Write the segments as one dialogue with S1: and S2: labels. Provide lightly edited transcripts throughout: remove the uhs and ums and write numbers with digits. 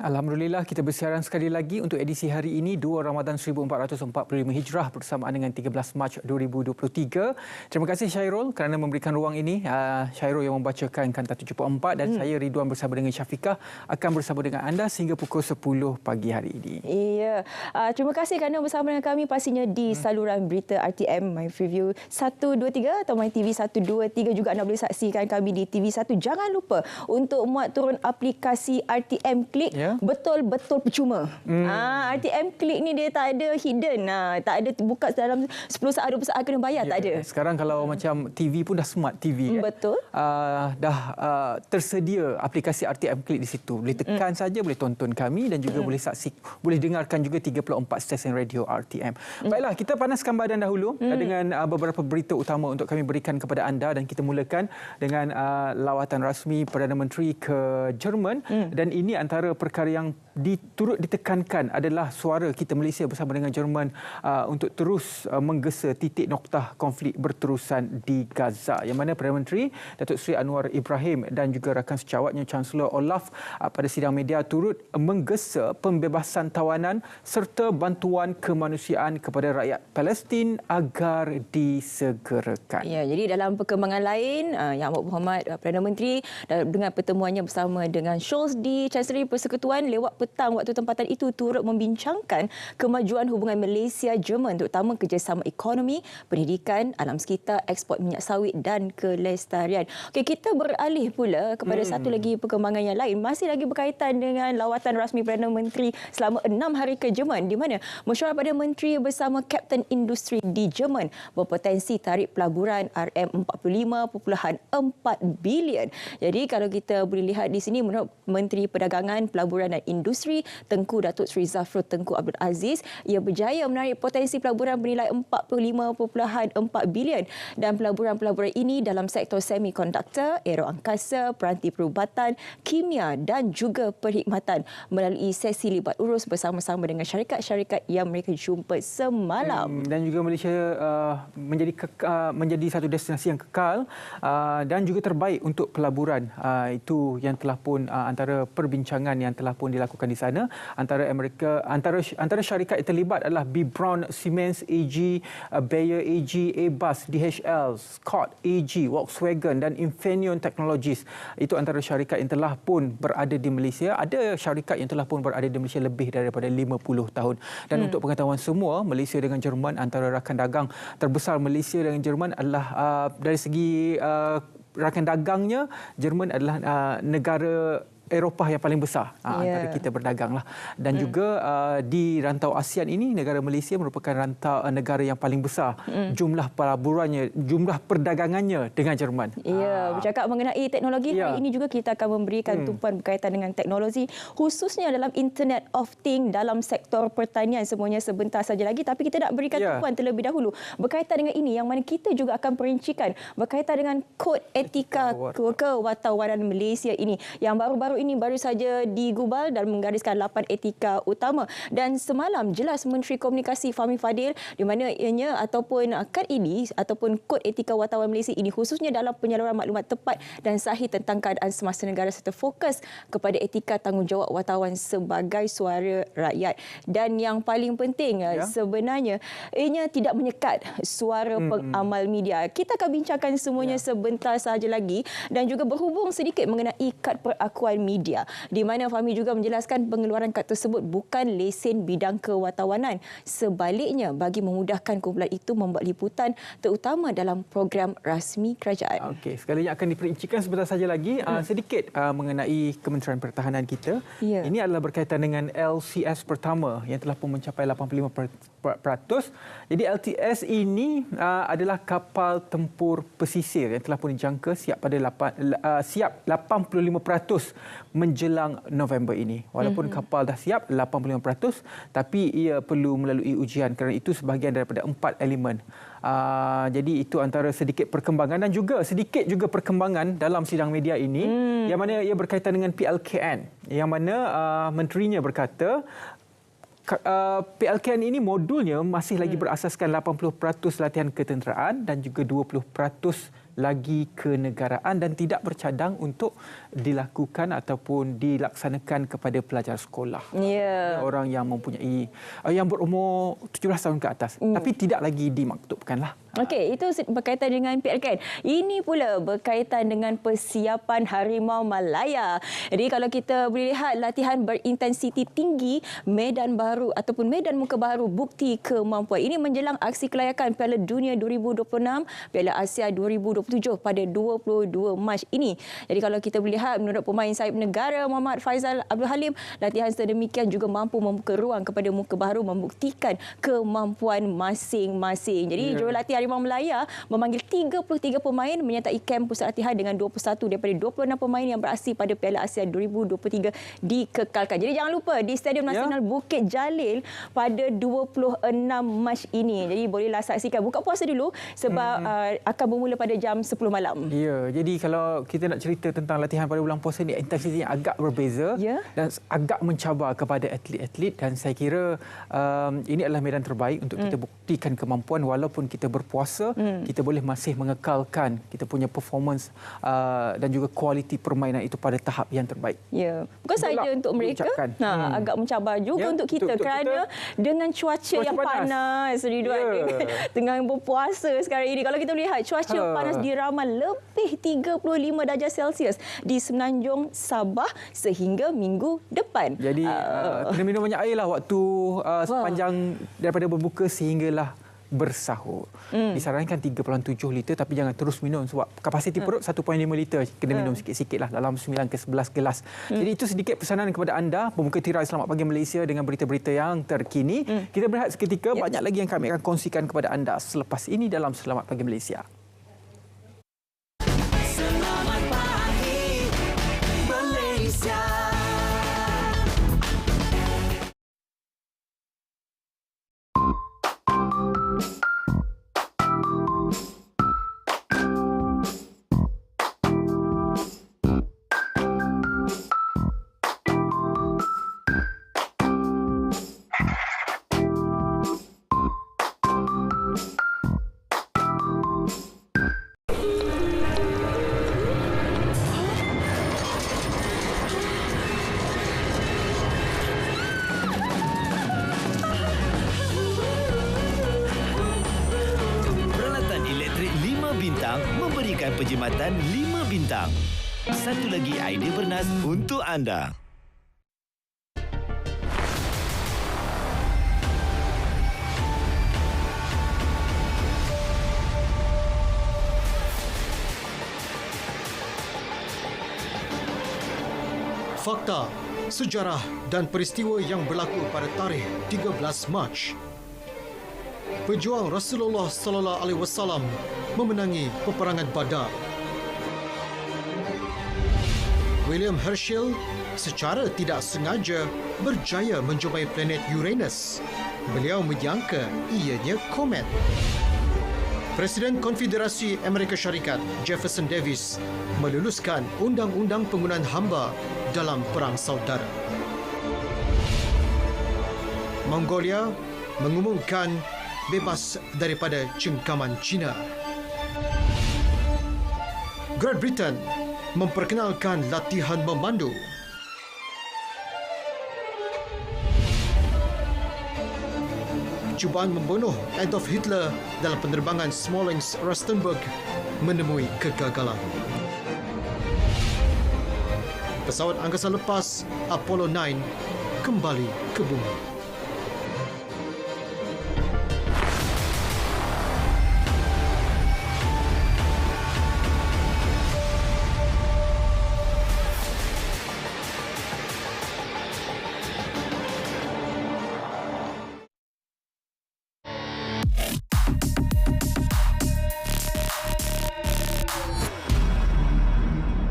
S1: Alhamdulillah kita bersiaran sekali lagi untuk edisi hari ini 2 Ramadan 1445 Hijrah bersamaan dengan 13 Mac 2023. Terima kasih Syairul kerana memberikan ruang ini. Syairul yang membacakan Kanta 74 dan saya Ridwan bersama dengan Syafiqah akan bersama dengan anda sehingga pukul 10 pagi hari ini.
S2: Iya. Terima kasih kerana bersama dengan kami pastinya di saluran berita RTM My Preview 123 atau My TV 123, juga anda boleh saksikan kami di TV1. Jangan lupa untuk muat turun aplikasi RTM Klik. Betul-betul percuma. RTM Klik ni dia tak ada hidden. Tak ada buka dalam 10 saat 20 saat kena bayar, tak ada.
S1: Sekarang kalau macam TV pun dah smart TV.
S2: Betul.
S1: Dah tersedia aplikasi RTM Klik di situ. Boleh tekan saja, boleh tonton kami dan juga boleh boleh dengarkan juga 34 stesen radio RTM. Baiklah, kita panaskan badan dahulu dengan beberapa berita utama untuk kami berikan kepada anda, dan kita mulakan dengan lawatan rasmi Perdana Menteri ke Jerman. Dan ini antara perkara yang turut ditekankan adalah suara kita Malaysia bersama dengan Jerman untuk terus menggesa titik noktah konflik berterusan di Gaza, yang mana Perdana Menteri Datuk Seri Anwar Ibrahim dan juga rakan sejawatnya Chancellor Olaf pada sidang media turut menggesa pembebasan tawanan serta bantuan kemanusiaan kepada rakyat Palestin agar disegerakan.
S2: Ya, jadi dalam perkembangan lain, Yang Amat Berhormat Perdana Menteri dengan pertemuannya bersama dengan Scholz di Chancellery Persekutuan lewat petang waktu tempatan itu turut membincangkan kemajuan hubungan Malaysia-Jerman, terutama kerjasama ekonomi, pendidikan, alam sekitar, ekspor minyak sawit dan kelestarian. Okey, kita beralih pula kepada satu lagi perkembangan yang lain, masih lagi berkaitan dengan lawatan rasmi Perdana Menteri selama 6 hari ke Jerman, di mana mesyuarat Perdana Menteri bersama Kapten Industri di Jerman berpotensi tarik pelaburan RM45.4 bilion. Jadi kalau kita boleh lihat di sini, menurut Menteri Perdagangan, Pelaburan dan Industri Tengku Datuk Seri Zafrul Tengku Abdul Aziz, ia berjaya menarik potensi pelaburan bernilai RM45.4 bilion, dan pelaburan-pelaburan ini dalam sektor semikonduktor, aeroangkasa, peranti perubatan, kimia dan juga perkhidmatan melalui sesi libat urus bersama-sama dengan syarikat-syarikat yang mereka jumpa semalam.
S1: Dan juga Malaysia menjadi satu destinasi yang kekal dan juga terbaik untuk pelaburan. Itu yang telah pun antara perbincangan yang telah pun dilakukan di sana antara syarikat yang terlibat adalah B. Braun Siemens AG, Bayer AG, Airbus, DHL, Scott AG, Volkswagen dan Infineon Technologies. Itu antara syarikat yang telah pun berada di Malaysia. Ada syarikat yang telah pun berada di Malaysia lebih daripada 50 tahun. Dan untuk pengetahuan semua, Malaysia dengan Jerman antara rakan dagang terbesar Malaysia dengan Jerman adalah dari segi rakan dagangnya, Jerman adalah negara Eropah yang paling besar antara kita berdagang lah. Dan juga di rantau ASEAN ini, negara Malaysia merupakan negara yang paling besar jumlah pelaburannya, jumlah perdagangannya dengan Jerman.
S2: Ya, bercakap mengenai teknologi, hari ini juga kita akan memberikan tumpuan berkaitan dengan teknologi, khususnya dalam Internet of Things dalam sektor pertanian. Semuanya sebentar saja lagi, tapi kita nak berikan tumpuan terlebih dahulu berkaitan dengan ini, yang mana kita juga akan perincikan berkaitan dengan kod etika kewartawanan Malaysia ini, yang baru saja digubal dan menggariskan 8 etika utama. Dan semalam jelas Menteri Komunikasi Fahmi Fadil, di mana ianya ataupun kad ini ataupun kod etika wartawan Malaysia ini khususnya dalam penyaluran maklumat tepat dan sahih tentang keadaan semasa negara serta fokus kepada etika tanggungjawab wartawan sebagai suara rakyat. Dan yang paling penting sebenarnya ianya tidak menyekat suara pengamal media. Kita akan bincangkan semuanya sebentar saja lagi, dan juga berhubung sedikit mengenai kad perakuan media, di mana Fahmi juga menjelaskan pengeluaran kad tersebut bukan lesen bidang kewartawanan. Sebaliknya, bagi memudahkan kumpulan itu membuat liputan terutama dalam program rasmi kerajaan. Okey,
S1: sekali akan diperincikan sebentar saja lagi sedikit mengenai Kementerian Pertahanan kita. Ini adalah berkaitan dengan LCS pertama yang telah pun mencapai 85%. Jadi LTS ini adalah kapal tempur pesisir yang telah pun dijangka siap pada 85% menjelang November ini. Walaupun kapal dah siap 85%, tapi ia perlu melalui ujian, kerana itu sebahagian daripada 4 elemen. Jadi itu antara sedikit perkembangan, dan juga sedikit juga perkembangan dalam sidang media ini yang mana ia berkaitan dengan PLKN, yang mana menterinya berkata PLKN ini modulnya masih lagi berasaskan 80% latihan ketenteraan dan juga 20% lagi kenegaraan dan tidak bercadang untuk dilakukan ataupun dilaksanakan kepada pelajar sekolah. Orang yang mempunyai yang berumur 17 tahun ke atas, tapi tidak lagi dimaktubkanlah.
S2: Okey, itu berkaitan dengan PLKN. Ini pula berkaitan dengan persiapan Harimau Malaya. Jadi kalau kita boleh lihat latihan berintensiti tinggi medan baru ataupun medan muka baru bukti kemampuan. Ini menjelang aksi kelayakan Piala Dunia 2026, Piala Asia 2027 pada 22 Mac ini. Jadi kalau kita boleh lihat menurut pemain sayap negara Muhammad Faizal Abdul Halim, latihan sedemikian juga mampu membuka ruang kepada muka baru membuktikan kemampuan masing-masing. Jadi jurulatih Harimau Malaya memanggil 33 pemain menyertai kem pusat latihan dengan 21 daripada 26 pemain yang beraksi pada Piala Asia 2023 dikekalkan. Jadi jangan lupa di Stadium Nasional Bukit Jalil pada 26 Mac ini. Jadi bolehlah saksikan. Buka puasa dulu sebab akan bermula pada jam 10 malam.
S1: Ya, jadi kalau kita nak cerita tentang latihan pada bulan puasa ni, intensitinya agak berbeza dan agak mencabar kepada atlet-atlet, dan saya kira ini adalah medan terbaik untuk kita buktikan kemampuan. Walaupun kita berpuasa, kita boleh masih mengekalkan kita punya performance dan juga kualiti permainan itu pada tahap yang terbaik.
S2: Ya, bukan sahaja untuk mereka, agak mencabar juga untuk kita kerana dengan cuaca yang panas, Ridwan, tengah berpuasa sekarang ini. Kalau kita lihat cuaca panas diramal lebih 35 darjah Celsius di Semenanjung Sabah sehingga minggu depan.
S1: Jadi kena minum banyak air lah waktu sepanjang daripada berbuka sehinggalah bersahur. Disarankan 3.7 liter, tapi jangan terus minum sebab kapasiti perut 1.5 liter. Kena minum sikit-sikit lah, dalam 9 ke 11 gelas. Jadi itu sedikit pesanan kepada anda, pembuka tirai Selamat Pagi Malaysia dengan berita-berita yang terkini. Kita berehat seketika, banyak lagi yang kami akan kongsikan kepada anda selepas ini dalam Selamat Pagi Malaysia.
S3: Selamat Pagi Malaysia. Memberikan penjimatan 5 bintang. Satu lagi idea bernas untuk anda.
S4: Fakta, sejarah dan peristiwa yang berlaku pada tarikh 13 Mac. Pejuang Rasulullah sallallahu alaihi wasallam memenangi peperangan Badar. William Herschel secara tidak sengaja berjaya menjumpai planet Uranus. Beliau menyangka ianya komet. Presiden Konfederasi Amerika Syarikat Jefferson Davis meluluskan undang-undang penggunaan hamba dalam Perang Saudara. Mongolia mengumumkan bebas daripada cengkaman China. Great Britain memperkenalkan latihan memandu. Cubaan membunuh Adolf Hitler dalam penerbangan Smolensk-Rustenburg menemui kegagalan. Pesawat angkasa lepas Apollo 9 kembali ke bumi.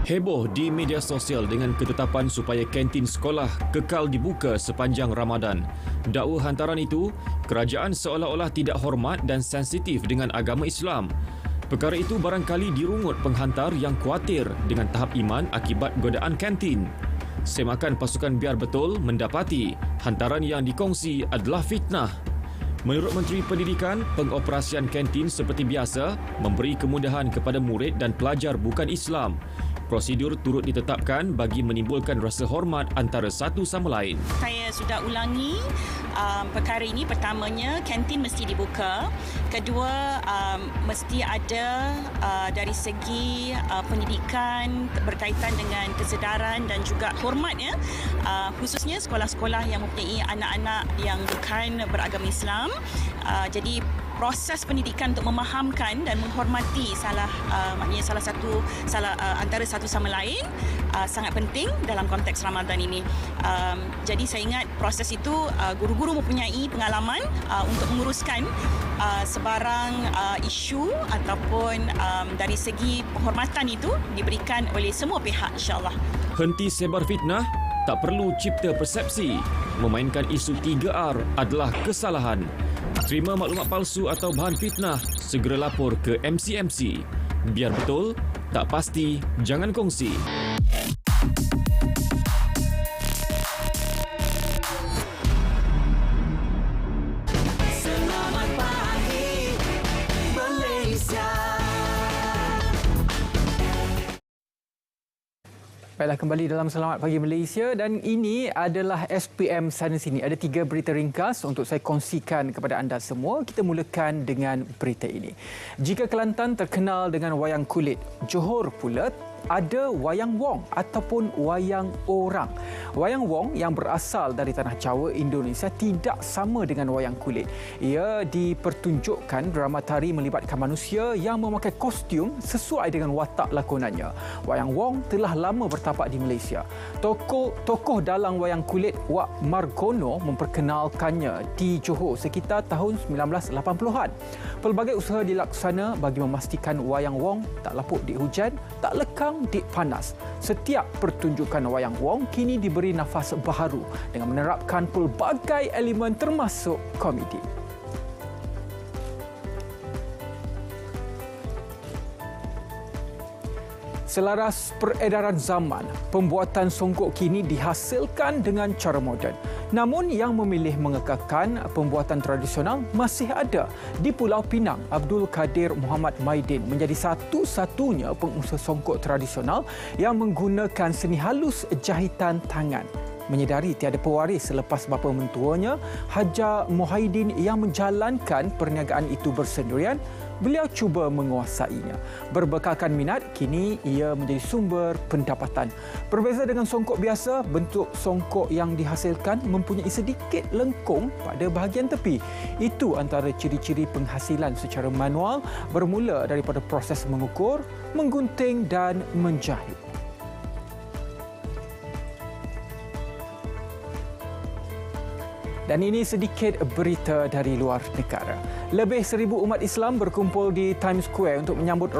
S5: Heboh di media sosial dengan ketetapan supaya kantin sekolah kekal dibuka sepanjang Ramadan. Dakwa hantaran itu, kerajaan seolah-olah tidak hormat dan sensitif dengan agama Islam. Perkara itu barangkali dirungut penghantar yang khawatir dengan tahap iman akibat godaan kantin. Semakan pasukan Biar Betul mendapati hantaran yang dikongsi adalah fitnah. Menurut Menteri Pendidikan, pengoperasian kantin seperti biasa memberi kemudahan kepada murid dan pelajar bukan Islam. Prosedur turut ditetapkan bagi menimbulkan rasa hormat antara satu sama lain.
S6: Saya sudah ulangi perkara ini. Pertamanya, kantin mesti dibuka. Kedua, mesti ada dari segi pendidikan berkaitan dengan kesedaran dan juga hormat, ya. Khususnya sekolah-sekolah yang mempunyai anak-anak yang bukan beragama Islam. Jadi proses pendidikan untuk memahamkan dan menghormati maknanya antara satu sama lain sangat penting dalam konteks Ramadan ini. Jadi saya ingat proses itu guru-guru mempunyai pengalaman untuk menguruskan sebarang isu ataupun dari segi penghormatan itu diberikan oleh semua pihak, insya-Allah.
S5: Henti sebar fitnah, tak perlu cipta persepsi. Memainkan isu 3R adalah kesalahan. Terima maklumat palsu atau bahan fitnah, segera lapor ke MCMC. Biar betul, tak pasti, jangan kongsi.
S7: Selamat pagi, Malaysia.
S1: Baiklah, kembali dalam Selamat Pagi Malaysia dan ini adalah SPM Sana Sini. Ada 3 berita ringkas untuk saya kongsikan kepada anda semua. Kita mulakan dengan berita ini. Jika Kelantan terkenal dengan wayang kulit, Johor pula ada wayang wong ataupun wayang orang. Wayang wong yang berasal dari tanah Jawa, Indonesia tidak sama dengan wayang kulit. Ia dipertunjukkan drama tari melibatkan manusia yang memakai kostum sesuai dengan watak lakonannya. Wayang wong telah lama bertapak di Malaysia. Tokoh dalang wayang kulit Wak Margono memperkenalkannya di Johor sekitar tahun 1980-an. Pelbagai usaha dilaksana bagi memastikan wayang wong tak lapuk di hujan, tak lekang di panas. Setiap pertunjukan wayang wong kini diberi nafas baharu dengan menerapkan pelbagai elemen termasuk komedi. Selaras peredaran zaman, pembuatan songkok kini dihasilkan dengan cara moden. Namun yang memilih mengekalkan pembuatan tradisional masih ada. Di Pulau Pinang, Abdul Kadir Muhammad Maidin menjadi satu-satunya pengusaha songkok tradisional yang menggunakan seni halus jahitan tangan. Menyedari tiada pewaris selepas bapa mentuanya, Hajar Muhyiddin yang menjalankan perniagaan itu bersendirian, beliau cuba menguasainya. Berbekalkan minat, kini ia menjadi sumber pendapatan. Berbeza dengan songkok biasa, bentuk songkok yang dihasilkan mempunyai sedikit lengkung pada bahagian tepi. Itu antara ciri-ciri penghasilan secara manual bermula daripada proses mengukur, menggunting dan menjahit. Dan ini sedikit berita dari luar negara. Lebih 1,000 umat Islam berkumpul di Times Square untuk menyambut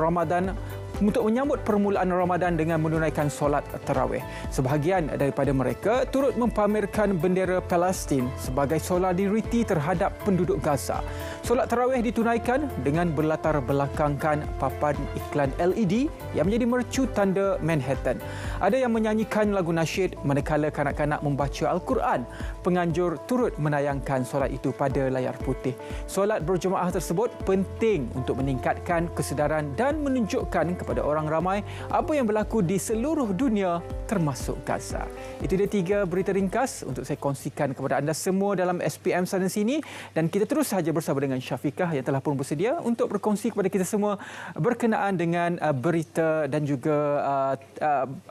S1: permulaan Ramadan dengan menunaikan solat tarawih. Sebahagian daripada mereka turut mempamerkan bendera Palestin sebagai solidariti terhadap penduduk Gaza. Solat tarawih ditunaikan dengan berlatar belakangkan papan iklan LED yang menjadi mercu tanda Manhattan. Ada yang menyanyikan lagu nasyid manakala kanak-kanak membaca Al-Quran. Penganjur turut menayangkan solat itu pada layar putih. Solat berjemaah tersebut penting untuk meningkatkan kesedaran dan menunjukkan kepada orang ramai apa yang berlaku di seluruh dunia termasuk Gaza. Itu dia 3 berita ringkas untuk saya kongsikan kepada anda semua dalam SPM Sana Sini dan kita terus sahaja bersama dengan Syafiqah yang telah pun bersedia untuk berkongsi kepada kita semua berkenaan dengan berita dan juga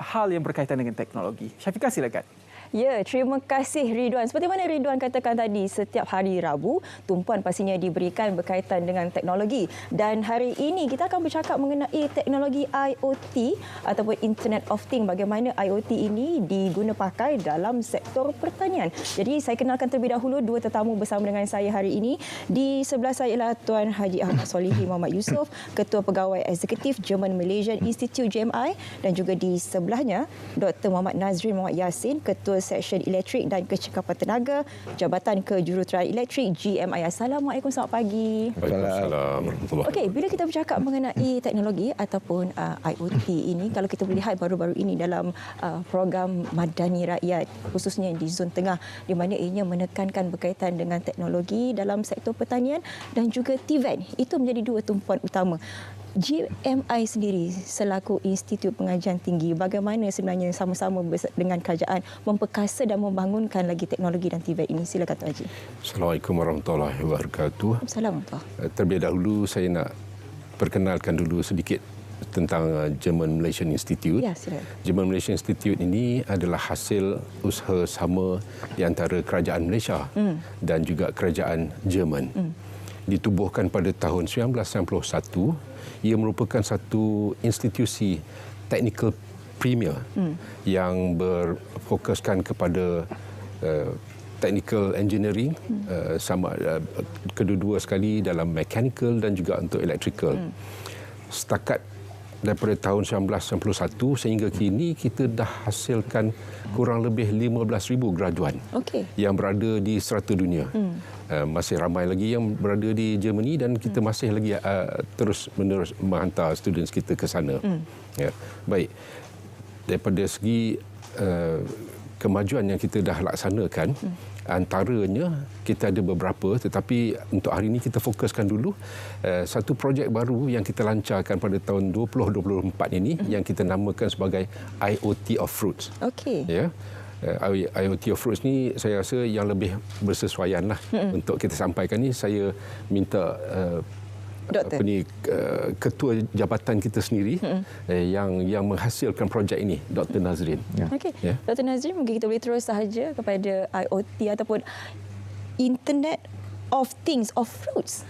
S1: hal yang berkaitan dengan teknologi. Syafiqah, silakan.
S2: Ya, terima kasih Ridwan. Seperti mana Ridwan katakan tadi, setiap hari Rabu, tumpuan pastinya diberikan berkaitan dengan teknologi. Dan hari ini kita akan bercakap mengenai teknologi IoT ataupun Internet of Things. Bagaimana IoT ini diguna pakai dalam sektor pertanian. Jadi saya kenalkan terlebih dahulu 2 tetamu bersama dengan saya hari ini. Di sebelah saya ialah Tuan Haji Ahmad Solihi Muhammad Yusof, Ketua Pegawai Eksekutif German Malaysian Institute GMI, dan juga di sebelahnya Dr. Muhammad Nazrin Muhammad Yassin, Ketua Seksyen Elektrik dan Kecekapan Tenaga Jabatan Kejuruteraan Elektrik GMI. Assalamualaikum, selamat pagi.
S8: Waalaikumsalam.
S2: Okey, bila kita bercakap mengenai teknologi ataupun IoT ini, kalau kita melihat baru-baru ini dalam program Madani Rakyat, khususnya di Zon Tengah, di mana ianya menekankan berkaitan dengan teknologi dalam sektor pertanian dan juga TVET, itu menjadi dua tumpuan utama. GMI sendiri selaku Institut Pengajian Tinggi, bagaimana sebenarnya sama-sama dengan kerajaan memperkasa dan membangunkan lagi teknologi dan TVET ini? Silakan Tuan Haji.
S8: Assalamualaikum warahmatullahi wabarakatuh.
S2: Assalamualaikum.
S8: Terlebih dahulu saya nak perkenalkan dulu sedikit tentang German Malaysian Institute.
S2: Ya, silakan.
S8: German Malaysian Institute ini adalah hasil usaha sama di antara kerajaan Malaysia dan juga kerajaan Jerman. Ditubuhkan pada tahun 1991, ia merupakan satu institusi teknikal premier yang berfokuskan kepada technical engineering, sama kedua-dua sekali dalam mechanical dan juga untuk electrical. Setakat daripada tahun 1991 sehingga kini kita dah hasilkan kurang lebih 15,000 graduan yang berada di serata dunia. Masih ramai lagi yang berada di Germany dan kita masih lagi terus-menerus menghantar students kita ke sana. Ya. Baik, daripada segi kemajuan yang kita dah laksanakan, antaranya kita ada beberapa, tetapi untuk hari ini kita fokuskan dulu satu projek baru yang kita lancarkan pada tahun 2024 ini yang kita namakan sebagai IoT of Fruits. Ya. IoT of Fruits ni saya rasa yang lebih bersesuaian lah untuk kita sampaikan ni. Saya minta ketua jabatan kita sendiri yang menghasilkan projek ini, Dr. Nazrin.
S2: Okey, Dr. Nazrin, mungkin kita boleh terus sahaja kepada IoT ataupun Internet of Things of Fruits.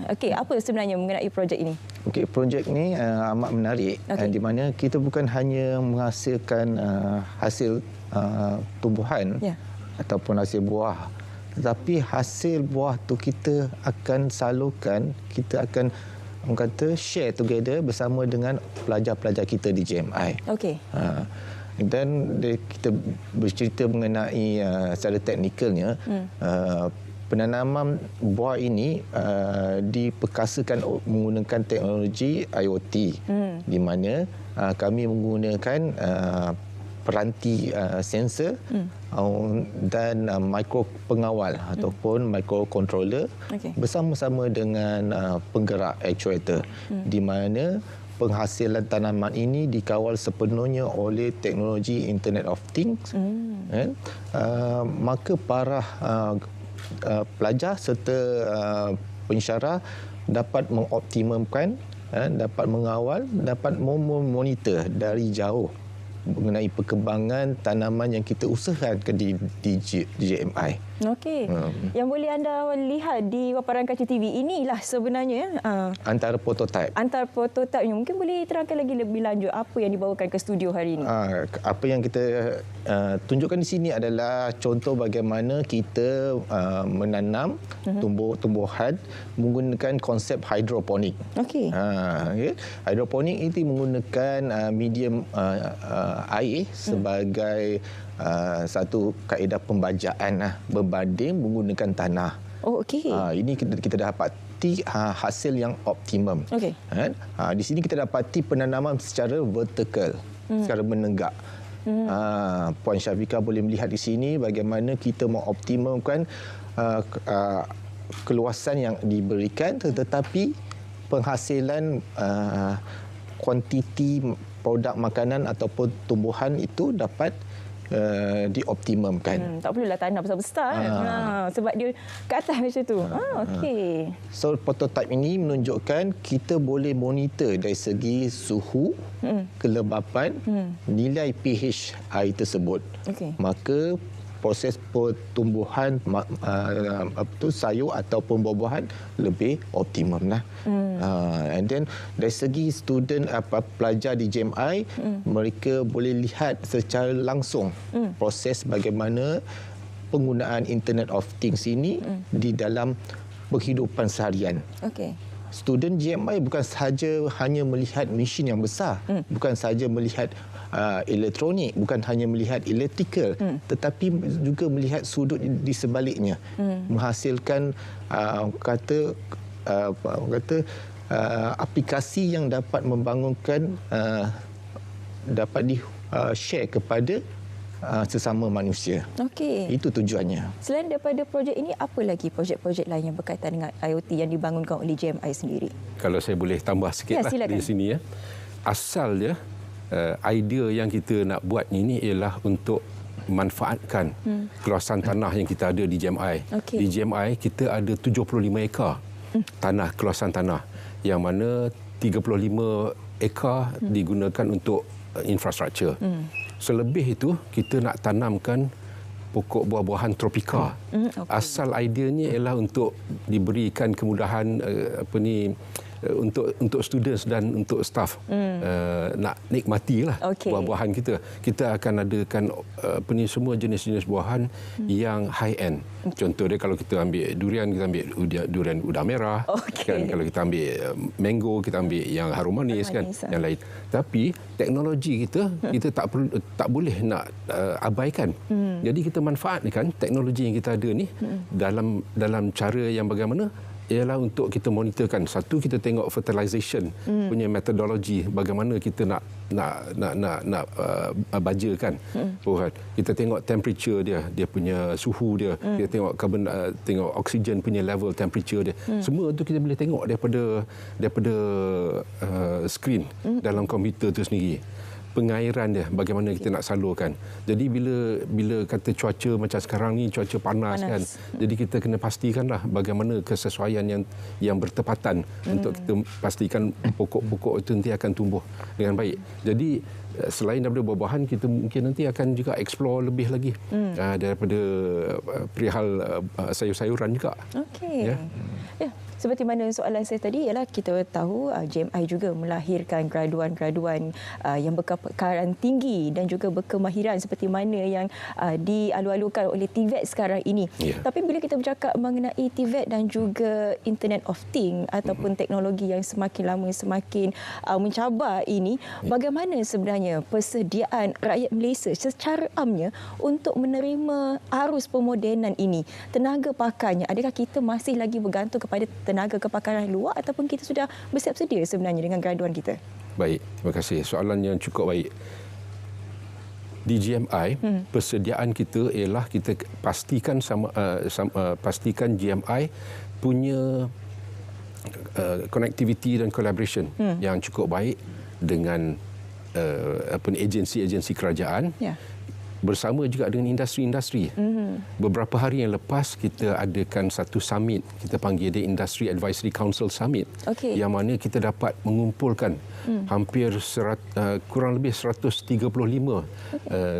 S2: Okey, apa sebenarnya mengenai projek ini?
S9: Okey, projek ini amat menarik di mana kita bukan hanya menghasilkan hasil tumbuhan ataupun hasil buah, tetapi hasil buah tu kita akan salurkan, kita akan share together bersama dengan pelajar-pelajar kita di GMI.
S2: Okey.
S9: Dan kita bercerita mengenai secara teknikalnya, penanaman buah ini diperkasakan menggunakan teknologi IoT, di mana kami menggunakan peranti sensor dan mikro pengawal ataupun microcontroller bersama-sama dengan penggerak actuator, di mana penghasilan tanaman ini dikawal sepenuhnya oleh teknologi Internet of Things. Maka para pelajar serta pensyarah dapat mengoptimumkan, dapat mengawal, dapat memonitor dari jauh mengenai perkembangan tanaman yang kita usahakan di GMI.
S2: Okey. Yang boleh anda lihat di paparan kaca TV inilah sebenarnya
S9: antara prototipe.
S2: Antara prototipnya. Mungkin boleh terangkan lagi lebih lanjut apa yang dibawakan ke studio hari ini.
S9: Apa yang kita tunjukkan di sini adalah contoh bagaimana kita menanam tumbuhan menggunakan konsep hidroponik.
S2: Okey.
S9: Hidroponik itu menggunakan medium air sebagai satu kaedah pembajaan berbanding menggunakan tanah.
S2: Okey.
S9: Ini kita dapati hasil yang optimum.
S2: Okey.
S9: Di sini kita dapati penanaman secara vertikal, secara menenggak. Puan Syafiqah boleh melihat di sini bagaimana kita mengoptimumkan keluasan yang diberikan, tetapi penghasilan kuantiti produk makanan ataupun tumbuhan itu dapat dioptimumkan.
S2: Tak perlulah tanam besar-besar sebab dia ke atas macam tu. Okey.
S9: So prototipe ini menunjukkan kita boleh monitor dari segi suhu, kelembapan, nilai pH air tersebut. Maka proses pertumbuhan sayur ataupun buah-buahan lebih optimum lah. And then dari segi student pelajar di GMI, mereka boleh lihat secara langsung proses bagaimana penggunaan Internet of Things ini di dalam penghidupan seharian. Student GMI bukan sahaja hanya melihat mesin yang besar, bukan sahaja melihat elektronik, bukan hanya melihat electrical, tetapi juga melihat sudut di sebaliknya, menghasilkan aplikasi yang dapat membangunkan, dapat di-share kepada sesama manusia.
S2: Okey.
S9: Itu tujuannya.
S2: Selain daripada projek ini, apa lagi projek-projek lain yang berkaitan dengan IoT yang dibangunkan oleh JMI sendiri?
S8: Kalau saya boleh tambah sikitlah di sini ya. Asalnya idea yang kita nak buat ini ialah untuk manfaatkan keluasan tanah yang kita ada di JMI.
S2: Okey.
S8: Di JMI kita ada 75 ekar tanah, keluasan tanah, yang mana 35 ekar digunakan untuk infrastruktur. Selebih itu kita nak tanamkan pokok buah-buahan tropika.
S2: Okay.
S8: Asal ideanya ialah untuk diberikan kemudahan untuk students dan untuk staff nak nikmatilah buah-buahan kita. Kita akan adakan semua jenis-jenis buahan yang high end. Contoh dia, kalau kita ambil durian, kita ambil durian udang merah. Kan, kalau kita ambil mango, kita ambil yang harum manis kan, yang lain. Tapi teknologi kita tak boleh nak abaikan. Jadi kita manfaatkan teknologi yang kita ada ni dalam cara yang bagaimana, ialah untuk kita monitorkan. Satu, kita tengok fertilization punya metodologi, bagaimana kita nak bajakan. Kita tengok temperature dia punya suhu dia, kita tengok tengok oksigen punya level, temperature dia. Semua tu kita boleh tengok daripada skrin dalam komputer tu sendiri. Pengairan dia, bagaimana kita nak salurkan. Jadi bila kata cuaca macam sekarang ni, cuaca panas. Kan, jadi kita kena pastikanlah bagaimana kesesuaian yang bertepatan untuk kita pastikan pokok-pokok itu nanti akan tumbuh dengan baik. Jadi selain daripada buah-buahan, kita mungkin nanti akan juga explore lebih lagi daripada perihal sayur-sayuran juga.
S2: Okey. Ya. Seperti mana soalan saya tadi, ialah kita tahu JMI juga melahirkan graduan-graduan yang berkepakaran tinggi dan juga berkemahiran seperti mana yang dialu-alukan oleh TVET sekarang ini. Tapi bila kita bercakap mengenai TVET dan juga Internet of Things ataupun teknologi yang semakin lama semakin mencabar ini, bagaimana sebenarnya persediaan rakyat Malaysia secara amnya untuk menerima arus pemodenan ini? Tenaga pakarnya, adakah kita masih lagi bergantung kepada tenaga kepakaran luar ataupun kita sudah bersiap sedia sebenarnya dengan graduan kita?
S8: Baik, terima kasih. Soalan yang cukup baik. Di GMI, persediaan kita ialah kita pastikan pastikan GMI punya connectivity dan collaboration yang cukup baik dengan agensi-agensi kerajaan. Bersama juga dengan industri-industri. Beberapa hari yang lepas kita adakan satu summit, kita panggil dia Industry Advisory Council Summit, yang mana kita dapat mengumpulkan hampir kurang lebih 135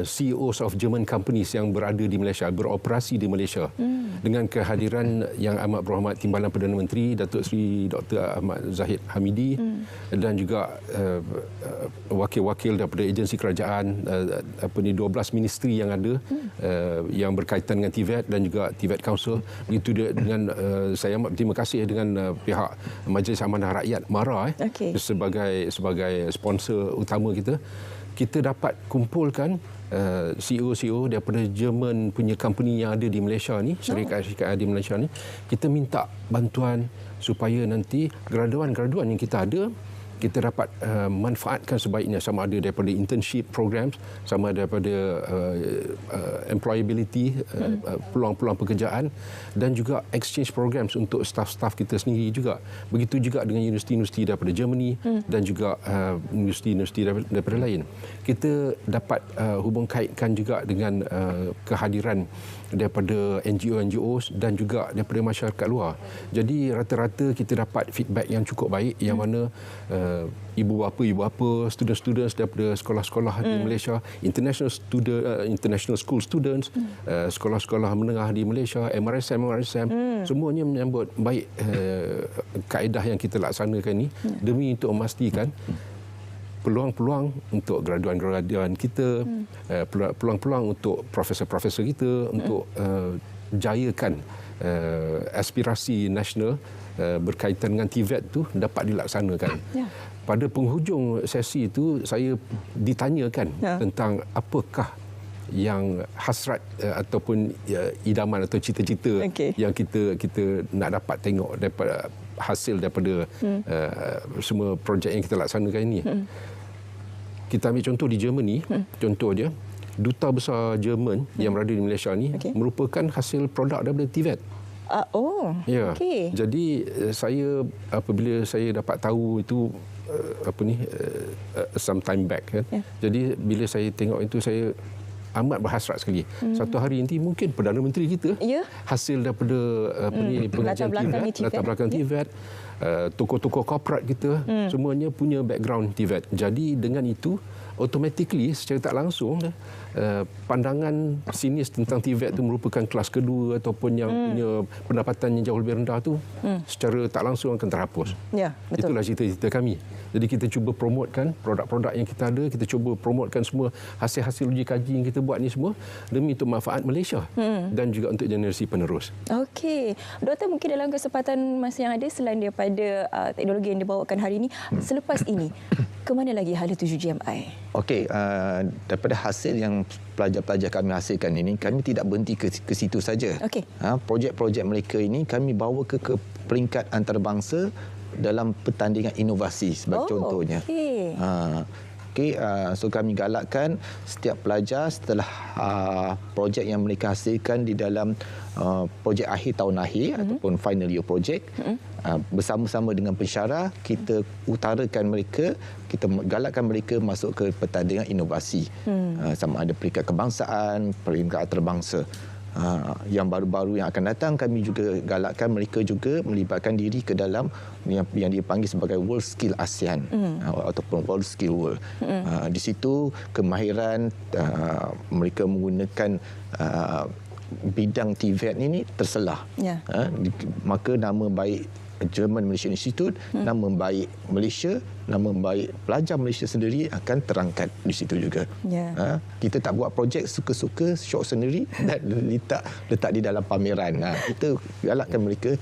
S8: CEOs of German companies yang berada di Malaysia, beroperasi di Malaysia, dengan kehadiran yang amat berhormat Timbalan Perdana Menteri Datuk Seri Dr. Ahmad Zahid Hamidi, dan juga wakil-wakil daripada agensi kerajaan, 12 ministeri yang ada yang berkaitan dengan TVET dan juga TVET Council. Begitu dengan saya amat berterima kasih dengan pihak Majlis Amanah Rakyat MARA sebagai sponsor utama kita. Kita dapat kumpulkan CEO daripada Jerman punya company yang ada di Malaysia ni, syarikat-syarikat di Malaysia ni. Kita minta bantuan supaya nanti graduan-graduan yang kita ada, kita dapat manfaatkan sebaiknya, sama ada daripada internship programs, sama daripada employability, peluang-peluang pekerjaan, dan juga exchange programs untuk staff-staff kita sendiri juga. Begitu juga dengan universiti-universiti daripada Germany dan juga universiti-universiti daripada lain. Kita dapat hubung kaitkan juga dengan kehadiran daripada NGO dan juga daripada masyarakat luar. Jadi rata-rata kita dapat feedback yang cukup baik, yang mana ibu bapa, student-students daripada sekolah-sekolah di Malaysia, international school students, sekolah-sekolah menengah di Malaysia, MRSM, semuanya menyambut baik kaedah yang kita laksanakan ini, demi untuk memastikan peluang-peluang untuk graduan-graduan kita, peluang-peluang untuk profesor-profesor kita untuk jayakan aspirasi nasional berkaitan dengan TVET tu dapat dilaksanakan. pada penghujung sesi itu saya ditanyakan tentang apakah yang hasrat ataupun idaman atau cita-cita yang kita nak dapat tengok daripada hasil daripada semua projek yang kita laksanakan ini. Kita ambil contoh di Germany, contoh dia, Duta Besar Jerman yang berada di Malaysia ni merupakan hasil produk daripada TVET. Ya. Jadi saya apabila saya dapat tahu itu some time back kan. Jadi bila saya tengok itu saya amat berhasrat sekali. Satu hari nanti mungkin Perdana Menteri kita hasil daripada pengajian TVET, latar belakang TVET, tokoh-tokoh korporat kita semuanya punya background TVET. Jadi dengan itu automatically secara tak langsung pandangan sinis tentang TVET itu merupakan kelas kedua ataupun yang punya pendapatan yang jauh lebih rendah tu secara tak langsung akan terhapus.
S2: Ya, betul.
S8: Itulah cita-cita kami. Jadi kita cuba promotekan produk-produk yang kita ada, kita cuba promotekan semua hasil-hasil uji kaji yang kita buat ni semua demi untuk manfaat Malaysia dan juga untuk generasi penerus.
S2: Okey. Doktor, mungkin dalam kesempatan masa yang ada selain daripada teknologi yang dibawakan hari ini, selepas ini ke mana lagi hala tuju GMI?
S9: Okey, daripada hasil yang pelajar-pelajar kami hasilkan ini, kami tidak berhenti ke situ saja. Projek-projek mereka ini kami bawa ke peringkat antarabangsa dalam pertandingan inovasi sebagai contohnya. So kami galakkan setiap pelajar setelah projek yang mereka hasilkan di dalam projek akhir tahun akhir ataupun final year project, bersama-sama dengan pensyarah kita utarakan mereka, kita galakkan mereka masuk ke pertandingan inovasi, sama ada peringkat kebangsaan, peringkat antarabangsa. Yang baru-baru yang akan datang kami juga galakkan mereka juga melibatkan diri ke dalam yang dipanggil sebagai World Skill ASEAN ataupun World Skill World. Di situ kemahiran mereka menggunakan bidang TVET ini terselah. Maka nama baik German Malaysian Institute, nama baik Malaysia, nama baik pelajar Malaysia sendiri akan terangkat di situ juga. Kita tak buat projek suka-suka, syok sendiri dan letak di dalam pameran. Kita galakkan mereka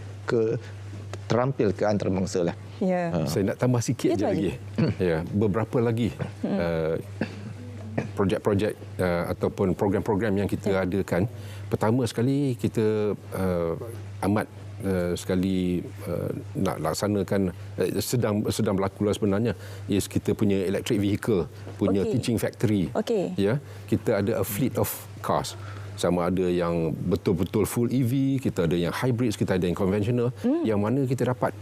S9: terampil ke antarabangsa lah.
S8: Saya nak tambah sikit je lagi. Beberapa lagi projek-projek ataupun program-program yang kita adakan. Pertama sekali kita amat sekali nak laksanakan sedang berlaku lah sebenarnya, is kita punya electric vehicle punya teaching factory. Ya, kita ada a fleet of cars, sama ada yang betul-betul full EV, kita ada yang hybrid, kita ada yang konvensional, yang mana kita dapat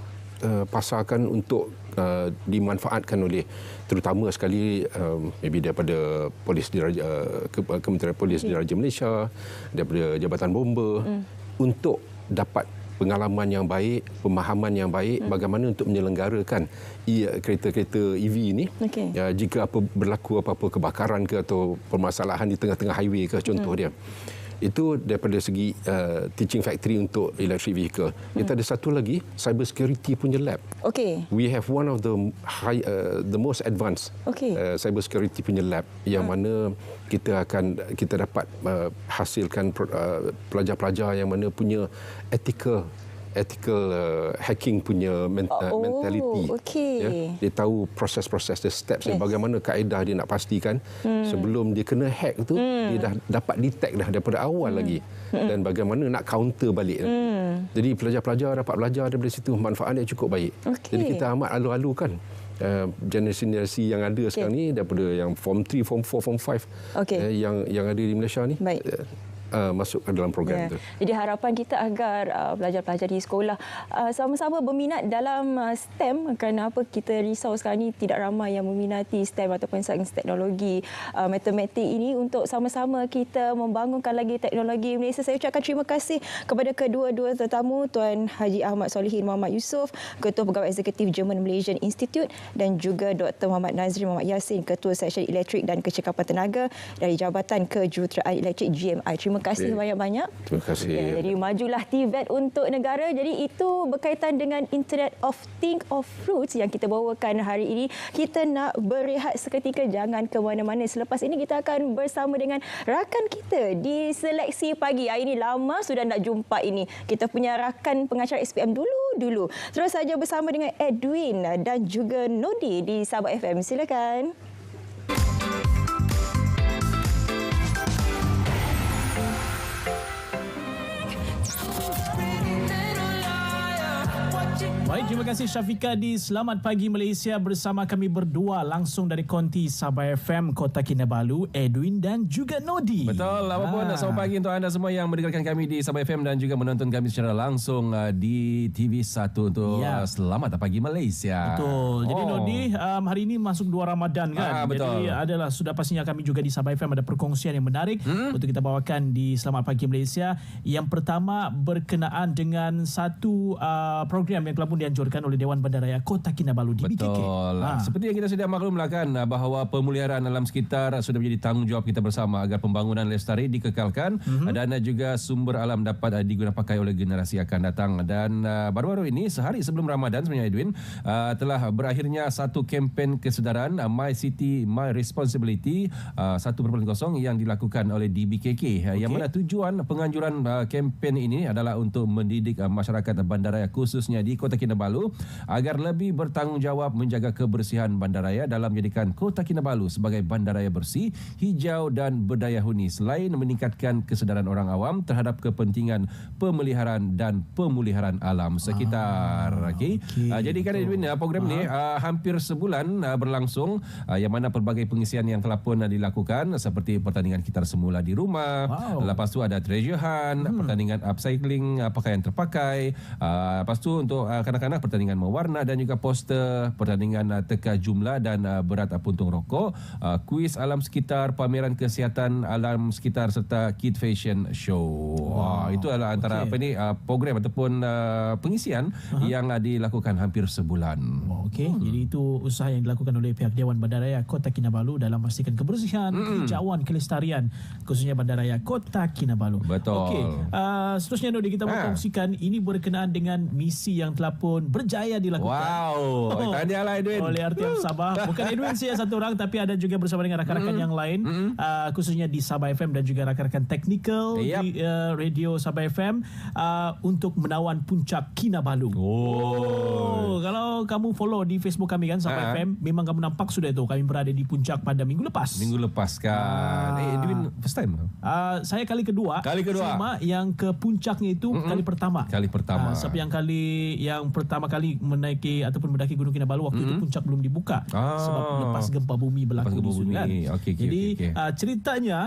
S8: pasarkan untuk dimanfaatkan oleh terutama sekali maybe daripada Polis Diraja, Kementerian Polis Diraja Malaysia, daripada Jabatan Bomba, untuk dapat pengalaman yang baik, pemahaman yang baik bagaimana untuk menyelenggarakan kereta-kereta EV ini. Jika berlaku apa-apa kebakaran ke atau permasalahan di tengah-tengah highway ke, contoh dia. Itu daripada segi teaching factory untuk electric vehicle. Kita ada satu lagi, cyber security punya lab. We have one of the most advanced cyber security punya lab, yang mana kita dapat hasilkan pelajar-pelajar yang mana punya ethical hacking punya mentality. Dia tahu proses-proses, the steps, bagaimana kaedah dia nak pastikan sebelum dia kena hack tu, dia dah dapat detect dah daripada awal lagi, dan bagaimana nak counter balik. Jadi pelajar-pelajar dapat belajar daripada situ, manfaat dia cukup baik. Jadi kita amat alu-alukan generasi yang ada sekarang ni, daripada yang form 3, form 4, form 5 yang ada di Malaysia ni, masuk ke dalam program itu.
S2: Jadi harapan kita agar pelajar-pelajar di sekolah sama-sama berminat dalam STEM. Kenapa kita risau sekarang ni tidak ramai yang meminati STEM ataupun sains teknologi matematik ini, untuk sama-sama kita membangunkan lagi teknologi Malaysia. Saya ucapkan terima kasih kepada kedua-dua tetamu, Tuan Haji Ahmad Solihin Muhammad Yusof, Ketua Pegawai Eksekutif German Malaysian Institute, dan juga Dr. Muhammad Nazri Muhammad Yassin, Ketua Seksyen Elektrik dan Kecekapan Tenaga dari Jabatan Kejuruteraan Elektrik GMI. Terima kasih banyak-banyak.
S8: Terima kasih.
S2: Jadi majulah TVET untuk negara. Jadi itu berkaitan dengan Internet of Things of Fruits yang kita bawakan hari ini. Kita nak berehat seketika, jangan ke mana-mana. Selepas ini kita akan bersama dengan rakan kita di Seleksi Pagi. Hari ini lama sudah nak jumpa ini. Kita punya rakan pengacara SPM dulu dulu. Terus saja bersama dengan Edwin dan juga Nodi di Sabah FM. Silakan.
S10: Baik, terima kasih Syafiqah di Selamat Pagi Malaysia bersama kami berdua langsung dari Konti Sabah FM Kota Kinabalu, Edwin dan juga Nodi.
S11: Betul, apapun selamat pagi untuk anda semua yang mendengarkan kami di Sabah FM dan juga menonton kami secara langsung di TV1 untuk Selamat Pagi Malaysia.
S10: Betul. Jadi Nodi, hari ini masuk 2 Ramadan kan.
S11: Betul.
S10: Jadi adalah sudah pastinya kami juga di Sabah FM ada perkongsian yang menarik untuk kita bawakan di Selamat Pagi Malaysia. Yang pertama berkenaan dengan satu program yang telah pun dianjurkan oleh Dewan Bandaraya Kota Kinabalu di BKK.
S11: Betul. Seperti yang kita sudah maklumlah kan bahawa pemeliharaan alam sekitar sudah menjadi tanggungjawab kita bersama agar pembangunan lestari dikekalkan dan juga sumber alam dapat digunakan pakai oleh generasi akan datang. Dan baru-baru ini sehari sebelum Ramadan sebenarnya Edwin telah berakhirnya satu kempen kesedaran My City My Responsibility 1.0 yang dilakukan oleh DBKK. Yang mana tujuan penganjuran kempen ini adalah untuk mendidik masyarakat bandaraya khususnya di Kota Kinabalu agar lebih bertanggungjawab menjaga kebersihan bandaraya dalam menjadikan Kota Kinabalu sebagai bandaraya bersih, hijau dan berdaya huni selain meningkatkan kesedaran orang awam terhadap kepentingan pemeliharaan dan pemuliharaan alam sekitar. Jadi kan Edwin, program ni hampir sebulan berlangsung yang mana pelbagai pengisian yang telah pun dilakukan seperti pertandingan kitar semula di rumah, lepas tu ada treasure hunt, pertandingan upcycling pakaian terpakai, lepas tu untuk kanak-kanak pertandingan mewarna dan juga poster, pertandingan teka jumlah dan berat puntung rokok, kuis alam sekitar, pameran kesihatan alam sekitar serta kid fashion show. Itu adalah antara program ataupun pengisian yang dilakukan hampir sebulan.
S10: Jadi itu usaha yang dilakukan oleh pihak Dewan Bandaraya Kota Kinabalu dalam memastikan kebersihan, hijauan, kelestarian khususnya Bandaraya Kota Kinabalu.
S11: Betul.
S10: Seterusnya Nodi, kita berkongsikan ini berkenaan dengan misi yang telah pun berjaya dilakukan.
S11: Tahniahlah Edwin.
S10: Oleh RTM Sabah. Bukan Edwin saja satu orang tapi ada juga bersama dengan rakan-rakan yang lain khususnya di Sabah FM dan juga rakan-rakan teknikal di radio Sabah FM untuk menawan puncak Kinabalu. Kalau kamu follow di Facebook kami kan Sabah FM, memang kamu nampak sudah itu kami berada di puncak pada minggu lepas.
S11: Minggu lepas kan. Edwin first time?
S10: Saya kali kedua. Cuma yang ke puncaknya itu kali pertama. Sebab yang pertama kali menaiki ataupun mendaki Gunung Kinabalu waktu itu puncak belum dibuka sebab lepas gempa bumi berlaku di sana. Jadi ceritanya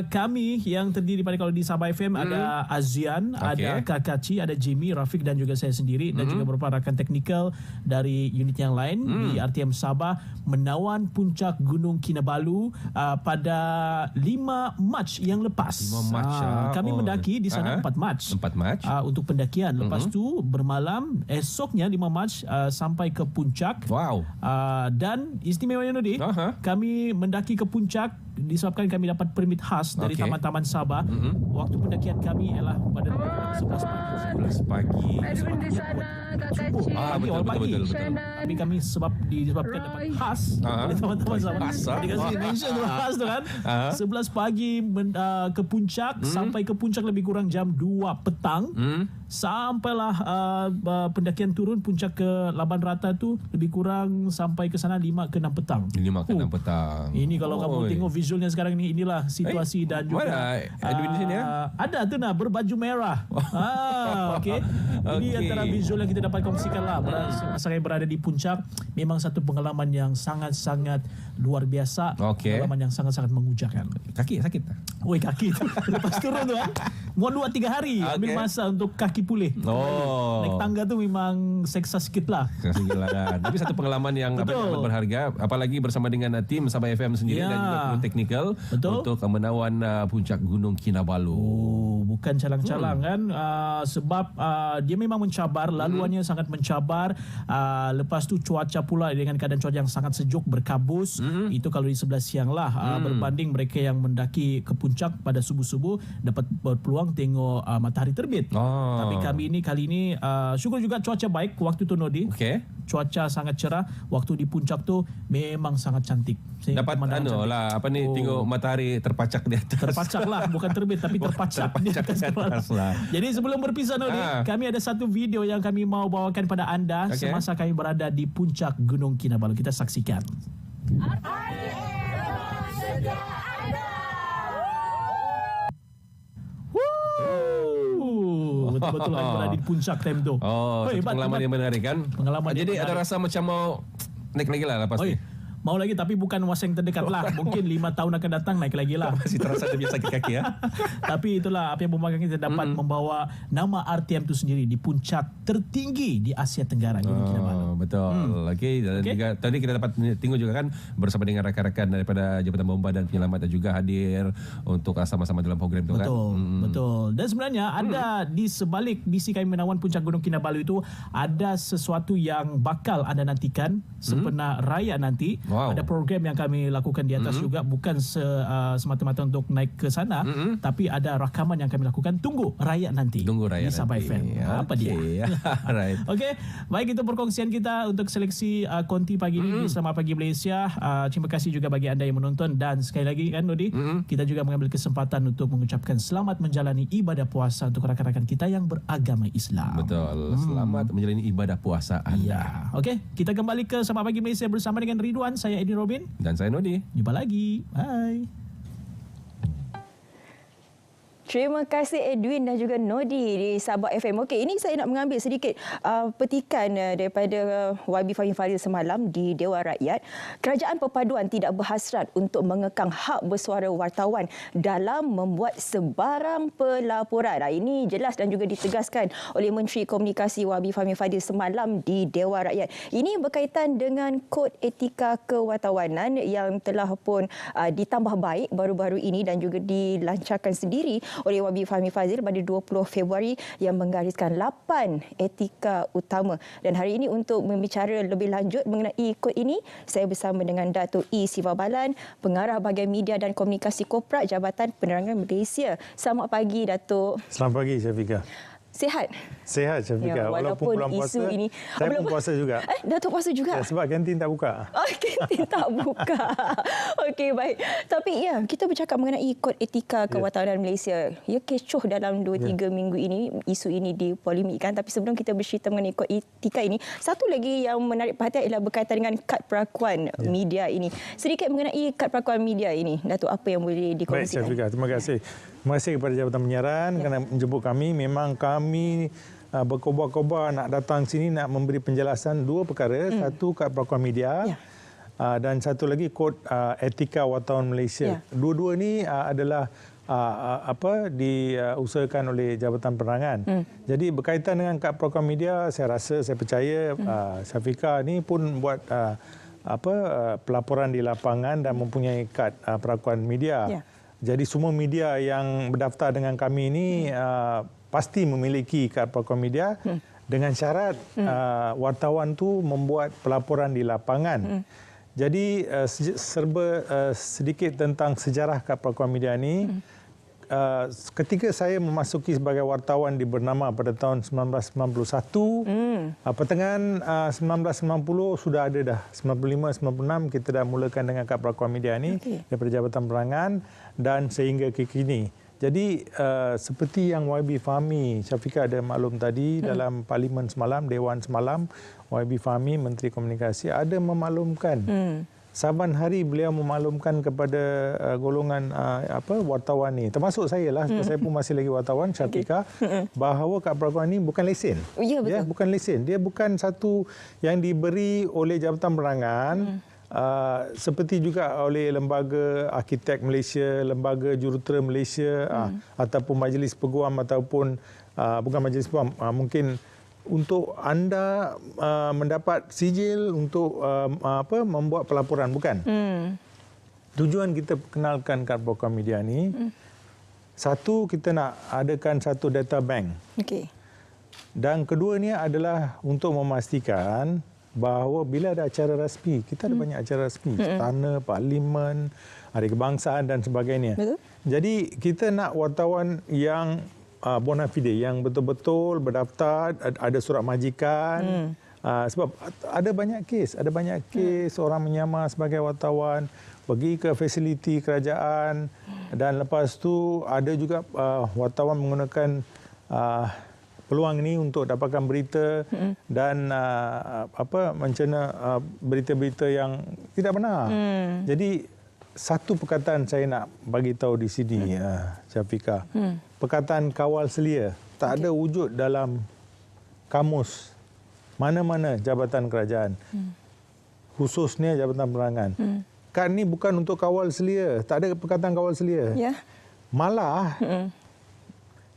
S10: kami yang terdiri pada kalau di Sabah FM ada Azian, ada Kakaci, ada Jimmy, Rafiq dan juga saya sendiri dan juga beberapa rakan teknikal dari unit yang lain di RTM Sabah menawan puncak Gunung Kinabalu pada 5 Mac yang lepas.
S11: 5 Mac.
S10: Kami mendaki di sana 4 Mac. Untuk pendakian. Lepas tu bermalam esoknya 5 Mac sampai ke puncak. Dan istimewanya Nodi, kami mendaki ke puncak disebabkan kami dapat permit khas dari Taman-Taman Sabah. Waktu pendakian kami ialah pada 11 pagi.
S7: Edwin di sana, Kak
S10: Betul. Tapi kami disebabkan dapat khas dari Taman-Taman Sabah. Dikasih mention tu khas tu kan. 11 pagi ke puncak sampai ke puncak lebih kurang jam 2 petang. Sampailah pendakian turun puncak ke Laban Rata tu lebih kurang sampai ke sana 5 ke 6 petang.
S11: 5 ke 6 petang.
S10: Ini kalau kamu tengok visualnya sekarang ni, inilah situasi dan juga
S11: mana Edwin di sini
S10: ada tu berbaju merah. Ini antara visual yang kita dapat kongsikan lah. Saya berada di puncak memang satu pengalaman yang sangat-sangat luar biasa. Pengalaman yang sangat-sangat mengujakan.
S11: Kaki sakit?
S10: Kaki tu. Lepas turun tu mau 2-3 hari ambil masa untuk kaki pulih. Naik tangga tu memang seksa sikit lah.
S11: Tapi satu pengalaman yang amat berharga, apalagi bersama dengan tim Sabah FM sendiri dan juga kru teknikal untuk menawan puncak Gunung Kinabalu.
S10: Bukan calang-calang kan, sebab dia memang mencabar, laluannya sangat mencabar. Lepas tu cuaca pula dengan keadaan cuaca yang sangat sejuk berkabus. Itu kalau di sebelah siang lah, berbanding mereka yang mendaki ke puncak pada subuh-subuh dapat berpeluang peluang tengok matahari terbit. Tapi kali ini syukur juga cuaca baik waktu tu Nodi. Cuaca sangat cerah. Waktu di puncak tu memang sangat cantik.
S11: Dapat tengok matahari terpacak di atas.
S10: Terpacak lah, bukan terbit tapi terpacak di atas lah. Jadi sebelum berpisah Nodi, kami ada satu video yang kami mau bawakan pada anda semasa kami berada di puncak Gunung Kinabalu. Kita saksikan. Betul-betul lagi berada di puncak time tu.
S11: Pengalaman yang menarik kan? Jadi ada rasa macam mau naik lagi lah pasti.
S10: Mau lagi tapi bukan masa yang terdekat lah. Mungkin 5 tahun akan datang naik lagi lah.
S11: Masih terasa dia sakit kaki ya.
S10: Tapi itulah apa yang membuatkan kita dapat membawa nama RTM itu sendiri di puncak tertinggi di Asia Tenggara, Gunung Kinabalu.
S11: Betul. Okey. Dan juga tadi kita dapat tengok juga kan bersama dengan rakan-rakan daripada Jabatan Bomba dan Penyelamat juga hadir untuk sama-sama dalam program itu kan.
S10: Betul. Dan sebenarnya ada di sebalik misi kami menawan puncak Gunung Kinabalu itu ada sesuatu yang bakal anda nantikan sempena raya nanti. Ada program yang kami lakukan di atas juga, bukan semata-mata untuk naik ke sana, tapi ada rakaman yang kami lakukan tunggu raya nanti di Sabah FM. Apa dia?
S11: Right.
S10: Okey, baik, itu perkongsian kita untuk seleksi konti pagi ini di Selamat Pagi Malaysia. Terima kasih juga bagi anda yang menonton, dan sekali lagi kan Nodi, kita juga mengambil kesempatan untuk mengucapkan selamat menjalani ibadah puasa untuk rakan-rakan kita yang beragama Islam.
S11: Betul. Selamat menjalani ibadah puasa anda.
S10: Okey, kita kembali ke Selamat Pagi Malaysia bersama dengan Ridwan. Saya Eddie Robin.
S11: Dan saya Nodi.
S10: Jumpa lagi. Bye.
S2: Terima kasih Edwin dan juga Nodi di Sabah FM. Okey, ini saya nak mengambil sedikit petikan daripada YB Fahim Fadzil semalam di Dewan Rakyat. Kerajaan perpaduan tidak berhasrat untuk mengekang hak bersuara wartawan dalam membuat sebarang pelaporan. Ini jelas dan juga ditegaskan oleh Menteri Komunikasi YB Fahim Fadzil semalam di Dewan Rakyat. Ini berkaitan dengan Kod Etika Kewartawanan yang telah pun ditambah baik baru-baru ini dan juga dilancarkan sendiri oleh YB Fahmi Fadzil pada 20 Februari yang menggariskan 8 etika utama. Dan hari ini untuk membicara lebih lanjut mengenai kod ini, saya bersama dengan Datuk E. Siva Balan, Pengarah Bahagian Media dan Komunikasi Korporat Jabatan Penerangan Malaysia. Selamat pagi, Datuk.
S12: Selamat pagi, Syafiqah.
S2: Sihat?
S12: Sihat, Syafiqah.
S2: Walaupun
S12: bulan puasa,
S2: isu ini...
S12: saya pun puasa juga.
S2: Datuk puasa juga?
S12: Ya, sebab kantin tak buka.
S2: Kantin tak buka. Okey, baik. Tapi kita bercakap mengenai Kod Etika Kewartawanan Malaysia. Ia kecoh dalam 2-3 minggu ini. Isu ini dipolemikkan. Tapi sebelum kita bercerita mengenai Kod Etika ini, satu lagi yang menarik perhatian ialah berkaitan dengan kad perakuan media ini. Sedikit mengenai kad perakuan media ini, Datuk, apa yang boleh dikongsikan?
S12: Baik, Syafiqah. Terima kasih. Terima kasih kepada Jabatan Penyiaran kerana menjemput kami. Memang kami berkobar-kobar nak datang sini nak memberi penjelasan dua perkara. Satu, kad perakuan media dan satu lagi kod etika wartawan Malaysia. Dua-dua ni adalah diusahakan oleh Jabatan Penerangan. Jadi berkaitan dengan kad perakuan media, saya rasa, saya percaya Syafiqah ni pun buat pelaporan di lapangan dan mempunyai kad perakuan media. Jadi semua media yang berdaftar dengan kami ini pasti memiliki kad perakuan media dengan syarat wartawan tu membuat pelaporan di lapangan. Jadi serba sedikit tentang sejarah kad perakuan media ini. Ketika saya memasuki sebagai wartawan di Bernama pada tahun 1991, pertengahan 1990 sudah ada dah. 95-96 kita dah mulakan dengan kad perakuan media ini daripada Jabatan Penerangan dan sehingga ke kini. Jadi seperti yang YB Fahmi, Syafiqah ada maklum tadi dalam Parlimen semalam, Dewan semalam, YB Fahmi, Menteri Komunikasi ada memaklumkan. Saban hari beliau memaklumkan kepada golongan wartawan ni, termasuk saya lah, sebab saya pun masih lagi wartawan, Syafiqah, bahawa kad perakuan ini bukan lesen. Ya, bukan lesen. Dia bukan satu yang diberi oleh Jabatan Penerangan. Seperti juga oleh Lembaga Arkitek Malaysia, Lembaga Jurutera Malaysia, ataupun Majlis Peguam ataupun bukan Majlis Peguam, mungkin untuk anda mendapat sijil untuk membuat pelaporan, bukan. Tujuan kita kenalkan kad perakuan media ni, satu, kita nak adakan satu data bank. Dan kedua ni adalah untuk memastikan bahawa wartawan itu mempunyai kad perakuan media. Jadi kita nak adakan satu data bank. Dan kedua ni adalah untuk memastikan bahawa wartawan itu mempunyai kad perakuan media. Jadi kita nak adakan satu data bank. Dan kedua ni adalah untuk memastikan bahawa wartawan itu mempunyai kad perakuan media. Jadi kita nak adakan satu data bank. Dan kedua ni adalah untuk memastikan bahawa bila ada acara rasmi, kita ada banyak acara rasmi, istana, parlimen, hari kebangsaan dan sebagainya.
S2: Betul.
S12: Jadi kita nak wartawan yang bona fide, yang betul-betul berdaftar, ada surat majikan. Sebab ada banyak kes orang menyamar sebagai wartawan, pergi ke fasiliti kerajaan, dan lepas tu ada juga wartawan menggunakan peluang ini untuk dapatkan berita dan mencena berita-berita yang tidak benar. Jadi satu perkataan saya nak bagi tahu di sini, Syafiqah. Perkataan kawal selia tak ada wujud dalam kamus mana-mana jabatan kerajaan. Khususnya Jabatan Penerangan. Kan ni bukan untuk kawal selia, tak ada perkataan kawal selia. Malah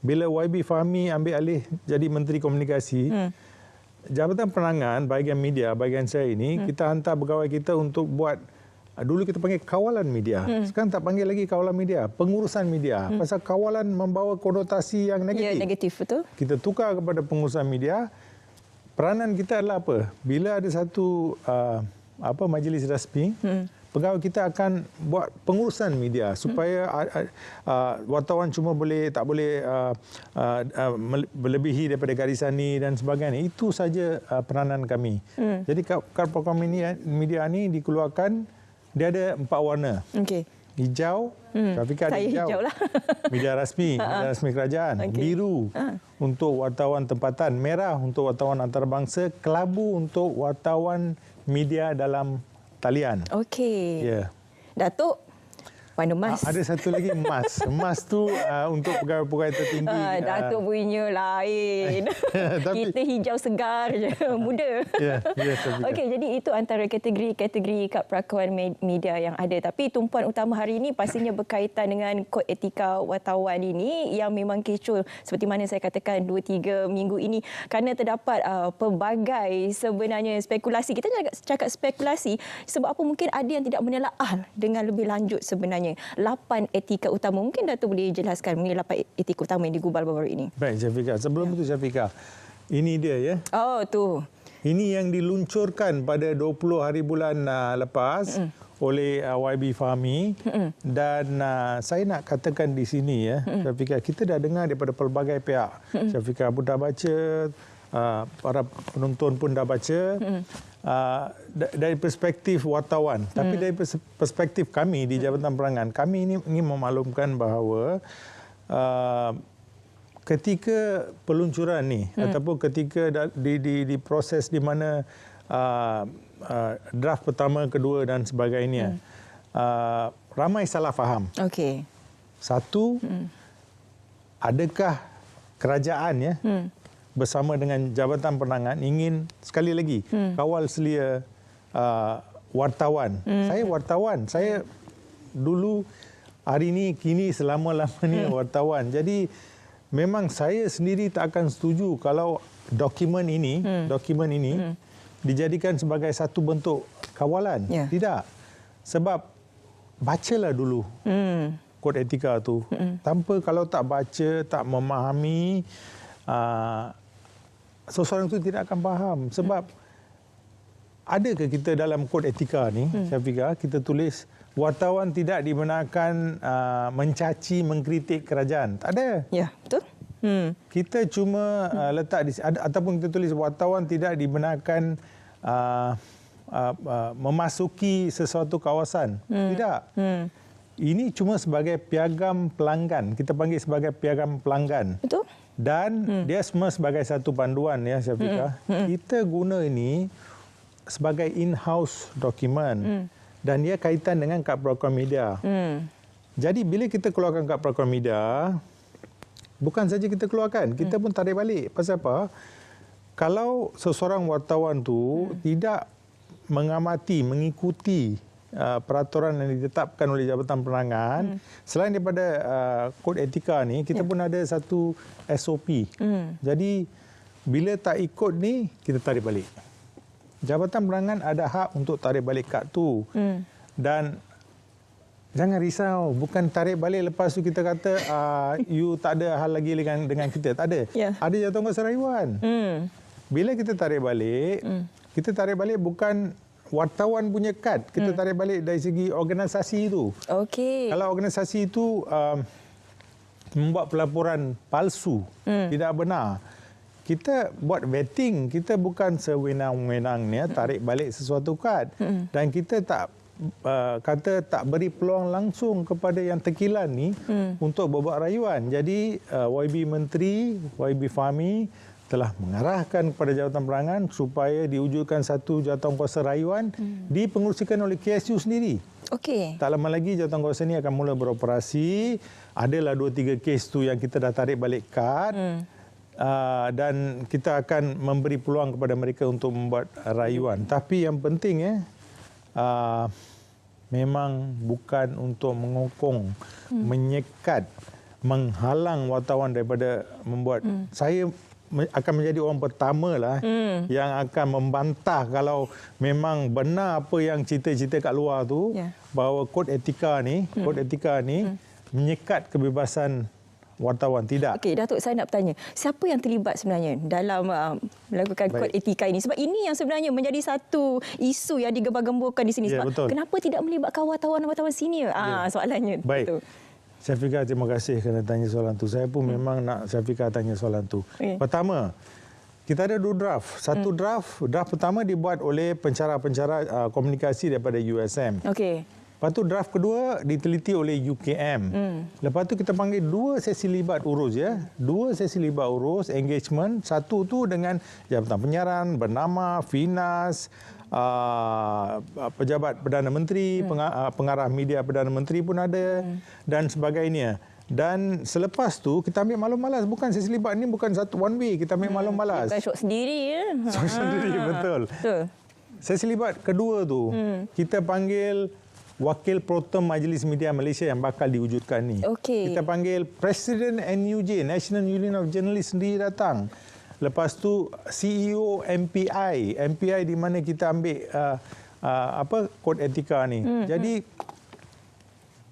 S12: bila YB Fahmi ambil alih jadi Menteri Komunikasi, Jabatan Penerangan, bahagian media, bahagian saya ini, kita hantar pegawai kita untuk buat, dulu kita panggil kawalan media. Sekarang tak panggil lagi kawalan media, pengurusan media. Pasal kawalan membawa konotasi yang negatif.
S2: Ya, negatif, betul.
S12: Kita tukar kepada pengurusan media. Peranan kita adalah apa? Bila ada satu majlis rasmi, pegawai kita akan buat pengurusan media supaya wartawan cuma tak boleh melebihi daripada garisan ni dan sebagainya. Itu saja peranan kami. Jadi kad program media ni dikeluarkan, dia ada 4 warna. Hijau, Syafiqah ada hijau lah. Media rasmi kerajaan. Biru untuk wartawan tempatan, merah untuk wartawan antarabangsa, kelabu untuk wartawan media dalam talian.
S2: Okey.
S12: Ya.
S2: Datuk, warna emas.
S12: Ada satu lagi emas. Emas tu untuk pegawai-pegawai tertinggi.
S2: Datuk bunyinya lain. Kita hijau segar je, muda.
S12: Ya,
S2: okey, jadi itu antara kategori kad perakuan media yang ada. Tapi tumpuan utama hari ini pastinya berkaitan dengan kod etika wartawan ini yang memang kecoh seperti mana saya katakan 2-3 minggu ini, kerana terdapat pelbagai sebenarnya spekulasi. Kita cakap spekulasi sebab apa, mungkin ada yang tidak menelaah dengan lebih lanjut sebenarnya 8 etika utama. Mungkin Datuk boleh jelaskan mengenai 8 etika utama yang digubal baru-baru ini.
S12: Baik, Syafiqah. Sebelum itu, Syafiqah, ini dia ya.
S2: Oh, tu.
S12: Ini yang diluncurkan pada 20 hari bulan lepas oleh YB Fahmi. Dan saya nak katakan di sini ya, Syafiqah, kita dah dengar daripada pelbagai pihak. Syafiqah pun dah baca, para penonton pun dah baca. Dari perspektif wartawan, tapi dari perspektif kami di Jabatan Penerangan, kami ini ingin memaklumkan bahawa ketika peluncuran ni ataupun ketika di proses di mana draft pertama, kedua dan sebagainya, ramai salah faham.
S2: Okey.
S12: Satu, adakah kerajaan bersama dengan Jabatan Penerangan ingin sekali lagi kawal selia wartawan. Saya wartawan. Saya dulu, hari ini, kini, selama-lamanya wartawan. Jadi memang saya sendiri tak akan setuju kalau dokumen ini dijadikan sebagai satu bentuk kawalan. Tidak. Sebab bacalah dulu kod etika tu. Tanpa, kalau tak baca, tak memahami, seseorang itu tidak akan faham. Sebab adakah kita dalam kod etika ni, Syafiqah, kita tulis wartawan tidak dibenarkan mencaci, mengkritik kerajaan. Tak ada.
S2: Ya, betul.
S12: Kita cuma letak di ataupun kita tulis wartawan tidak dibenarkan memasuki sesuatu kawasan. Tidak. Ini cuma sebagai piagam pelanggan. Kita panggil sebagai piagam pelanggan.
S2: Betul.
S12: Dan dia semua sebagai satu panduan ya, Syafiqah. Kita guna ini sebagai in-house dokumen dan dia kaitan dengan kad perakuan media. Jadi bila kita keluarkan kad perakuan media, bukan saja kita keluarkan, kita pun tarik balik. Pasal apa? Kalau seseorang wartawan tu tidak mengamati, mengikuti peraturan yang ditetapkan oleh Jabatan Penerangan, selain daripada kod etika ni, kita pun ada satu SOP. Jadi bila tak ikut ni, kita tarik balik. Jabatan Penerangan ada hak untuk tarik balik kad tu. Dan jangan risau, bukan tarik balik lepas tu kita kata you tak ada hal lagi dengan kita. Tak ada. Ada jawatan kuasa rayuan. Bila kita tarik balik, kita tarik balik bukan wartawan punya kad. Kita tarik balik dari segi organisasi itu.
S2: Okey.
S12: Kalau organisasi itu membuat pelaporan palsu, tidak benar, kita buat vetting. Kita bukan sewenang-wenangnya tarik balik sesuatu kad. Dan kita tak beri peluang langsung kepada yang tekilan ni untuk berbuat rayuan. Jadi YB Menteri, YB Fahmi telah mengarahkan kepada Jabatan Penerangan supaya diwujudkan satu jawatankuasa rayuan dipengerusikan oleh KSU sendiri.
S2: Okey.
S12: Tak lama lagi jawatankuasa ini akan mula beroperasi. Adalah 2-3 kes tu yang kita dah tarik balik kad. Dan kita akan memberi peluang kepada mereka untuk membuat rayuan. Tapi yang penting memang bukan untuk mengokong, menyekat, menghalang wartawan daripada membuat. Saya akan menjadi orang pertama lah yang akan membantah kalau memang benar apa yang cerita-cerita kat luar tu, bahawa kod etika ni menyekat kebebasan wartawan. Tidak.
S2: Okey, Datuk, saya nak bertanya, siapa yang terlibat sebenarnya dalam melakukan kod etika ini? Sebab ini yang sebenarnya menjadi satu isu yang digembar-gemburkan di sini. Sebab
S12: betul.
S2: Kenapa tidak melibatkan wartawan-wartawan senior? Soalannya.
S12: Baik.
S2: Betul.
S12: Syafiqah, terima kasih kerana tanya soalan tu. Saya pun memang nak Syafiqah tanya soalan tu. Pertama, kita ada 2 draft. Satu draft pertama dibuat oleh pencara-pencara komunikasi daripada USM.
S2: Okey.
S12: Lepas tu draft kedua diteliti oleh UKM. Lepas tu kita panggil 2 sesi libat urus, ya. 2 sesi libat urus, engagement. Satu tu dengan Jabatan Penyiaran bernama Finas, pejabat Perdana Menteri, pengarah media Perdana Menteri pun ada dan sebagainya. Dan selepas tu kita ambil maklum malas. Bukan sesi libat ni bukan satu one way, kita ambil maklum malas.
S2: Bukan syok sendiri ya.
S12: Syok sendiri, betul. Sesi libat kedua tu kita panggil Wakil Protem Majlis Media Malaysia yang bakal diwujudkan ni. Kita panggil Presiden NUJ, National Union of Journalists sendiri datang. Lepas tu CEO MPI di mana kita ambil kod etika ni. Jadi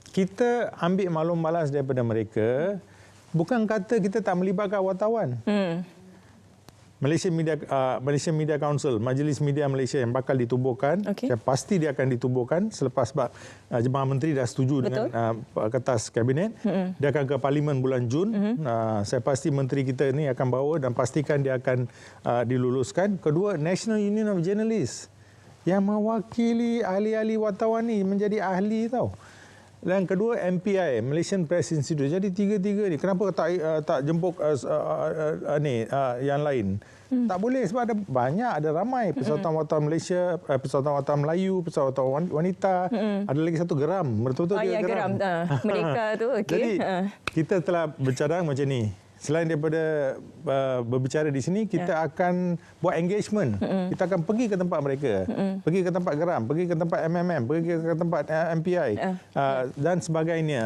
S12: kita ambil maklum malas daripada mereka, bukan kata kita tak melibatkan wartawan. Malaysia Media Council, Majlis Media Malaysia yang bakal ditubuhkan, saya pasti dia akan ditubuhkan selepas Jemaah Menteri dah setuju dengan kertas Kabinet. Dia akan ke Parlimen bulan Jun. Saya pasti Menteri kita ni akan bawa dan pastikan dia akan diluluskan. Kedua, National Union of Journalists yang mewakili ahli-ahli wartawan ni menjadi ahli tau. Dan kedua, MPI, Malaysian Press Institute. Jadi tiga-tiga ni, kenapa tak jemput yang lain? Tak boleh sebab ada ramai persatuan-wartawan Malaysia, persatuan-wartawan Melayu, persatuan wanita. Ada lagi satu Geram. Betul-betul dia Geram.
S2: Mereka tu.
S12: Jadi kita telah bercadang macam ni. Selain daripada berbicara di sini, kita akan buat engagement. Kita akan pergi ke tempat mereka. Pergi ke tempat Geram, pergi ke tempat MMM, pergi ke tempat MPI dan sebagainya,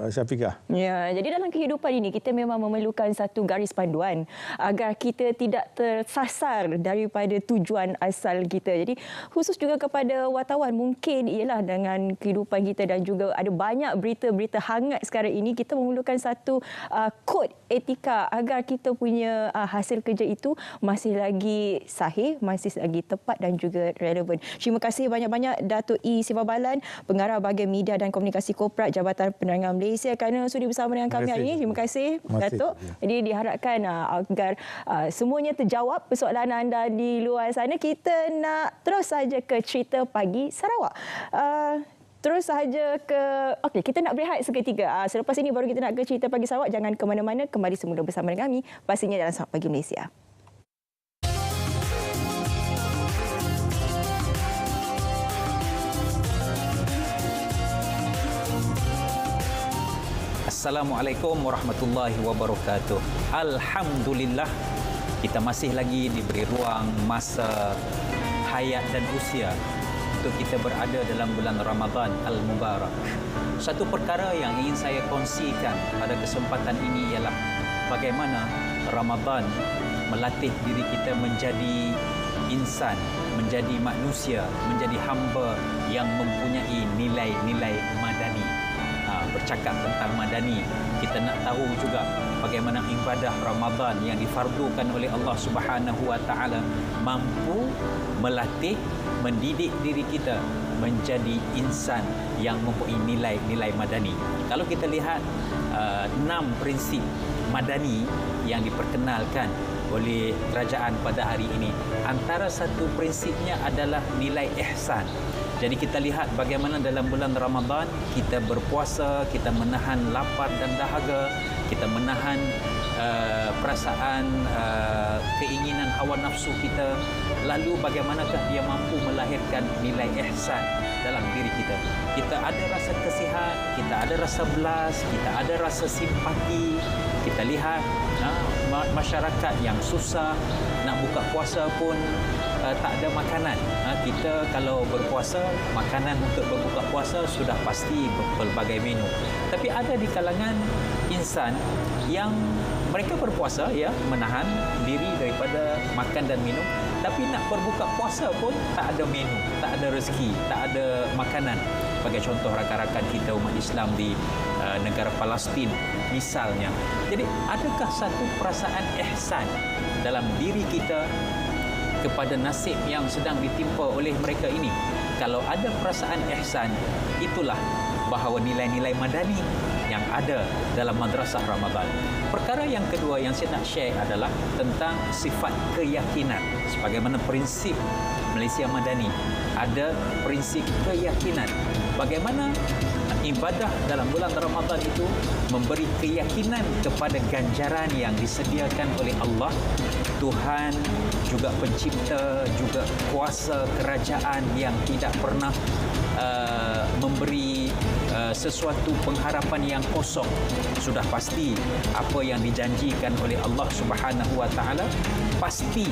S12: Syafiqah.
S2: Ya, jadi dalam kehidupan ini kita memang memerlukan satu garis panduan agar kita tidak tersasar daripada tujuan asal kita. Jadi khusus juga kepada wartawan, mungkin ialah dengan kehidupan kita dan juga ada banyak berita-berita hangat sekarang ini, kita memerlukan satu kod etika agar kita punya hasil kerja itu masih lagi sahih, masih lagi tepat dan juga relevan. Terima kasih banyak-banyak Datuk E. Sivabalan, Pengarah Bahagian Media dan Komunikasi Korporat Jabatan Penerangan Malaysia kerana sudi bersama dengan kami hari ini. Terima kasih Datuk. Jadi diharapkan agar semuanya terjawab persoalan anda di luar sana. Kita nak terus saja ke cerita pagi Sarawak. Terus sahaja ke... Okey, kita nak berehat seketika. Selepas ini baru kita nak ke cerita pagi Sarawak. Jangan ke mana-mana. Kembali semula bersama dengan kami. Pastinya dalam Sarawak Pagi Malaysia.
S13: Assalamualaikum warahmatullahi wabarakatuh. Alhamdulillah, kita masih lagi diberi ruang, masa, hayat dan usia untuk kita berada dalam bulan Ramadan Al-Mubarak. Satu perkara yang ingin saya kongsikan pada kesempatan ini ialah bagaimana Ramadan melatih diri kita menjadi insan, menjadi manusia, menjadi hamba yang mempunyai nilai-nilai madani. bercakap tentang madani, kita nak tahu juga bagaimana ibadah Ramadan yang difardukan oleh Allah Subhanahu wa taala mampu melatih, mendidik diri kita menjadi insan yang mempunyai nilai-nilai madani. Kalau kita lihat 6 prinsip madani yang diperkenalkan oleh kerajaan pada hari ini, antara satu prinsipnya adalah nilai ihsan. Jadi kita lihat bagaimana dalam bulan Ramadan kita berpuasa, kita menahan lapar dan dahaga, kita menahan perasaan keinginan hawa nafsu kita, lalu bagaimanakah dia mampu melahirkan nilai ihsan dalam diri kita. Kita ada rasa kasihan, kita ada rasa belas, kita ada rasa simpati. Kita lihat masyarakat yang susah nak buka puasa pun tak ada makanan. Kita kalau berpuasa, makanan untuk berbuka puasa sudah pasti berbagai menu. Tapi ada di kalangan insan yang mereka berpuasa, ya, menahan diri daripada makan dan minum, tapi nak berbuka puasa pun tak ada menu, tak ada rezeki, tak ada makanan. Sebagai contoh rakan-rakan kita umat Islam di negara Palestin misalnya. Jadi adakah satu perasaan ihsan dalam diri kita kepada nasib yang sedang ditimpa oleh mereka ini? Kalau ada perasaan ihsan, itulah bahawa nilai-nilai madani yang ada dalam madrasah Ramadan. Perkara yang kedua yang saya nak share adalah tentang sifat keyakinan. Sebagaimana prinsip Malaysia Madani, ada prinsip keyakinan. Bagaimana ibadah dalam bulan Ramadan itu memberi keyakinan kepada ganjaran yang disediakan oleh Allah, Tuhan, juga pencipta, juga kuasa kerajaan yang tidak pernah memberi sesuatu pengharapan yang kosong. Sudah pasti apa yang dijanjikan oleh Allah Subhanahu wa taala pasti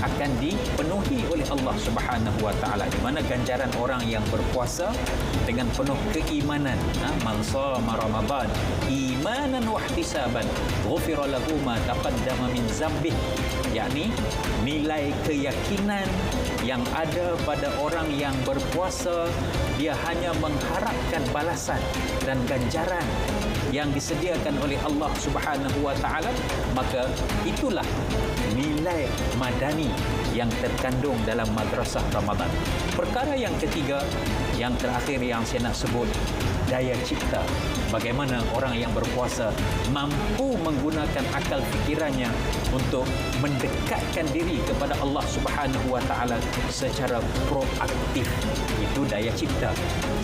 S13: akan dipenuhi oleh Allah Subhanahu wa taala. Di mana ganjaran orang yang berpuasa dengan penuh keimanan, man shama Ramadan imanan wa ihtisaban ghufira lahu ma taqaddama min dzambih, yakni nilai keyakinan yang ada pada orang yang berpuasa, dia hanya mengharapkan balasan dan ganjaran yang disediakan oleh Allah Subhanahu wa taala, maka itulah nilai madani yang terkandung dalam madrasah Ramadan. Perkara yang ketiga, yang terakhir yang saya nak sebut, daya cipta. Bagaimana orang yang berpuasa mampu menggunakan akal fikirannya untuk mendekatkan diri kepada Allah Subhanahu wa taala secara proaktif. Itu daya cipta.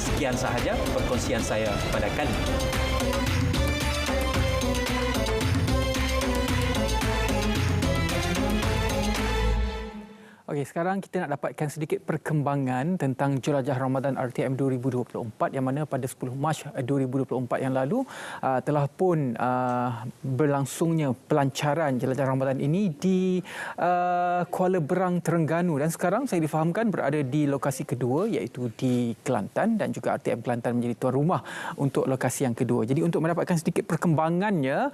S13: Sekian sahaja perkongsian saya pada kali ini.
S1: Okey, sekarang kita nak dapatkan sedikit perkembangan tentang Jelajah Ramadan RTM 2024 yang mana pada 10 Mac 2024 yang lalu telah pun berlangsungnya pelancaran Jelajah Ramadan ini di Kuala Berang, Terengganu, dan sekarang saya difahamkan berada di lokasi kedua iaitu di Kelantan, dan juga RTM Kelantan menjadi tuan rumah untuk lokasi yang kedua. Jadi untuk mendapatkan sedikit perkembangannya,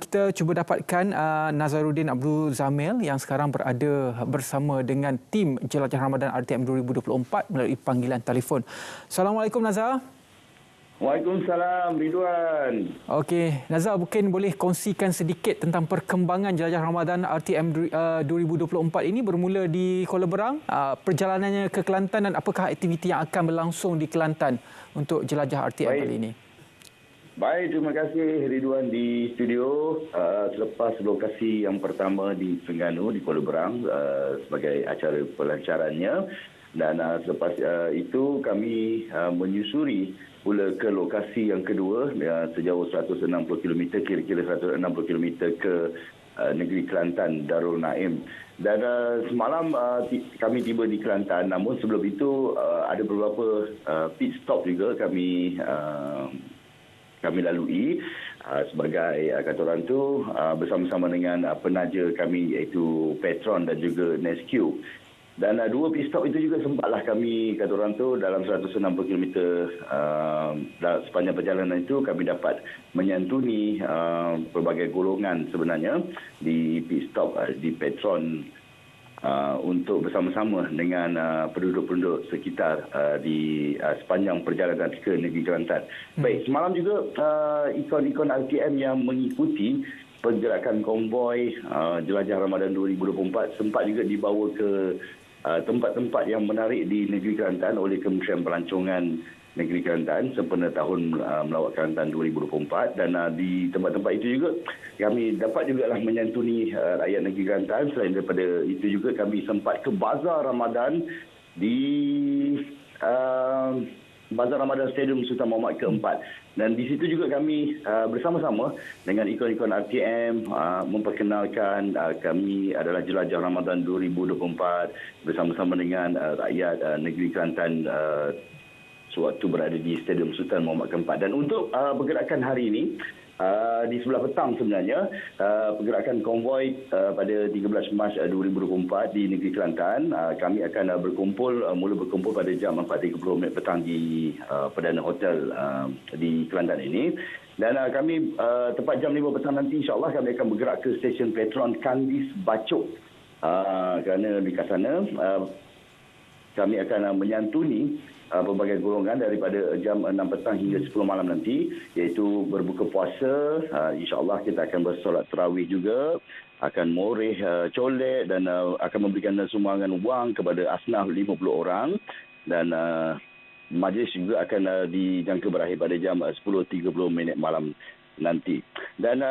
S1: kita cuba dapatkan Nazaruddin Abdul Zamil yang sekarang berada bersama dengan tim Jelajah Ramadan RTM 2024 melalui panggilan telefon. Assalamualaikum Nazar.
S14: Waalaikumsalam Ridwan.
S1: Okey, Nazar, mungkin boleh kongsikan sedikit tentang perkembangan Jelajah Ramadan RTM 2024 ini bermula di Kuala Berang, perjalanannya ke Kelantan dan apakah aktiviti yang akan berlangsung di Kelantan untuk Jelajah RTM kali ini?
S14: Baik, terima kasih Ridwan di studio. Selepas lokasi yang pertama di Terengganu, di Kuala Berang sebagai acara pelancarannya, dan selepas itu kami menyusuri pula ke lokasi yang kedua sejauh 160 km, kira-kira 160 km ke negeri Kelantan, Darul Naim. Dan semalam kami tiba di Kelantan, namun sebelum itu ada beberapa pit stop juga kami lalui sebagai kata orang tu bersama-sama dengan penaja kami iaitu Petron dan juga Nescue. Dan dua pit stop itu juga sempatlah kami kata orang tu dalam 160 km sepanjang perjalanan itu kami dapat menyantuni pelbagai golongan sebenarnya di pit stop di Petron untuk bersama-sama dengan penduduk-penduduk sekitar di sepanjang perjalanan ke negeri Kelantan. Baik, semalam juga ikon-ikon RTM yang mengikuti pergerakan konvoi Jelajah Ramadan 2024 sempat juga dibawa ke tempat-tempat yang menarik di negeri Kelantan oleh Kementerian Pelancongan Negeri Kelantan sempena tahun Melawat Kelantan 2024 dan di tempat-tempat itu juga kami dapat juga menyantuni rakyat negeri Kelantan. Selain daripada itu juga kami sempat ke Bazar Ramadan di Bazar Ramadan Stadium Sultan Mahmud keempat dan di situ juga kami bersama-sama dengan ikon-ikon RTM memperkenalkan kami adalah Jelajah Ramadan 2024 bersama-sama dengan rakyat negeri Kelantan sewaktu berada di Stadium Sultan Mahmud keempat. Dan untuk pergerakan hari ini di sebelah petang sebenarnya pergerakan konvoi pada 13 Mac 2024 di negeri Kelantan kami akan mula berkumpul pada jam 4.30 petang di Perdana Hotel di Kelantan ini dan kami tepat jam 5 petang nanti insya-Allah kami akan bergerak ke stesen Petron Kandis Bacok kerana di sana kami akan menyantuni pelbagai golongan daripada jam 6 petang hingga 10 malam nanti iaitu berbuka puasa, insya-Allah kita akan bersolat tarawih juga, akan moreh colek dan akan memberikan sumbangan wang kepada asnaf 50 orang dan majlis juga akan dijangka berakhir pada jam 10.30 malam nanti. Dan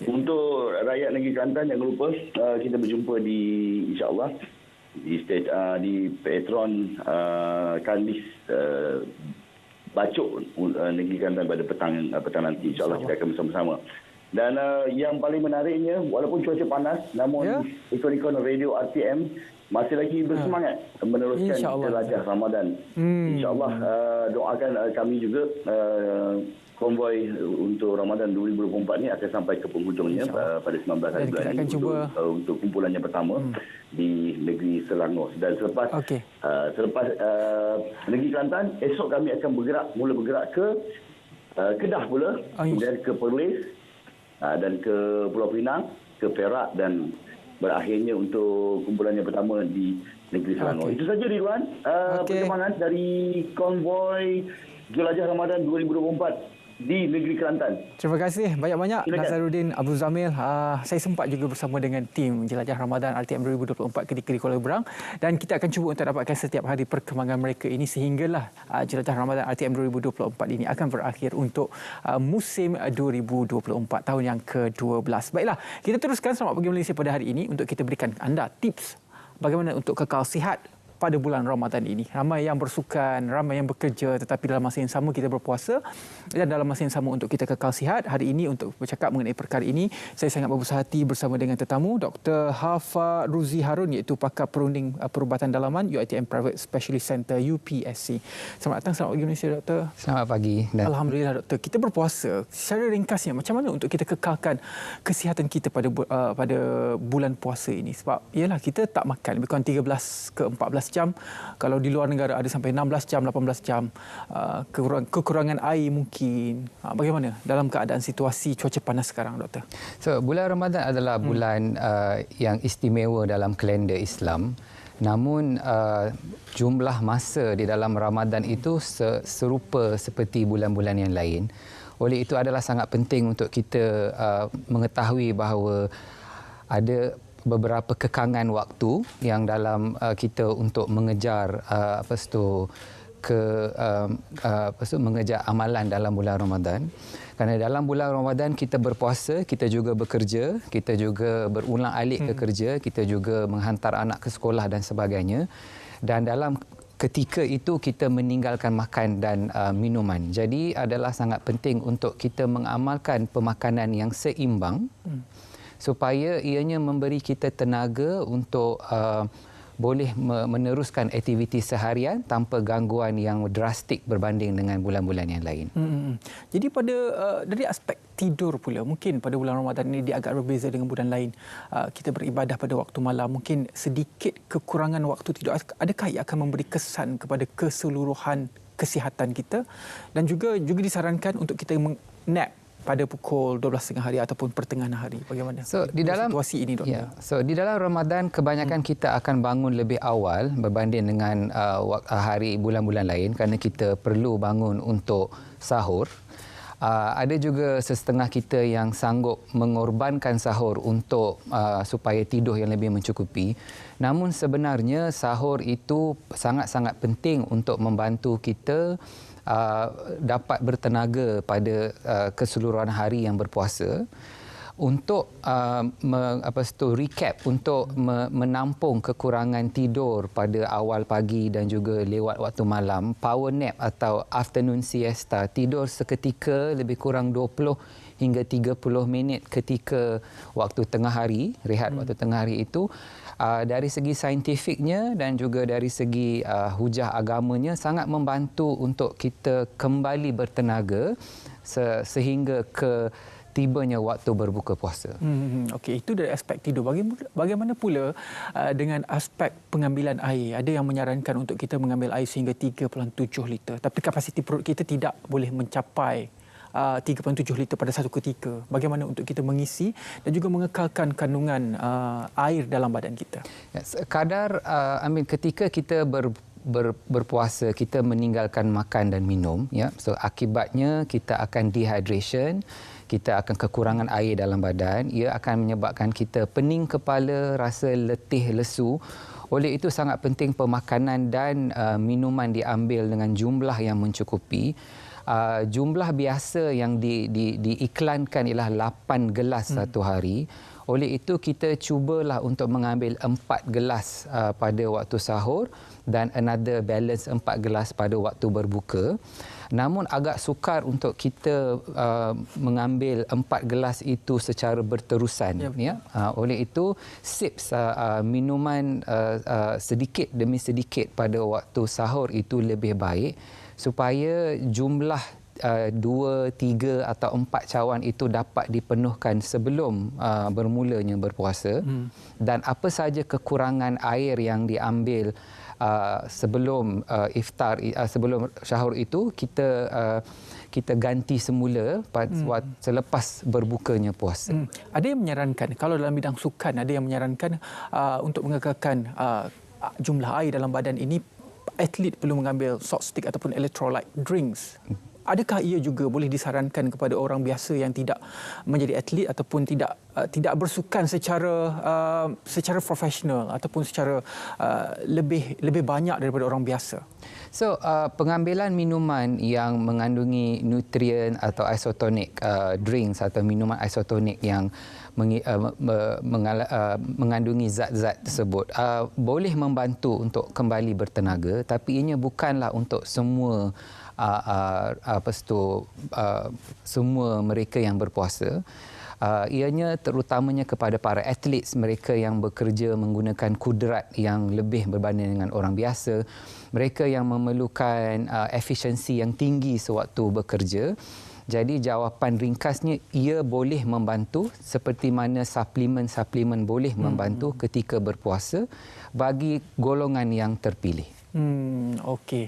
S14: untuk rakyat negeri Kelantan jangan lupa kita berjumpa di insya-Allah di Petron Kandis Bacok negeri Kelantan pada petang nanti insya-Allah kita akan bersama-sama. Dan yang paling menariknya walaupun cuaca panas namun ikon-ikon radio RTM masih lagi bersemangat meneruskan Jelajah Ramadan. Insya-Allah doakan kami juga konvoi untuk Ramadan 2024 ni akan sampai ke penghujungnya pada 19 hari bulan ini untuk kumpulannya pertama di negeri Selangor. Dan selepas negeri Kelantan, esok kami akan mula bergerak ke Kedah pula, kemudian ke Perlis dan ke Pulau Pinang, ke Perak dan berakhirnya untuk kumpulannya pertama di negeri Selangor. Itu saja Ridwan perkembangan dari konvoi Jelajah Ramadan 2024 di negeri Kelantan.
S1: Terima kasih banyak-banyak Nazaruddin Abdul Zamil. Saya sempat juga bersama dengan tim Jelajah Ramadan RTM 2024 ketika di Kuala Berang dan kita akan cuba untuk dapatkan setiap hari perkembangan mereka ini sehinggalah Jelajah Ramadan RTM 2024 ini akan berakhir untuk musim 2024 tahun yang ke-12. Baiklah, kita teruskan Selamat Pagi Malaysia pada hari ini untuk kita berikan anda tips bagaimana untuk kekal sihat pada bulan Ramadan ini. Ramai yang bersukan, ramai yang bekerja tetapi dalam masa yang sama kita berpuasa dan dalam masa yang sama untuk kita kekal sihat. Hari ini untuk bercakap mengenai perkara ini, saya sangat berbesar hati bersama dengan tetamu Dr. Hafa Ruzi Harun iaitu pakar perunding perubatan dalaman UiTM Private Specialist Center UPSC. Selamat datang, selamat pagi Malaysia Doktor.
S15: Selamat pagi.
S1: Alhamdulillah Doktor. Kita berpuasa. Secara ringkasnya macam mana untuk kita kekalkan kesihatan kita pada bulan puasa ini? Sebab ialah kita tak makan lebih kurang 13 ke 14 jam. Kalau di luar negara ada sampai 16 jam, 18 jam. Kekurangan air mungkin. Bagaimana dalam keadaan situasi cuaca panas sekarang, Doktor?
S15: So, bulan Ramadan adalah bulan yang istimewa dalam kalender Islam. Namun jumlah masa di dalam Ramadan itu serupa seperti bulan-bulan yang lain. Oleh itu adalah sangat penting untuk kita mengetahui bahawa ada beberapa kekangan waktu yang dalam kita untuk mengejar mengejar amalan dalam bulan Ramadan. Kerana dalam bulan Ramadan kita berpuasa, kita juga bekerja, kita juga berulang-alik ke kerja, kita juga menghantar anak ke sekolah dan sebagainya. Dan dalam ketika itu kita meninggalkan makan dan minuman. Jadi adalah sangat penting untuk kita mengamalkan pemakanan yang seimbang supaya ianya memberi kita tenaga untuk boleh meneruskan aktiviti seharian tanpa gangguan yang drastik berbanding dengan bulan-bulan yang lain.
S1: Jadi dari aspek tidur pula, mungkin pada bulan Ramadan ini dia agak berbeza dengan bulan lain. Kita beribadah pada waktu malam, mungkin sedikit kekurangan waktu tidur. Adakah ia akan memberi kesan kepada keseluruhan kesihatan kita? Dan juga disarankan untuk kita nap pada pukul 12 tengah hari ataupun pertengahan hari? Bagaimana
S15: di dalam
S1: situasi ini, Doktor?
S15: Di dalam Ramadan kebanyakan kita akan bangun lebih awal berbanding dengan hari bulan-bulan lain kerana kita perlu bangun untuk sahur. Ada juga setengah kita yang sanggup mengorbankan sahur untuk supaya tidur yang lebih mencukupi. Namun sebenarnya sahur itu sangat-sangat penting untuk membantu kita dapat bertenaga pada keseluruhan hari yang berpuasa untuk recap, untuk menampung kekurangan tidur pada awal pagi dan juga lewat waktu malam, power nap atau afternoon siesta, tidur seketika lebih kurang 20 hingga 30 minit ketika waktu tengah hari, rehat waktu tengah hari itu dari segi saintifiknya dan juga dari segi hujah agamanya sangat membantu untuk kita kembali bertenaga sehingga ke tibanya waktu berbuka puasa.
S1: Okey, itu dari aspek tidur. Bagaimana pula dengan aspek pengambilan air? Ada yang menyarankan untuk kita mengambil air sehingga 3.7 liter. Tapi kapasiti perut kita tidak boleh mencapai 3.7 liter pada satu ketika. Bagaimana untuk kita mengisi dan juga mengekalkan kandungan air dalam badan kita?
S15: Kadar, ketika kita berpuasa, kita meninggalkan makan dan minum, so akibatnya kita akan dehydration, kita akan kekurangan air dalam badan, ia akan menyebabkan kita pening kepala, rasa letih lesu. Oleh itu sangat penting pemakanan dan minuman diambil dengan jumlah yang mencukupi. Jumlah biasa yang diiklankan ialah 8 gelas satu hari. Oleh itu kita cubalah untuk mengambil 4 gelas pada waktu sahur dan another balance 4 gelas pada waktu berbuka. Namun agak sukar untuk kita mengambil 4 gelas itu secara berterusan. Oleh itu sips minuman sedikit demi sedikit pada waktu sahur itu lebih baik supaya jumlah 2, 3 atau 4 cawan itu dapat dipenuhkan sebelum bermulanya berpuasa. Dan apa saja kekurangan air yang diambil sebelum iftar, sebelum sahur itu kita ganti semula selepas berbukanya puasa.
S1: Ada yang menyarankan, kalau dalam bidang sukan, ada yang menyarankan untuk mengekalkan jumlah air dalam badan ini, atlet perlu mengambil salt stick ataupun electrolyte drinks. Adakah ia juga boleh disarankan kepada orang biasa yang tidak menjadi atlet ataupun tidak bersukan secara profesional ataupun secara lebih banyak daripada orang biasa?
S15: So, pengambilan minuman yang mengandungi nutrien atau isotonic drinks atau minuman isotonik yang mengandungi zat-zat tersebut boleh membantu untuk kembali bertenaga, tapi ianya bukanlah untuk semua semua mereka yang berpuasa. Ianya terutamanya kepada para atlet, mereka yang bekerja menggunakan kudrat yang lebih berbanding dengan orang biasa, mereka yang memerlukan efisiensi yang tinggi sewaktu bekerja. Jadi jawapan ringkasnya, ia boleh membantu seperti mana suplemen-suplemen boleh membantu ketika berpuasa bagi golongan yang terpilih.
S1: Okey.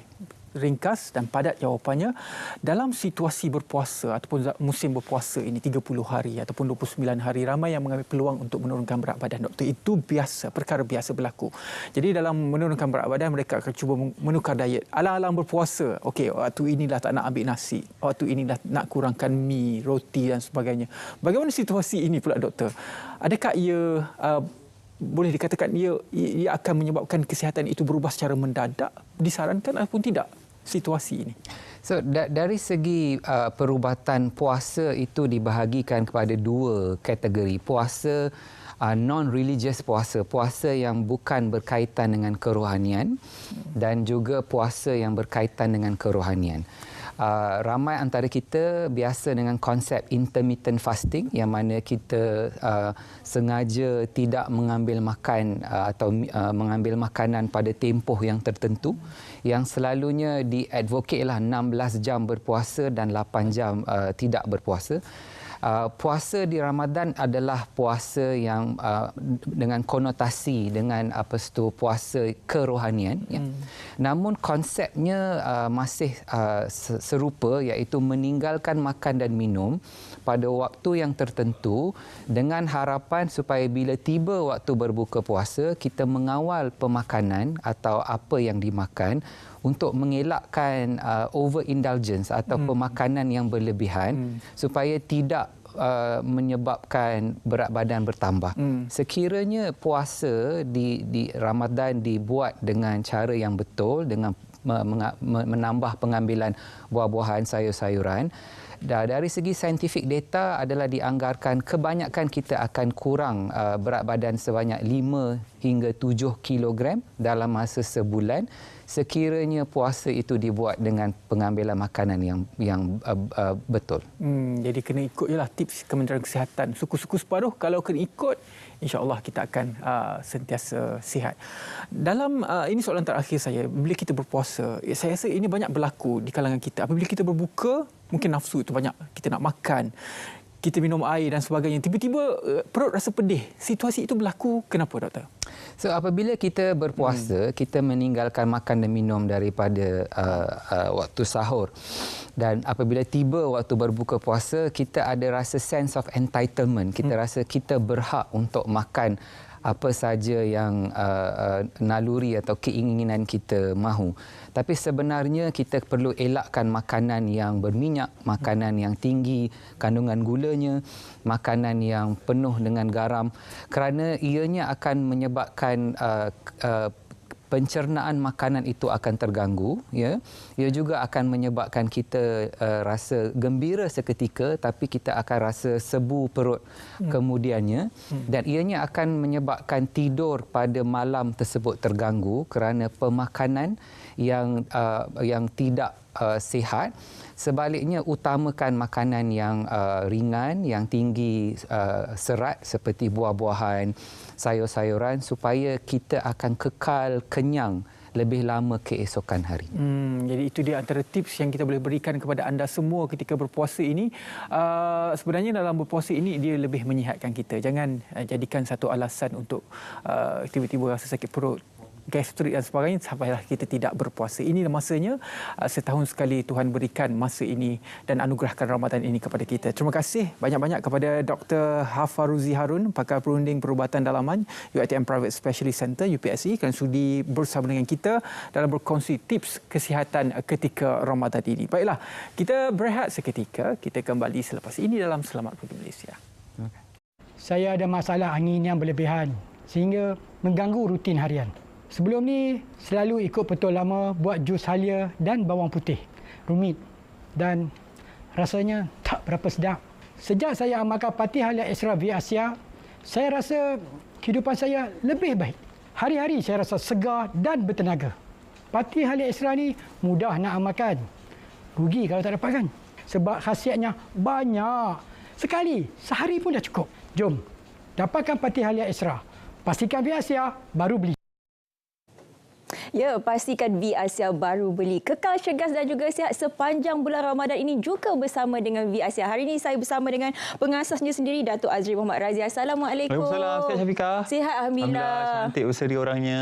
S1: Ringkas dan padat jawapannya. Dalam situasi berpuasa ataupun musim berpuasa ini 30 hari ataupun 29 hari, ramai yang mengambil peluang untuk menurunkan berat badan, Doktor. Itu biasa, perkara biasa berlaku. Jadi dalam menurunkan berat badan, mereka akan cuba menukar diet. Alang-alang berpuasa, okey, waktu inilah tak nak ambil nasi, waktu inilah nak kurangkan mi, roti dan sebagainya. Bagaimana situasi ini pula, Doktor? Adakah ia boleh dikatakan ia akan menyebabkan kesihatan itu berubah secara mendadak, disarankan ataupun tidak situasi ini?
S15: So, dari segi perubatan puasa itu dibahagikan kepada 2 kategori. Puasa non-religious puasa yang bukan berkaitan dengan kerohanian, dan juga puasa yang berkaitan dengan kerohanian. Ramai antara kita biasa dengan konsep intermittent fasting, yang mana kita sengaja tidak mengambil makan atau mengambil makanan pada tempoh yang tertentu, yang selalunya diadvocate lah 16 jam berpuasa dan 8 jam tidak berpuasa. Puasa di Ramadan adalah puasa yang dengan konotasi dengan puasa kerohanian. Ya. Namun konsepnya masih serupa, iaitu meninggalkan makan dan minum pada waktu yang tertentu dengan harapan supaya bila tiba waktu berbuka puasa, kita mengawal pemakanan atau apa yang dimakan untuk mengelakkan overindulgence atau pemakanan yang berlebihan supaya tidak menyebabkan berat badan bertambah. Sekiranya puasa di Ramadan dibuat dengan cara yang betul, dengan menambah pengambilan buah-buahan, sayur-sayuran, dari segi saintifik data adalah dianggarkan kebanyakan kita akan kurang berat badan sebanyak 5 hingga 7 kilogram dalam masa sebulan sekiranya puasa itu dibuat dengan pengambilan makanan yang betul.
S1: Jadi kena ikut jelah tips Kementerian Kesihatan. Suku-suku separuh kalau kena ikut, insya-Allah kita akan sentiasa sihat. Dalam ini soalan terakhir saya, bila kita berpuasa, saya rasa ini banyak berlaku di kalangan kita. Apabila kita berbuka, mungkin nafsu itu banyak, kita nak makan, kita minum air dan sebagainya. Tiba-tiba perut rasa pedih. Situasi itu berlaku kenapa, doktor?
S15: So apabila kita berpuasa, kita meninggalkan makan dan minum daripada waktu sahur. Dan apabila tiba waktu berbuka puasa, kita ada rasa sense of entitlement. Kita rasa kita berhak untuk makan apa saja yang naluri atau keinginan kita mahu. Tapi sebenarnya kita perlu elakkan makanan yang berminyak, makanan yang tinggi kandungan gulanya, makanan yang penuh dengan garam, kerana ianya akan menyebabkan pencernaan makanan itu akan terganggu, ya. Ia juga akan menyebabkan kita rasa gembira seketika, tapi kita akan rasa sebu perut kemudiannya, dan ianya akan menyebabkan tidur pada malam tersebut terganggu kerana pemakanan yang tidak sihat. Sebaliknya, utamakan makanan yang ringan, yang tinggi serat seperti buah-buahan, sayur-sayuran supaya kita akan kekal kenyang lebih lama keesokan hari.
S1: Jadi itu dia antara tips yang kita boleh berikan kepada anda semua ketika berpuasa ini. Sebenarnya dalam berpuasa ini dia lebih menyihatkan kita. Jangan jadikan satu alasan untuk tiba-tiba rasa sakit perut, gastrik dan sebagainya sampailah kita tidak berpuasa. Inilah masanya, setahun sekali Tuhan berikan masa ini dan anugerahkan Ramadan ini kepada kita. Terima kasih banyak-banyak kepada Dr. Hafaruzi Harun, pakar perunding perubatan dalaman UiTM Private Specialist Center UPSC, kerana sudi bersama dengan kita dalam berkongsi tips kesihatan ketika Ramadan ini. Baiklah, kita berehat seketika, kita kembali selepas ini dalam Selamat Pagi Malaysia.
S16: Saya ada masalah angin yang berlebihan sehingga mengganggu rutin harian. Sebelum ni selalu ikut petua lama buat jus halia dan bawang putih. Rumit dan rasanya tak berapa sedap. Sejak saya amalkan Pati Halia Extra V Asia, saya rasa kehidupan saya lebih baik. Hari-hari saya rasa segar dan bertenaga. Pati Halia Extra ni mudah nak amalkan. Rugi kalau tak dapat kan? Sebab khasiatnya banyak. Sekali, sehari pun dah cukup. Jom, dapatkan Pati Halia Extra. Pastikan V Asia baru beli.
S2: Ya, pastikan V Asia baru beli. Kekal cergas dan juga sihat sepanjang bulan Ramadan ini juga bersama dengan V Asia. Hari ini saya bersama dengan pengasasnya sendiri, Datuk Azri Muhammad Razi. Assalamualaikum.
S17: Waalaikumsalam. Sihat, Syafiqah?
S2: Sihat, Alhamdulillah.
S17: Cantik usaha dia orangnya.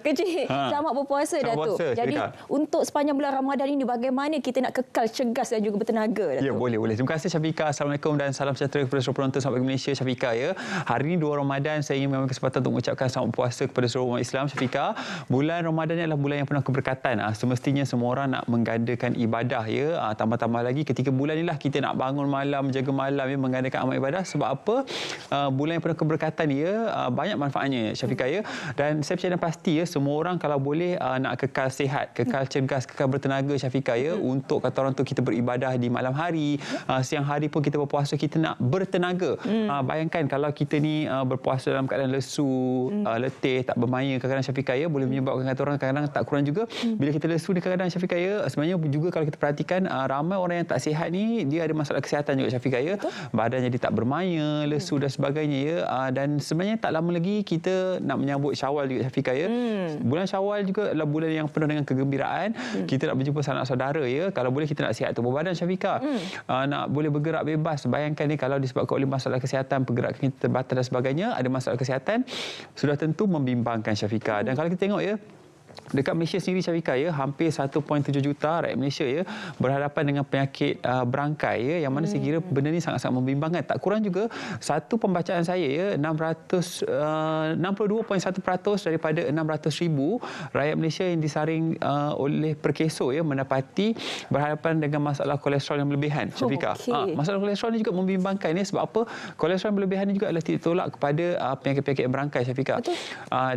S2: Kecil. Selamat berpuasa, Datuk. Jadi, untuk sepanjang bulan Ramadan ini, bagaimana kita nak kekal cergas dan juga bertenaga, Datuk?
S17: Ya, boleh. Terima kasih, Syafiqah. Assalamualaikum dan salam sejahtera kepada seluruh penonton Selamat Pagi Malaysia, Syafiqah. Ya. Hari ini 2 Ramadan, saya ingin mengambil kesempatan untuk mengucapkan selamat puasa kepada seluruh umat Islam, Syafiqah. Bulan Ramadan ini adalah bulan yang penuh keberkatan. Semestinya semua orang nak menggandakan ibadah, ya. Tambah-tambah lagi ketika bulan inilah kita nak bangun malam, jaga malam, ya, menggandakan amal ibadah. Sebab apa? Bulan yang penuh keberkatan, ya, banyak manfaatnya, Syafiqah, ya. Dan saya percaya dan pasti, ya, semua orang kalau boleh nak kekal sihat, kekal cergas, kekal bertenaga, Syafiqah, ya, untuk kata orang tu kita beribadah di malam hari, siang hari pun kita berpuasa, kita nak bertenaga. Bayangkan kalau kita ni berpuasa dalam keadaan lesu, letih, tak bermaya, kadang-kadang, Syafiqah, ya, boleh menyebabkan kata orang kadang-kadang tak kurang juga bila kita lesu ni kadang-kadang Syafiqah ya, sebenarnya juga kalau kita perhatikan ramai orang yang tak sihat ni dia ada masalah kesihatan juga Syafiqah ya. Badan jadi tak bermaya, lesu dan sebagainya ya. Dan sebenarnya tak lama lagi kita nak menyambut Syawal juga Syafiqah ya. Bulan Syawal juga adalah bulan yang penuh dengan kegembiraan. Kita nak berjumpa sanak saudara ya. Kalau boleh kita nak sihat tubuh badan Syafiqah. Nak boleh bergerak bebas. Bayangkan ni kalau disebabkan oleh masalah kesihatan, pergerakan kita terbatas dan sebagainya, ada masalah kesihatan, sudah tentu membimbangkan Syafiqah. Dan kalau kita tengok ya, dekat Malaysia sendiri Syafiqah ya, hampir 1.7 juta rakyat Malaysia ya berhadapan dengan penyakit berangkai ya, yang mana saya kira benda ni sangat-sangat membimbangkan. Tak kurang juga satu pembacaan saya ya, 62.1% daripada 600,000 rakyat Malaysia yang disaring oleh Perkeso ya mendapati berhadapan dengan masalah kolesterol yang berlebihan Syafiqah. Masalah kolesterol ni juga membimbangkan ya, sebab apa? Kolesterol yang berlebihan ni juga adalah titik tolak kepada penyakit-penyakit berangkai Syafiqah.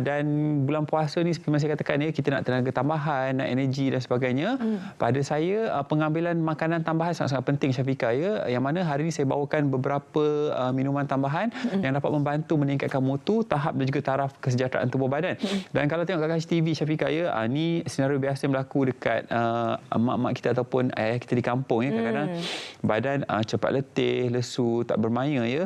S17: Dan bulan puasa ni seperti saya katakan ya, kita nak tenaga tambahan, nak energi dan sebagainya. Pada saya pengambilan makanan tambahan sangat-sangat penting Syafiqah ya, yang mana hari ini saya bawakan beberapa minuman tambahan yang dapat membantu meningkatkan mutu, tahap dan juga taraf kesejahteraan tubuh badan. Dan kalau tengok kat TV Syafiqah ya, ni senario biasa yang berlaku dekat mak-mak kita ataupun ayah kita di kampung ya, kadang-kadang badan cepat letih, lesu, tak bermaya ya.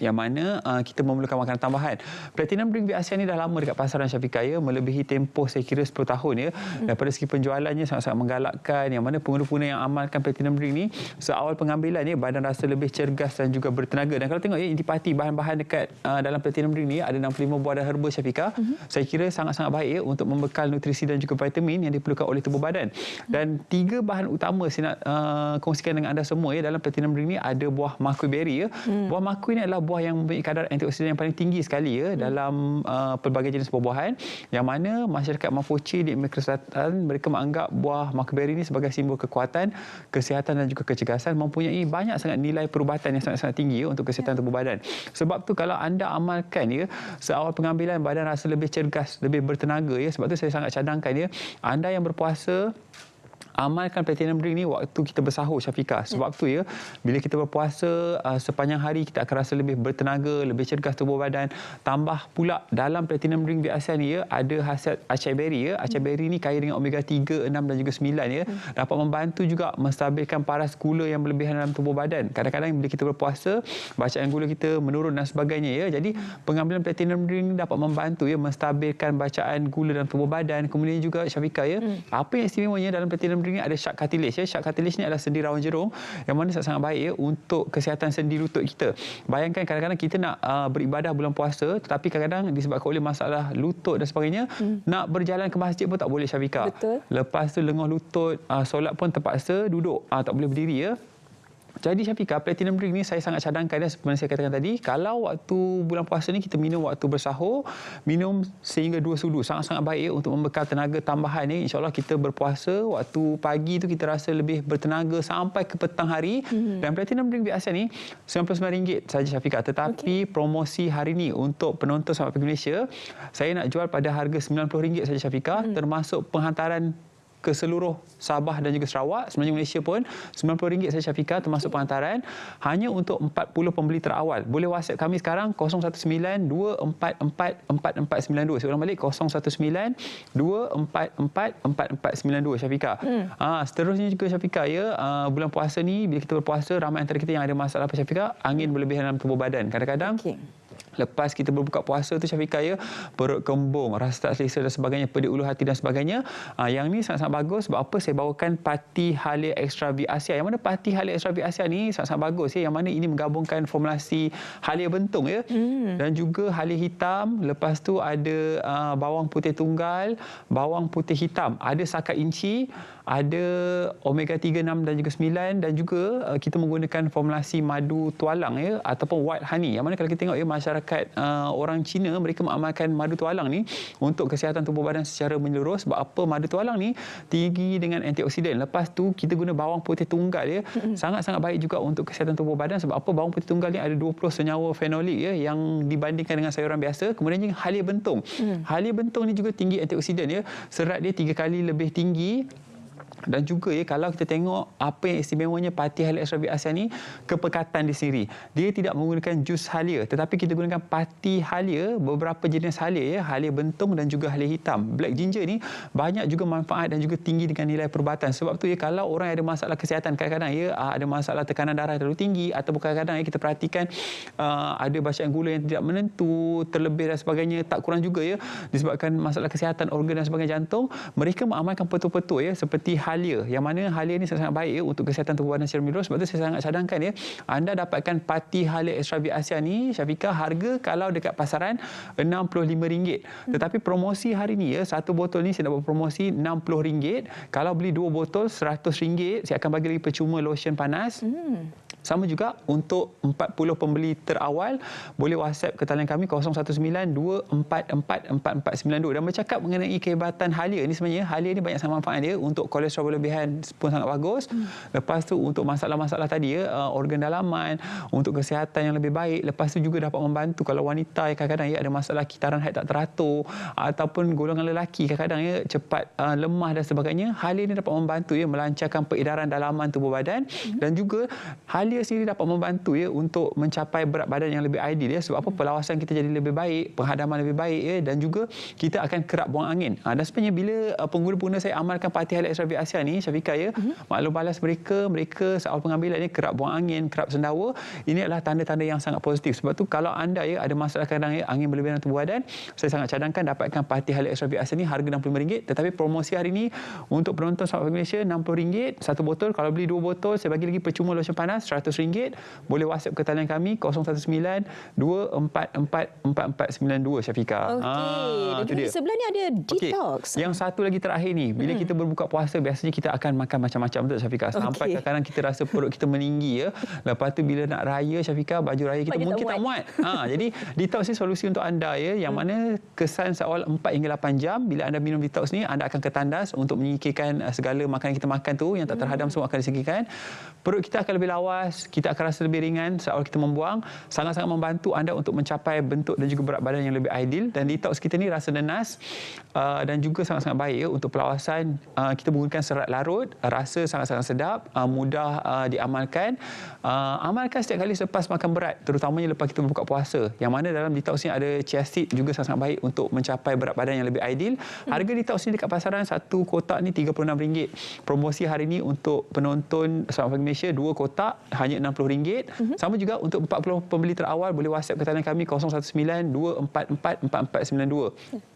S17: Yang mana kita memerlukan makanan tambahan. Platinum Drink Big Asia ni dah lama dekat pasaran Syafiqah ya, melebihi tempoh saya kira 10 tahun ya. Daripada segi penjualannya sangat-sangat menggalakkan, yang mana pengguna-pengguna yang amalkan Platinum Drink ni seawal pengambilan ya, badan rasa lebih cergas dan juga bertenaga. Dan kalau tengok ya, intipati bahan-bahan dekat dalam Platinum Drink ni ada 65 buah dan herba Syafiqah. Saya kira sangat-sangat baik ya untuk membekal nutrisi dan juga vitamin yang diperlukan oleh tubuh badan. Dan 3 bahan utama saya nak kongsikan dengan anda semua ya dalam Platinum Drink ni. Ada buah makui berry ya. Buah makui ni adalah buah yang mempunyai kadar antioksidan yang paling tinggi sekali ya dalam pelbagai jenis buah-buahan, yang mana masyarakat Mapuche di Amerika Selatan mereka menganggap buah makui berry ini sebagai simbol kekuatan, kesihatan dan juga kecergasan, mempunyai banyak sangat nilai perubatan yang sangat-sangat tinggi ya untuk kesihatan tubuh badan. Sebab tu kalau anda amalkan ya, seawal pengambilan badan rasa lebih cergas, lebih bertenaga ya. Sebab tu saya sangat cadangkan ya, anda yang berpuasa amalkan Platinum Drink ni waktu kita bersahur Syafiqah. Sebab tu ya, bila kita berpuasa sepanjang hari kita akan rasa lebih bertenaga, lebih cergas tubuh badan. Tambah pula dalam Platinum Drink Big Asia ni ya, ada khasiat acai berry ya. Acai berry ni kaya dengan omega 3, 6 dan juga 9 ya. Dapat membantu juga menstabilkan paras gula yang berlebihan dalam tubuh badan. Kadang-kadang bila kita berpuasa, bacaan gula kita menurun dan sebagainya ya. Jadi pengambilan Platinum Drink dapat membantu ya menstabilkan bacaan gula dalam tubuh badan. Kemudian juga Syafiqah ya, apa yang istimewanya dalam Platinum Drink ni ada shark cartilage ya. Shark cartilage ni adalah sendi rawan jerung yang mana sangat baik ya untuk kesihatan sendi lutut kita. Bayangkan kadang-kadang kita nak beribadah bulan puasa, tetapi kadang-kadang disebabkan oleh masalah lutut dan sebagainya, nak berjalan ke masjid pun tak boleh Syafiqah. Lepas tu lenguh lutut, solat pun terpaksa duduk, tak boleh berdiri ya. Jadi Syafiqah, Platinum Drink ni saya sangat cadangkan dan seperti saya katakan tadi, kalau waktu bulan puasa ni kita minum waktu bersahur, minum sehingga 2 sudu, sangat-sangat baik ya untuk membekal tenaga tambahan ni. InsyaAllah kita berpuasa, waktu pagi tu kita rasa lebih bertenaga sampai ke petang hari. Dan Platinum Drink Big Asia ni RM99 saja Syafiqah. Tetapi promosi hari ni untuk penonton Selamat Pagi Malaysia, saya nak jual pada harga RM90 saja Syafiqah, termasuk penghantaran ke seluruh Sabah dan juga Sarawak. Sebenarnya Malaysia pun RM90 saja Syafiqah, termasuk penghantaran, hanya untuk 40 pembeli terawal. Boleh WhatsApp kami sekarang 019-244-4492. Saya ulang balik, 019-244-4492 Syafiqah. Seterusnya juga Syafiqah ya, bulan puasa ni bila kita berpuasa, ramai antara kita yang ada masalah apa Syafiqah? Angin berlebihan dalam tubuh badan. Kadang-kadang lepas kita berbuka puasa tu Syafiqah ya, perut kembung, rasa tak selesa dan sebagainya, pedih ulu hati dan sebagainya. Yang ni sangat-sangat bagus. Sebab apa? Saya bawakan Pati Halia Extra Big Asia. Yang mana Pati Halia Extra Big Asia ni sangat-sangat bagus ya. Yang mana ini menggabungkan formulasi halia bentung ya, dan juga halia hitam. Lepas tu ada bawang putih tunggal, bawang putih hitam, ada sakat inci, ada omega 3, 6 dan juga 9, dan juga kita menggunakan formulasi madu tualang ya, ataupun white honey. Yang mana kalau kita tengok ya, masyarakat orang Cina mereka mengamalkan madu tualang ni untuk kesihatan tubuh badan secara menyeluruh. Sebab apa? Madu tualang ni tinggi dengan antioksidan. Lepas tu kita guna bawang putih tunggal ya, sangat-sangat baik juga untuk kesihatan tubuh badan. Sebab apa? Bawang putih tunggal ni ada 20 senyawa fenolik ya, yang dibandingkan dengan sayuran biasa. Kemudian juga halia bentung. Halia bentung ni juga tinggi antioksidan ya, serat dia 3 kali lebih tinggi Dan juga kalau kita tengok apa yang istimewanya parti Halia Ashrafi Asia ni, kepekatan di sendiri. Dia tidak menggunakan jus halia, tetapi kita gunakan parti halia, beberapa jenis halia, halia bentung dan juga halia hitam. Black ginger ni banyak juga manfaat dan juga tinggi dengan nilai perubatan. Sebab tu kalau orang yang ada masalah kesihatan, kadang-kadang ada masalah tekanan darah terlalu tinggi, atau kadang-kadang kita perhatikan ada bacaan gula yang tidak menentu, terlebih dan sebagainya, tak kurang juga disebabkan masalah kesihatan organ dan sebagainya jantung, mereka mengamalkan betul-betul seperti halia, yang mana halia ni sangat baik untuk kesihatan tubuh badan secara menyeluruh. Sebab tu saya sangat cadangkan anda dapatkan parti Halia Ashrafi Asia ni, Syafiqah, harga kalau dekat pasaran RM65. Tetapi promosi hari ni satu botol ni saya dapat promosi RM60. Kalau beli 2 botol RM100, saya akan bagi lagi percuma lotion panas. Sama juga untuk 40 pembeli terawal, boleh WhatsApp ke talian kami 0192444492. Dan bercakap mengenai kehebatan halia ni, sebenarnya halia ni banyak sangat manfaat dia untuk kolesterol berlebihan pun sangat bagus. Lepas tu untuk masalah-masalah tadi organ dalaman, untuk kesihatan yang lebih baik. Lepas tu juga dapat membantu kalau wanita kadang-kadang ada masalah kitaran haid tak teratur, ataupun golongan lelaki kadang-kadang cepat lemah dan sebagainya. Halia ni dapat membantu melancarkan peredaran dalaman tubuh badan, dan juga halia sendiri dapat membantu untuk mencapai berat badan yang lebih ideal sebab apa, perlawasan kita jadi lebih baik, penghadaman lebih baik dan juga kita akan kerap buang angin. Dan sebenarnya bila pengguna-pengguna saya amalkan parti Halia Ashrafi Asia ni, Syafiqah maklum balas mereka soal pengambilan ni kerap buang angin, kerap sendawa. Ini adalah tanda-tanda yang sangat positif. Sebab tu kalau anda ada masalah kadang angin berlebihan dalam tubuh badan, saya sangat cadangkan dapatkan parti Halia Ashrafi Asia ni, harga RM65. Tetapi promosi hari ni untuk penonton Sahabat Malaysia RM60 satu botol. Kalau beli 2 botol, saya bagi lagi percuma lotion panas RM100. Boleh WhatsApp ke talian kami 0192444492, Syafiqah.
S2: Okey. Dan juga sebelah ni ada detox.
S17: Yang satu lagi terakhir ni, bila kita berbuka puasa, biasanya kita akan makan macam-macam, betul Syafiqah? Sampai kadang-kadang kita rasa perut kita meninggi Lepas tu bila nak raya, Syafiqah, baju raya kita mungkin tak muat. Jadi detox ni solusi untuk anda yang mana kesan seawal 4 hingga 8 jam. Bila anda minum detox ni, anda akan ketandas untuk menyingkirkan segala makanan yang kita makan tu yang tak terhadam, semua akan disingkirkan. Perut kita akan lebih lawas, kita akan rasa lebih ringan seawal kita membuang. Sangat-sangat membantu anda untuk mencapai bentuk dan juga berat badan yang lebih ideal. Dan detox kita ni rasa nenas dan juga sangat-sangat baik untuk pelawasan. Kita menggunakan serat larut, rasa sangat-sangat sedap, mudah diamalkan. Amalkan setiap kali selepas makan berat, terutamanya lepas kita berbuka puasa. Yang mana dalam detox ni ada chia seed, juga sangat baik untuk mencapai berat badan yang lebih ideal. Harga detox ni dekat pasaran satu kotak ni RM36. Promosi hari ni untuk penonton Sahabat Malaysia, 2 kotak hanya RM60. Sama juga untuk 40 pembeli terawal, boleh WhatsApp ke talian kami 0192444492.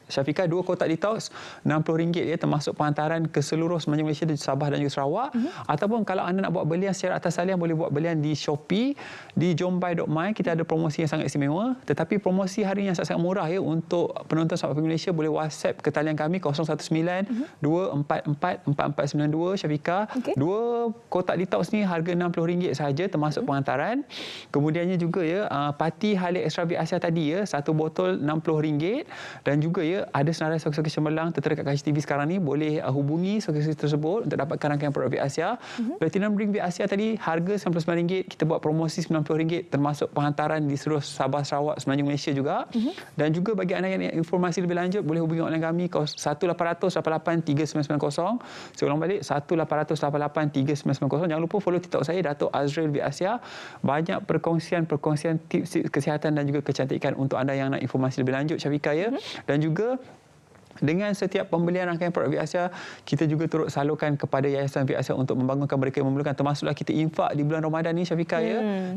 S17: Syafiqah, 2 kotak detox RM60 termasuk penghantaran ke seluruh semenanjung Malaysia di Sabah dan juga Sarawak. Ataupun kalau anda nak buat belian secara atas talian, boleh buat belian di Shopee, di jombai.my. Kita ada promosi yang sangat istimewa. Tetapi promosi hari ini yang sangat murah untuk penonton Sahabat Malaysia, boleh WhatsApp ke talian kami 0192444492, Syafiqah. 2 kotak detox ni harga RM60 sahaja termasuk penghantaran. Kemudiannya juga parti Halia Ashrafi Asia tadi satu botol RM60. Dan juga ada senarai sokong cemerlang tertera kat KHTV sekarang ni, boleh hubungi sokong tersebut untuk dapatkan rangkaian produk V Asia. Platinum Drink V Asia tadi harga RM99, kita buat promosi RM90 termasuk penghantaran di seluruh Sabah, Sarawak, semenanjung Malaysia juga. Dan juga bagi anda yang nak informasi lebih lanjut, boleh hubungi online kami 1800883990. Saya ulang balik, 1800883990. Jangan lupa follow TikTok saya, Dato' Azrael V Asia. Banyak perkongsian tips kesihatan dan juga kecantikan untuk anda yang nak informasi lebih lanjut, Syafiqah. Dan juga dengan setiap pembelian rangkaian produk V Asia, kita juga turut salurkan kepada Yayasan V Asia untuk membangunkan mereka yang memerlukan, termasuklah kita infak di bulan Ramadan ni, Syafiqah.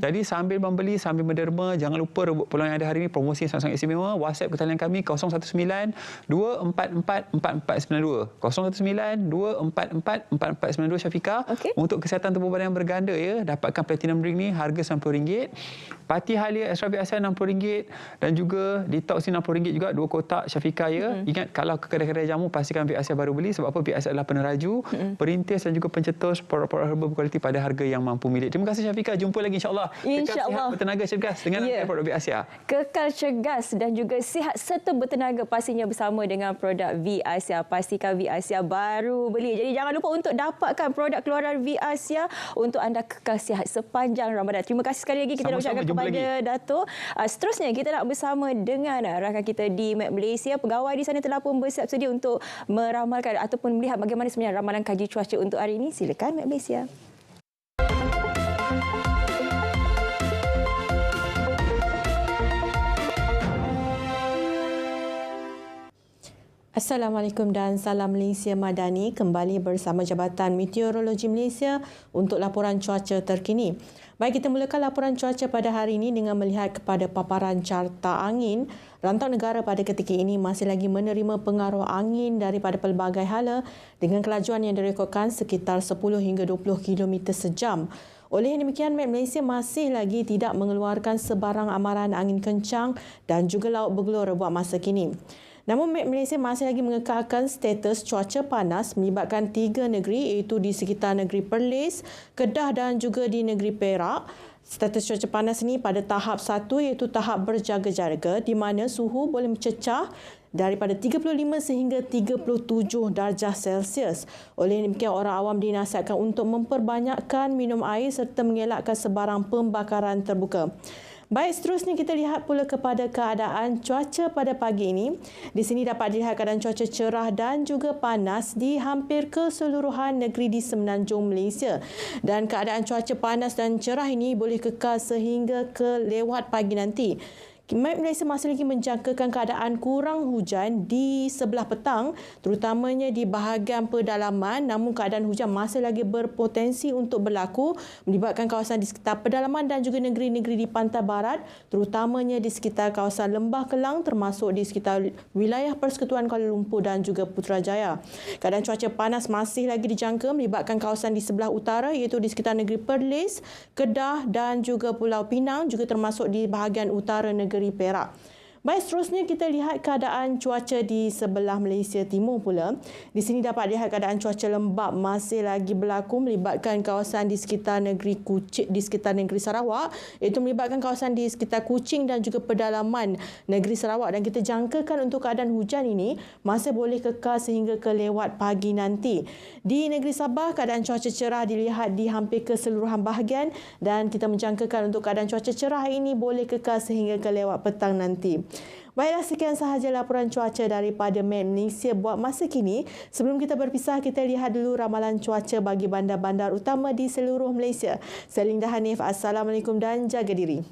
S17: Jadi sambil membeli, sambil menderma, jangan lupa rebut peluang yang ada hari ini, promosi yang sangat istimewa. WhatsApp ke talian kami 0192444492, 0192444492, Syafiqah. Untuk kesihatan tubuh badan yang berganda dapatkan Platinum Drink ni harga RM90. Parti Halia Ashrafi Asia RM60 dan juga detox ni RM60 juga, 2 kotak, Syafiqah. Ingat, kalau ke kedai-kedai jamu, pastikan V Asia baru beli. Sebab apa? V Asia adalah peneraju, perintis dan juga pencetus produk-produk herba berkualiti pada harga yang mampu milik. Terima kasih, Syafiqah. Jumpa lagi insya-Allah. Kekal sihat, bertenaga, cergas dengan produk V Asia.
S2: Kekal cergas dan juga sihat serta bertenaga pastinya bersama dengan produk V Asia. Pastikan V Asia baru beli. Jadi jangan lupa untuk dapatkan produk keluaran V Asia untuk anda kekal sihat sepanjang Ramadan. Terima kasih sekali lagi kita nak ucapkan kepada Dato'. Seterusnya kita nak bersama dengan rakan kita di Malaysia. Pegawai di sana telah pun pun bersiap sedia untuk meramalkan ataupun melihat bagaimana sebenarnya ramalan kaji cuaca untuk hari ini. Silakan Mek Malaysia. Assalamualaikum dan salam Malaysia Madani, kembali bersama Jabatan Meteorologi Malaysia untuk laporan cuaca terkini. Baik, kita mulakan laporan cuaca pada hari ini dengan melihat kepada paparan carta angin. Rantau negara pada ketika ini masih lagi menerima pengaruh angin daripada pelbagai hala dengan kelajuan yang direkodkan sekitar 10 hingga 20 km sejam. Oleh demikian, Met Malaysia masih lagi tidak mengeluarkan sebarang amaran angin kencang dan juga laut bergelora buat masa kini. Namun Met Malaysia masih lagi mengekalkan status cuaca panas melibatkan 3 negeri iaitu di sekitar negeri Perlis, Kedah dan juga di negeri Perak. Status cuaca panas ini pada tahap 1 iaitu tahap berjaga-jaga di mana suhu boleh mencecah daripada 35 sehingga 37 darjah Celsius. Oleh demikian, orang awam dinasihatkan untuk memperbanyakkan minum air serta mengelakkan sebarang pembakaran terbuka. Baik, seterusnya kita lihat pula kepada keadaan cuaca pada pagi ini. Di sini dapat dilihat keadaan cuaca cerah dan juga panas di hampir keseluruhan negeri di semenanjung Malaysia. Dan keadaan cuaca panas dan cerah ini boleh kekal sehingga ke lewat pagi nanti. Met Malaysia masih lagi menjangkakan keadaan kurang hujan di sebelah petang, terutamanya di bahagian pedalaman, namun keadaan hujan masih lagi berpotensi untuk berlaku melibatkan kawasan di sekitar pedalaman dan juga negeri-negeri di pantai barat, terutamanya di sekitar kawasan Lembah Kelang termasuk di sekitar wilayah Persekutuan Kuala Lumpur dan juga Putrajaya. Keadaan cuaca panas masih lagi dijangka melibatkan kawasan di sebelah utara iaitu di sekitar negeri Perlis, Kedah dan juga Pulau Pinang, juga termasuk di bahagian utara negeri Perak. Baik, seterusnya kita lihat keadaan cuaca di sebelah Malaysia Timur pula. Di sini dapat lihat keadaan cuaca lembap masih lagi berlaku melibatkan kawasan di sekitar negeri Kuching, di sekitar negeri Sarawak, iaitu melibatkan kawasan di sekitar Kuching dan juga pedalaman negeri Sarawak, dan kita jangkakan untuk keadaan hujan ini masih boleh kekal sehingga ke lewat pagi nanti. Di negeri Sabah, keadaan cuaca cerah dilihat di hampir keseluruhan bahagian dan kita menjangkakan untuk keadaan cuaca cerah ini boleh kekal sehingga ke lewat petang nanti. Baiklah, sekian sahaja laporan cuaca daripada Met Malaysia buat masa kini. Sebelum kita berpisah, kita lihat dulu ramalan cuaca bagi bandar-bandar utama di seluruh Malaysia. Saya Linda Hanif, Assalamualaikum dan jaga diri.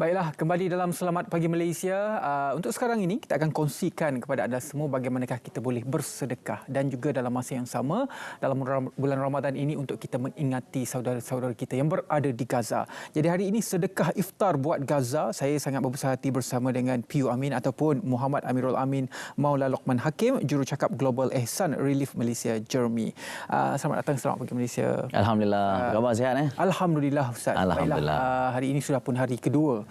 S1: Baiklah, kembali dalam Selamat Pagi Malaysia. Untuk sekarang ini, kita akan kongsikan kepada anda semua bagaimanakah kita boleh bersedekah dan juga dalam masa yang sama dalam bulan Ramadan ini untuk kita mengingati saudara-saudara kita yang berada di Gaza. Jadi hari ini sedekah iftar buat Gaza. Saya sangat berbesar hati bersama dengan PU Amin ataupun Muhammad Amirul Amin Maula Lokman Hakim, Jurucakap Global Ehsan Relief Malaysia Jeremy. Selamat datang Selamat Pagi Malaysia.
S18: Alhamdulillah. Khabar sihat?
S1: Alhamdulillah Ustaz.
S18: Alhamdulillah.
S1: Baiklah, hari ini sudah pun hari kedua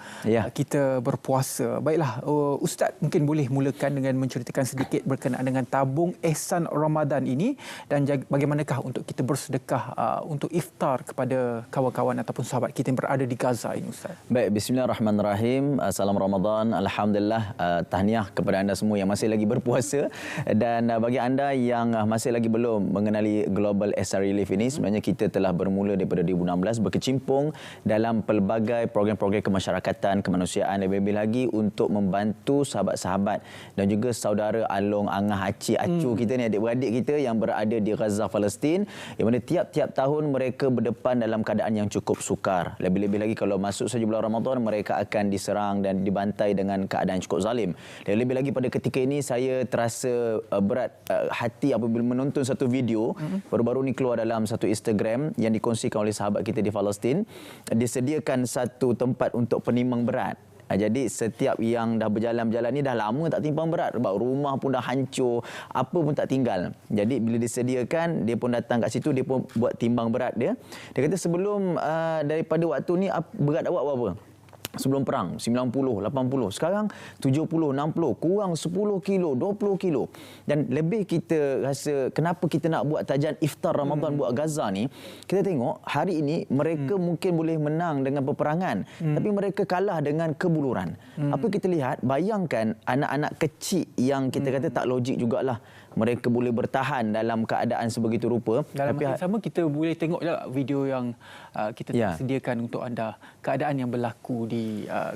S1: kita berpuasa. Baiklah, Ustaz mungkin boleh mulakan dengan menceritakan sedikit berkenaan dengan tabung ihsan Ramadan ini dan bagaimanakah untuk kita bersedekah untuk iftar kepada kawan-kawan ataupun sahabat kita yang berada di Gaza ini, Ustaz.
S18: Baik, bismillahirrahmanirrahim. Salam Ramadan. Alhamdulillah, tahniah kepada anda semua yang masih lagi berpuasa, dan bagi anda yang masih lagi belum mengenali Global Ihsan Relief ini, sebenarnya kita telah bermula daripada 2016 berkecimpung dalam pelbagai program-program kemasyarakatan, kemanusiaan, lebih-lebih lagi untuk membantu sahabat-sahabat dan juga saudara Along, Angah, Acik, Acu kita ni, adik-beradik kita yang berada di Gaza, Palestin, yang mana tiap-tiap tahun mereka berdepan dalam keadaan yang cukup sukar. Lebih-lebih lagi kalau masuk saja bulan Ramadan, mereka akan diserang dan dibantai dengan keadaan cukup zalim. Dan lebih lagi pada ketika ini saya terasa berat hati apabila menonton satu video baru-baru ni keluar dalam satu Instagram yang dikongsikan oleh sahabat kita di Palestin. Disediakan satu tempat untuk penimbang berat. Jadi setiap yang dah berjalan-berjalan ni dah lama tak timbang berat, sebab rumah pun dah hancur, apa pun tak tinggal. Jadi bila disediakan, dia pun datang kat situ, dia pun buat timbang berat dia. Dia kata sebelum daripada waktu ni berat awak berapa? Sebelum perang 90, 80, sekarang 70, 60, kurang 10 kilo, 20 kilo. Dan lebih kita rasa kenapa kita nak buat tajian iftar Ramadan buat Gaza ni, kita tengok hari ini mereka mungkin boleh menang dengan peperangan, tapi mereka kalah dengan kebuluran. Apa kita lihat, bayangkan anak-anak kecil yang kita kata tak logik jugalah, mereka boleh bertahan dalam keadaan sebegitu rupa.
S1: Dalam masa yang sama kita boleh tengok juga video yang kita sediakan untuk anda, keadaan yang berlaku di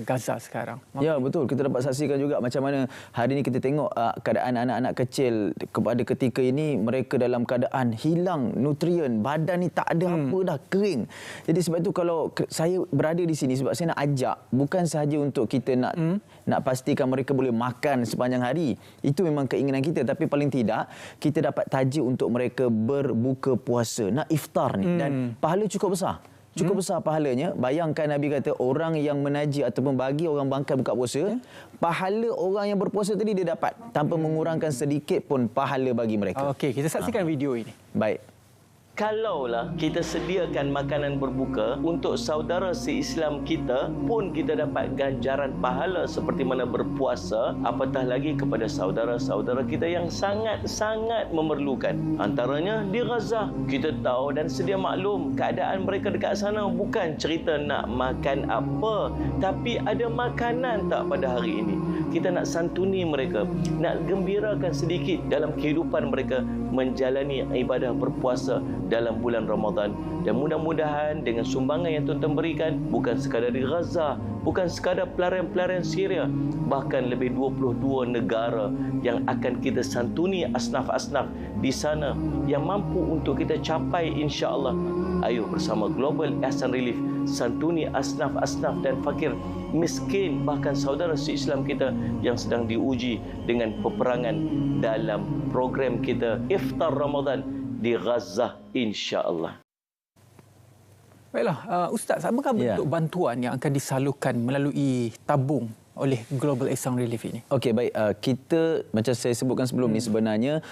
S1: Gaza sekarang.
S18: Ya, betul. Kita dapat saksikan juga macam mana hari ini kita tengok keadaan anak-anak kecil kepada ketika ini, mereka dalam keadaan hilang nutrien, badan ni tak ada apa dah, kering. Jadi sebab itu kalau saya berada di sini, sebab saya nak ajak bukan sahaja untuk kita nak pastikan mereka boleh makan sepanjang hari. Itu memang keinginan kita, tapi paling tidak kita dapat tajuk untuk mereka berbuka puasa, nak iftar ni, dan pahala cukup besar. Cukup besar pahalanya. Bayangkan Nabi kata orang yang menaji ataupun bagi orang bangkai buka puasa, pahala orang yang berpuasa tadi dia dapat tanpa mengurangkan sedikit pun pahala bagi mereka.
S1: Okey, kita saksikan video ini.
S18: Baik.
S19: Kalaulah kita sediakan makanan berbuka untuk saudara se-Islam kita pun kita dapat ganjaran pahala seperti mana berpuasa, apatah lagi kepada saudara-saudara kita yang sangat-sangat memerlukan. Antaranya di Gaza, kita tahu dan sedia maklum keadaan mereka dekat sana bukan cerita nak makan apa, tapi ada makanan tak pada hari ini. Kita nak santuni mereka, nak gembirakan sedikit dalam kehidupan mereka menjalani ibadah berpuasa dalam bulan Ramadan. Dan mudah-mudahan dengan sumbangan yang tuan-tuan berikan, bukan sekadar di Gaza, bukan sekadar pelarian-pelarian Syria, bahkan lebih 22 negara yang akan kita santuni asnaf-asnaf di sana yang mampu untuk kita capai, insya-Allah. Ayo bersama Global Ihsan Relief santuni asnaf-asnaf dan fakir miskin, bahkan saudara se-Islam kita yang sedang diuji dengan peperangan dalam program kita Iftar Ramadan di Gaza, insya-Allah.
S1: Baiklah, Ustaz, apakah bentuk bantuan yang akan disalurkan melalui tabung oleh Global Ihsan Relief ini?
S18: Okey, baik. Kita macam saya sebutkan sebelum ni, sebenarnya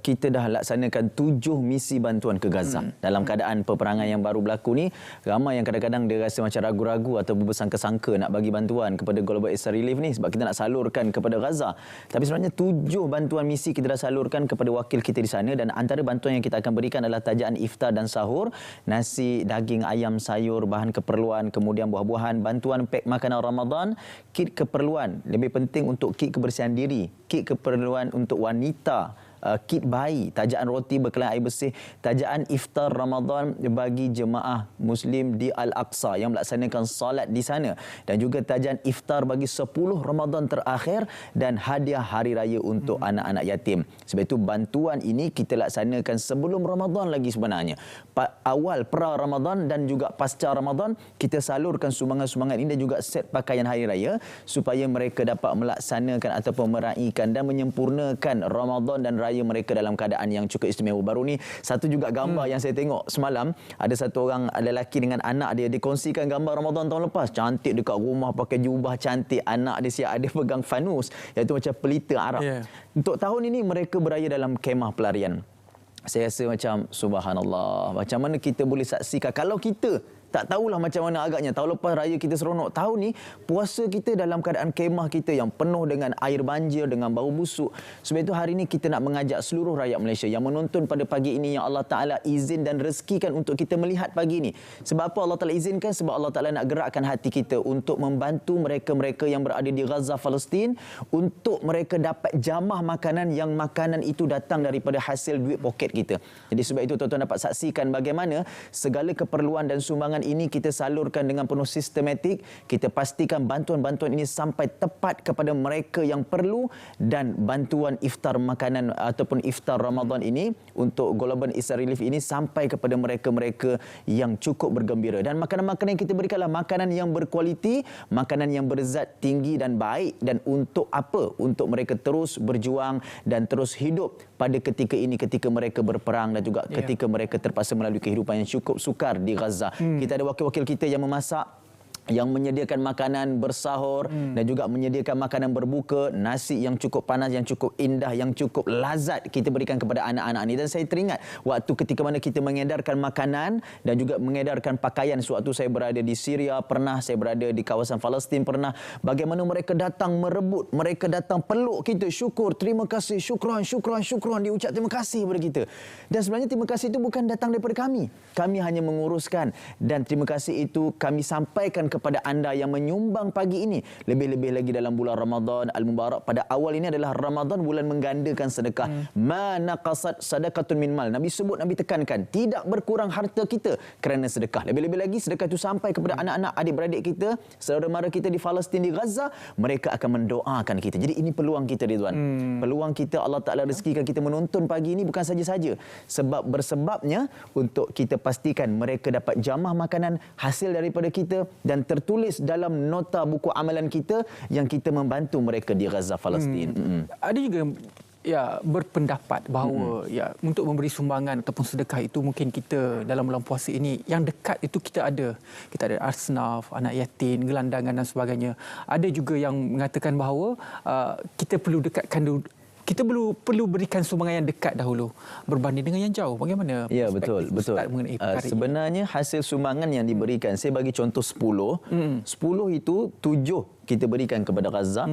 S18: kita dah laksanakan 7 misi bantuan ke Gaza. Dalam keadaan peperangan yang baru berlaku ni, ramai yang kadang-kadang dia rasa macam ragu-ragu atau bersangka-sangka nak bagi bantuan kepada Global Ihsan Relief ni sebab kita nak salurkan kepada Gaza. Tapi sebenarnya 7 bantuan misi kita dah salurkan kepada wakil kita di sana, dan antara bantuan yang kita akan berikan adalah tajaan iftar dan sahur, nasi, daging, ayam, sayur, bahan keperluan, kemudian buah-buahan, bantuan pek makanan Ramadan, kit keperluan, lebih penting untuk kit kebersihan diri, kit keperluan untuk wanita, kit bayi, tajaan roti berkelan air bersih, tajaan iftar Ramadan bagi jemaah Muslim di Al-Aqsa yang melaksanakan salat di sana, dan juga tajaan iftar bagi 10 Ramadan terakhir dan hadiah hari raya untuk anak-anak yatim. Sebab itu bantuan ini kita laksanakan sebelum Ramadan lagi sebenarnya. Awal pra-Ramadan dan juga pasca Ramadan kita salurkan sumbangan-sumbangan ini dan juga set pakaian hari raya supaya mereka dapat melaksanakan ataupun meraihkan dan menyempurnakan Ramadan dan raya mereka dalam keadaan yang cukup istimewa. Baru ni satu juga gambar yang saya tengok semalam, ada satu orang lelaki dengan anak dia dikongsikan gambar Ramadan tahun lepas, cantik dekat rumah pakai jubah cantik, anak dia siap ada pegang fanus iaitu macam pelita Arab. Untuk tahun ini mereka beraya dalam kemah pelarian. Saya rasa macam subhanallah, macam mana kita boleh saksikan kalau kita Tak tahulah macam mana agaknya. Tahun lepas raya kita seronok. Tahun ni puasa kita dalam keadaan kemah kita yang penuh dengan air banjir, dengan bau busuk. Sebab itu hari ini kita nak mengajak seluruh rakyat Malaysia yang menonton pada pagi ini, yang Allah Ta'ala izin dan rezekikan untuk kita melihat pagi ini. Sebab apa Allah Ta'ala izinkan? Sebab Allah Ta'ala nak gerakkan hati kita untuk membantu mereka-mereka yang berada di Gaza, Palestin, untuk mereka dapat jamah makanan yang makanan itu datang daripada hasil duit poket kita. Jadi sebab itu tuan-tuan dapat saksikan bagaimana segala keperluan dan sumbangan ini kita salurkan dengan penuh sistematik. Kita pastikan bantuan-bantuan ini sampai tepat kepada mereka yang perlu, dan bantuan iftar makanan ataupun iftar Ramadan ini untuk Global Isar Relief ini sampai kepada mereka-mereka yang cukup bergembira. Dan makanan-makanan yang kita berikanlah makanan yang berkualiti, makanan yang berzat tinggi dan baik. Dan untuk apa? Untuk mereka terus berjuang dan terus hidup pada ketika ini, ketika mereka berperang dan juga ketika mereka terpaksa melalui kehidupan yang cukup sukar di Gaza. Kita ada wakil-wakil kita yang memasak, yang menyediakan makanan bersahur dan juga menyediakan makanan berbuka, nasi yang cukup panas, yang cukup indah, yang cukup lazat kita berikan kepada anak-anak ini. Dan saya teringat waktu ketika mana kita mengedarkan makanan dan juga mengedarkan pakaian sewaktu saya berada di Syria, pernah saya berada di kawasan Palestin, pernah bagaimana mereka datang merebut, mereka datang peluk kita, syukur, terima kasih, syukran, diucap terima kasih kepada kita. Dan sebenarnya terima kasih itu bukan datang daripada kami. Kami hanya menguruskan, dan terima kasih itu kami sampaikan kepada anda yang menyumbang pagi ini. Lebih-lebih lagi dalam bulan Ramadan Al-Mubarak. Pada awal ini adalah Ramadan, bulan menggandakan sedekah. Ma naqasat sadaqatun min mal. Nabi sebut, Nabi tekankan, tidak berkurang harta kita kerana sedekah. Lebih-lebih lagi sedekah itu sampai kepada anak-anak, adik-beradik kita, saudara mara kita di Palestin, di Gaza. Mereka akan mendoakan kita. Jadi ini peluang kita, Ridwan. Peluang kita, Allah Ta'ala rezekikan kita menonton pagi ini bukan saja-saja. Sebab bersebabnya untuk kita pastikan mereka dapat jamah makanan hasil daripada kita, dan tertulis dalam nota buku amalan kita yang kita membantu mereka di Gaza, Palestin.
S1: Ada juga berpendapat bahawa untuk memberi sumbangan ataupun sedekah itu mungkin kita dalam bulan puasa ini yang dekat itu kita ada arsnaf, anak yatim, gelandangan dan sebagainya. Ada juga yang mengatakan bahawa kita perlu dekatkan dulu, kita perlu berikan sumbangan yang dekat dahulu berbanding dengan yang jauh. Bagaimana?
S18: Ya, betul. Sebenarnya hasil sumbangan yang diberikan, saya bagi contoh 10. 10 itu 7 kita berikan kepada Gaza.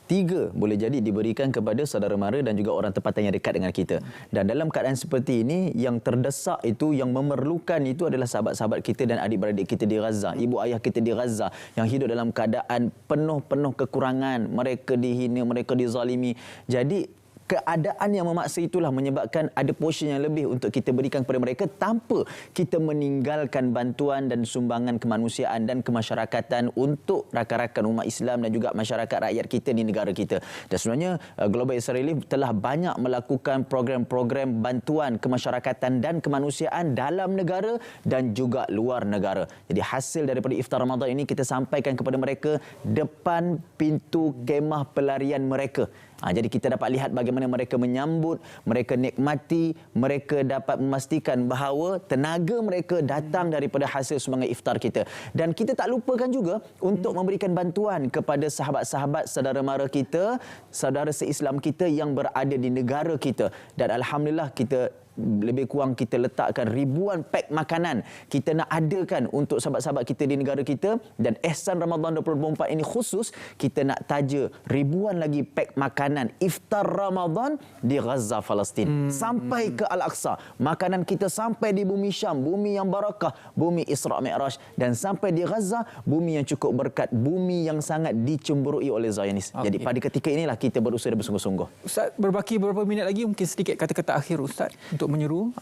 S18: 3 boleh jadi diberikan kepada saudara mara dan juga orang tempatan yang dekat dengan kita. Dan dalam keadaan seperti ini, yang terdesak itu, yang memerlukan itu adalah sahabat-sahabat kita dan adik-beradik kita di Gaza, ibu ayah kita di Gaza yang hidup dalam keadaan penuh kekurangan, mereka dihina, mereka dizalimi. Jadi keadaan yang memaksa itulah menyebabkan ada portion yang lebih untuk kita berikan kepada mereka tanpa kita meninggalkan bantuan dan sumbangan kemanusiaan dan kemasyarakatan untuk rakan-rakan umat Islam dan juga masyarakat rakyat kita di negara kita. Dan sebenarnya Global Isar Relief telah banyak melakukan program-program bantuan kemasyarakatan dan kemanusiaan dalam negara dan juga luar negara. Jadi hasil daripada iftar Ramadan ini kita sampaikan kepada mereka depan pintu kemah pelarian mereka. Jadi kita dapat lihat bagaimana mereka menyambut, mereka nikmati, mereka dapat memastikan bahawa tenaga mereka datang daripada hasil sumbangan iftar kita. Dan kita tak lupakan juga untuk memberikan bantuan kepada sahabat-sahabat saudara mara kita, saudara se-Islam kita yang berada di negara kita. Dan alhamdulillah kita lebih kurang kita letakkan ribuan pack makanan kita nak adakan untuk sahabat-sahabat kita di negara kita. Dan Ihsan Ramadan 2024 ini khusus kita nak taja ribuan lagi pack makanan iftar Ramadan di Gaza, Palestin, sampai ke Al-Aqsa. Makanan kita sampai di bumi Syam, bumi yang barakah, bumi Isra' Mi'raj, dan sampai di Gaza, bumi yang cukup berkat, bumi yang sangat dicemburui oleh Zionis. Jadi pada ketika inilah kita berusaha bersungguh-sungguh.
S1: Ustaz, berbaki beberapa minit lagi, mungkin sedikit kata-kata akhir Ustaz untuk menyeru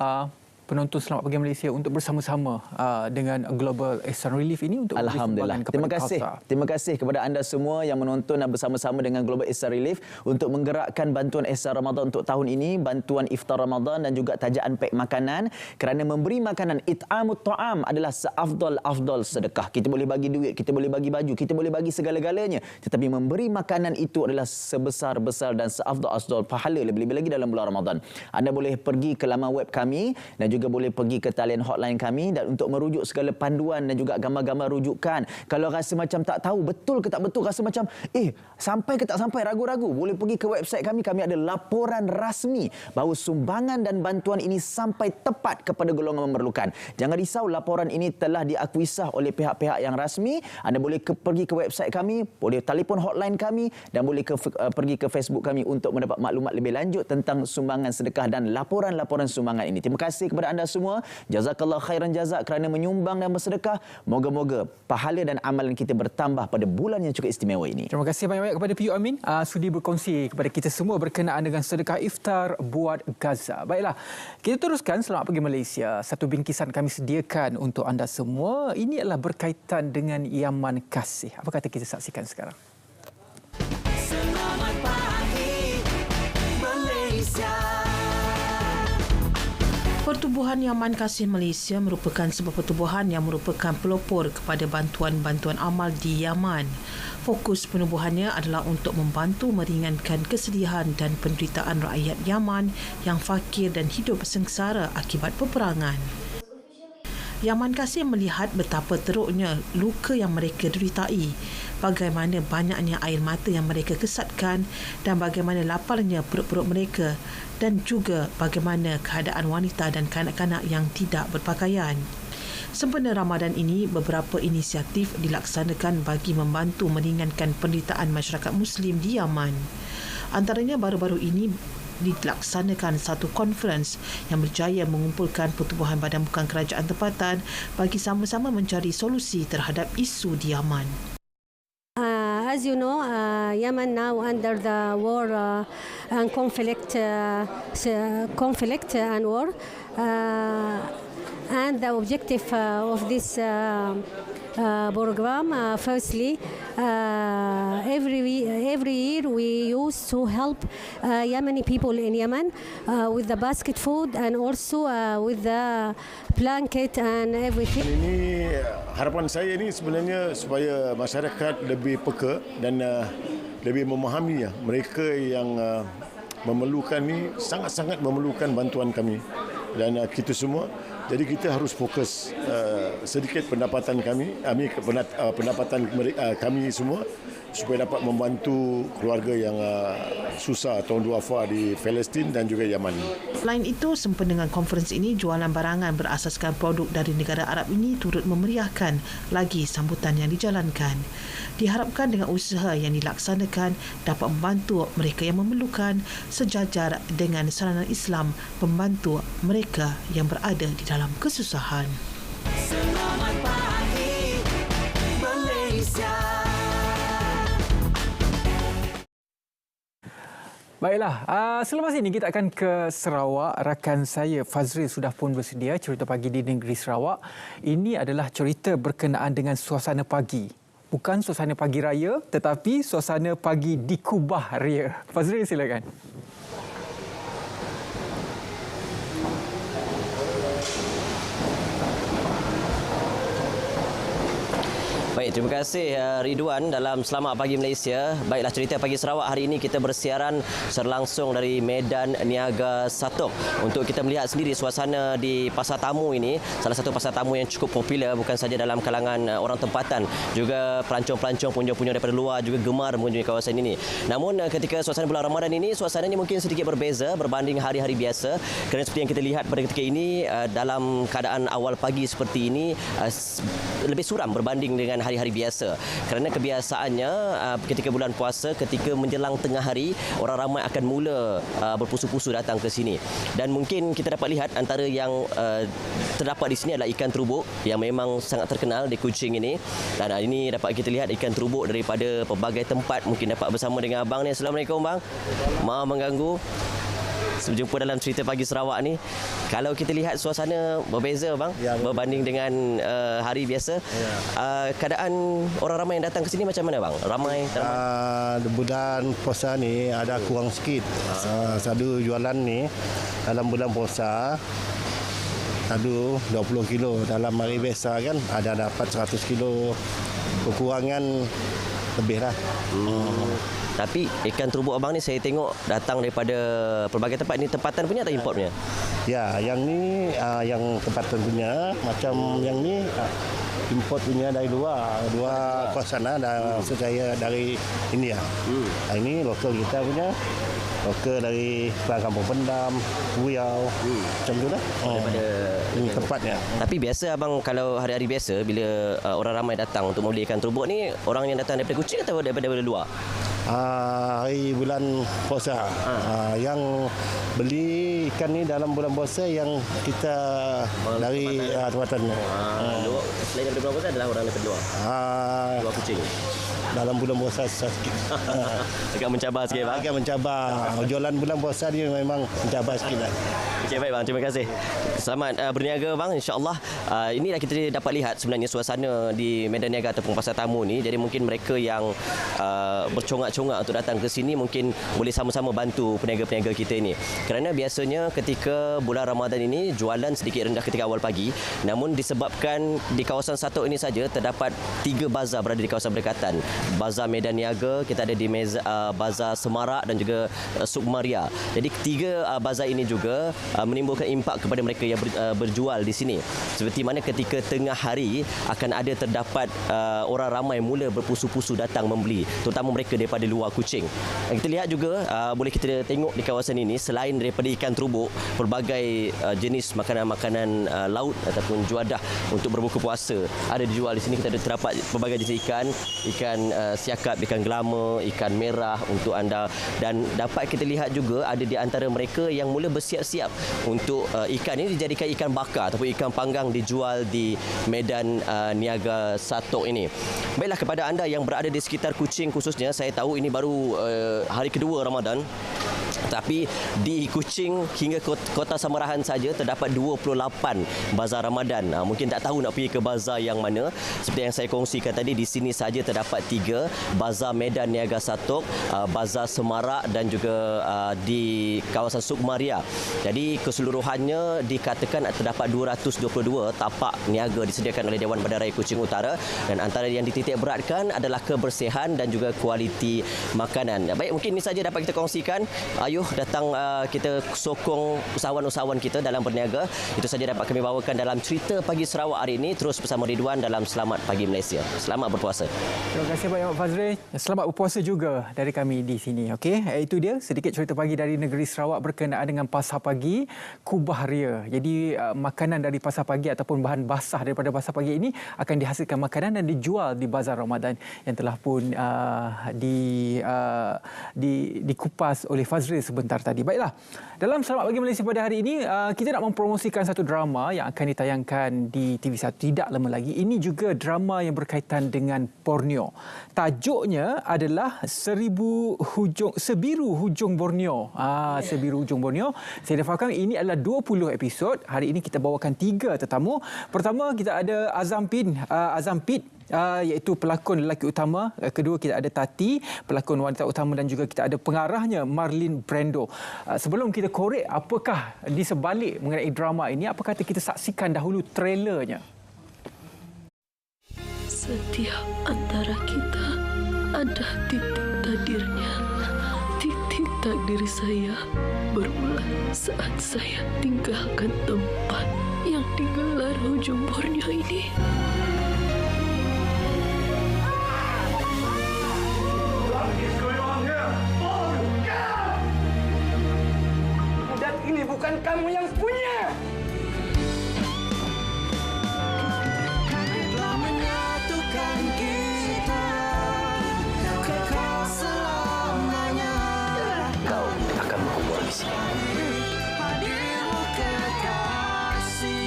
S1: penonton Selamat Pagi Malaysia untuk bersama-sama dengan Global Ihsan Relief ini untuk
S18: Alhamdulillah. Terima kasih kepada anda semua yang menonton dan bersama-sama dengan Global Ihsan Relief untuk menggerakkan bantuan Ihsan Ramadan untuk tahun ini, bantuan iftar Ramadan dan juga tajaan pack makanan. Kerana memberi makanan, it'amut ta'am adalah seafdal sedekah. Kita boleh bagi duit, kita boleh bagi baju, kita boleh bagi segala-galanya, tetapi memberi makanan itu adalah sebesar-besar dan seafdal pahala, lebih-lebih lagi dalam bulan Ramadan. Anda boleh pergi ke laman web kami dan juga boleh pergi ke talian hotline kami dan untuk merujuk segala panduan dan juga gambar-gambar rujukan. Kalau rasa macam tak tahu betul ke tak betul, rasa macam sampai ke tak sampai, ragu-ragu, boleh pergi ke website kami. Kami ada laporan rasmi bahawa sumbangan dan bantuan ini sampai tepat kepada golongan memerlukan. Jangan risau, laporan ini telah diakui sah oleh pihak-pihak yang rasmi. Anda boleh pergi ke website kami, boleh telefon hotline kami dan boleh pergi ke Facebook kami untuk mendapat maklumat lebih lanjut tentang sumbangan sedekah dan laporan-laporan sumbangan ini. Terima kasih kepada anda semua. Jazakallah khairan jazak kerana menyumbang dan bersedekah. Moga-moga pahala dan amalan kita bertambah pada bulan yang cukup istimewa ini.
S1: Terima kasih banyak-banyak kepada PU Amin sudi berkongsi kepada kita semua berkenaan dengan sedekah iftar buat Gaza. Baiklah, kita teruskan. Selamat pagi Malaysia. Satu bingkisan kami sediakan untuk anda semua. Ini adalah berkaitan dengan Yaman Kasih. Apa kata kita saksikan sekarang?
S20: Selamat pagi Malaysia. Pertubuhan Yaman Kasih Malaysia merupakan sebuah pertubuhan yang merupakan pelopor kepada bantuan-bantuan amal di Yaman. Fokus penubuhannya adalah untuk membantu meringankan kesedihan dan penderitaan rakyat Yaman yang fakir dan hidup sengsara akibat peperangan. Yaman Kasih melihat betapa teruknya luka yang mereka deritai, bagaimana banyaknya air mata yang mereka kesatkan dan bagaimana laparnya perut-perut mereka dan juga bagaimana keadaan wanita dan kanak-kanak yang tidak berpakaian. Sempena Ramadan ini, beberapa inisiatif dilaksanakan bagi membantu meringankan penderitaan masyarakat Muslim di Yaman. Antaranya baru-baru ini dilaksanakan satu konferens yang berjaya mengumpulkan pertubuhan badan bukan kerajaan tempatan bagi sama-sama mencari solusi terhadap isu di Yaman.
S21: As you know, Yemen now under the war and conflict and war. And the objective of this program, firstly, every year we used to help Yemeni people in Yemen with the basket food and also with the blanket and everything.
S22: Ini harapan saya ini sebenarnya supaya masyarakat lebih peka dan lebih memahami mereka yang memerlukan ni sangat-sangat memerlukan bantuan kami dan kita semua. Jadi kita harus fokus sedikit pendapatan kami semua supaya dapat membantu keluarga yang susah atau duafa di Palestin dan juga Yaman.
S20: Selain itu, sempena dengan konferens ini, jualan barangan berasaskan produk dari negara Arab ini turut memeriahkan lagi sambutan yang dijalankan. Diharapkan dengan usaha yang dilaksanakan dapat membantu mereka yang memerlukan sejajar dengan saranan Islam membantu mereka yang berada di dalam kesusahan. Selamat pagi Malaysia.
S1: Baiklah, selepas ini kita akan ke Sarawak. Rakan saya Fazril sudah pun bersedia cerita pagi di negeri Sarawak. Ini adalah cerita berkenaan dengan suasana pagi. Bukan suasana pagi raya tetapi suasana pagi di Kubah Ria. Fazril, silakan.
S23: Baik, terima kasih Ridwan dalam Selamat Pagi Malaysia. Baiklah, cerita Pagi Sarawak hari ini kita bersiaran langsung dari Medan Niaga Satok untuk kita melihat sendiri suasana di Pasar Tamu ini. Salah satu pasar tamu yang cukup popular bukan saja dalam kalangan orang tempatan, juga pelancong-pelancong, pengunjung-pengunjung daripada luar juga gemar mengunjungi kawasan ini. Namun ketika suasana bulan Ramadan ini, suasananya mungkin sedikit berbeza berbanding hari-hari biasa. Kerana seperti yang kita lihat pada ketika ini, dalam keadaan awal pagi seperti ini lebih suram berbanding dengan hari-hari biasa. Kerana kebiasaannya ketika bulan puasa, ketika menjelang tengah hari, orang ramai akan mula berpusu-pusu datang ke sini. Dan mungkin kita dapat lihat antara yang terdapat di sini adalah ikan terubuk yang memang sangat terkenal di Kuching ini. Dan ini dapat kita lihat ikan terubuk daripada pelbagai tempat. Mungkin dapat bersama dengan abang ni. Assalamualaikum bang. Maaf mengganggu. Berjumpa dalam cerita Pagi Sarawak ni. Kalau kita lihat suasana berbeza bang, ya, berbanding dengan hari biasa. Ya. Keadaan orang ramai yang datang ke sini macam mana bang? Ramai?
S24: Bulan puasa ni ada kurang sikit. Satu jualan ni dalam bulan puasa ada 20 kilo. Dalam hari biasa kan ada dapat 100 kilo. Kekurangan lebih lah.
S23: Tapi ikan terubuk abang ni saya tengok datang daripada pelbagai tempat. Ini tempatan punya atau import punya?
S24: Ya, yang ni yang tempatan punya. Macam yang ni import punya dari luar. Dua kawasan dah saya dari India. Ini lokal kita punya. Lokal dari Kampung Pendam, Kuyau, macam tu lah. Ini tempatnya.
S23: Tapi biasa abang kalau hari-hari biasa bila orang ramai datang untuk membeli ikan terubuk ni, orang yang datang daripada Kuching atau daripada luar?
S24: Hari bulan puasa. Yang beli ikan ni dalam bulan puasa yang kita dari tempatan.
S23: Selain daripada bulan puasa adalah orang daripada luar? Luar Kuching.
S24: Dalam bulan puasa sikit.
S23: Agak mencabar sikit, bang?
S24: Agak mencabar. Jualan bulan puasa ni memang mencabar sikit lah.
S23: Okey, baik bang. Terima kasih. Selamat berniaga bang. InsyaAllah. Inilah kita dapat lihat sebenarnya suasana di Medan Niaga ataupun Pasar Tamu ni. Jadi mungkin mereka yang bercongak-congak untuk datang ke sini mungkin boleh sama-sama bantu peniaga-peniaga kita ini. Kerana biasanya ketika bulan Ramadan ini jualan sedikit rendah ketika awal pagi. Namun disebabkan di kawasan Satok ini saja terdapat 3 bazar berada di kawasan berdekatan. Bazar Medan Niaga, kita ada di Bazar Semarak dan juga Sukmaria. Jadi 3 bazar ini juga menimbulkan impak kepada mereka yang berjual di sini. Seperti mana ketika tengah hari akan ada terdapat orang ramai mula berpusu-pusu datang membeli, terutama mereka daripada luar Kuching. Kita lihat juga boleh kita tengok di kawasan ini selain daripada ikan terubuk, pelbagai jenis makanan-makanan laut ataupun juadah untuk berbuka puasa ada dijual di sini. Kita ada terdapat pelbagai jenis ikan siakap, ikan gelama, ikan merah untuk anda, dan dapat kita lihat juga ada di antara mereka yang mula bersiap-siap untuk ikan ini dijadikan ikan bakar ataupun ikan panggang dijual di Medan Niaga Satok ini. Baiklah, kepada anda yang berada di sekitar Kuching khususnya, saya tahu ini baru hari kedua Ramadan. Tapi di Kuching hingga Kota Samarahan saja terdapat 28 bazar Ramadan. Mungkin tak tahu nak pergi ke bazar yang mana. Seperti yang saya kongsikan tadi, di sini saja terdapat 3. Bazar Medan Niaga Satok, Bazar Semarak dan juga di kawasan Sukmaria. Jadi keseluruhannya dikatakan terdapat 222 tapak niaga disediakan oleh Dewan Bandaraya Kuching Utara, dan antara yang dititik beratkan adalah kebersihan dan juga kualiti makanan. Baik, mungkin ini saja dapat kita kongsikan. Ayuh datang kita sokong usahawan-usahawan kita dalam berniaga. Itu saja dapat kami bawakan dalam Cerita Pagi Sarawak hari ini. Terus bersama Ridwan dalam Selamat Pagi Malaysia. Selamat berpuasa.
S1: Terima kasih banyak Pak Fazril. Selamat berpuasa juga dari kami di sini. Okey, itu dia sedikit cerita pagi dari negeri Sarawak berkenaan dengan Pasar Pagi Kubah Ria. Jadi makanan dari Pasar Pagi ataupun bahan basah daripada Pasar Pagi ini akan dihasilkan makanan dan dijual di Bazar Ramadan yang telah pun dikupas oleh Fazril sebentar tadi. Baiklah, dalam Selamat Pagi Malaysia pada hari ini, kita nak mempromosikan satu drama yang akan ditayangkan di TV1 tidak lama lagi. Ini juga drama yang berkaitan dengan Borneo. Tajuknya adalah Sebiru Hujung Borneo. Sebiru Hujung Borneo. Saya dafatkan ini adalah 20 episod. Hari ini kita bawakan 3 tetamu. Pertama, kita ada Azam Pit, iaitu pelakon lelaki utama. Kedua, kita ada Tati, pelakon wanita utama, dan juga kita ada pengarahnya Marlene Brando. Sebelum kita korek apakah di sebalik mengenai drama ini, apa kata kita saksikan dahulu trailernya.
S3: Setiap antara kita ada titik takdirnya. Titik takdir saya bermula saat saya tinggalkan tempat yang digelar Hujung Borneo ini.
S4: Dan ini bukan kamu yang punya. Telah menyatukan kita kekal selamanya.
S23: Kau akan berkumpul di sini.
S4: Hadirmu kekasih.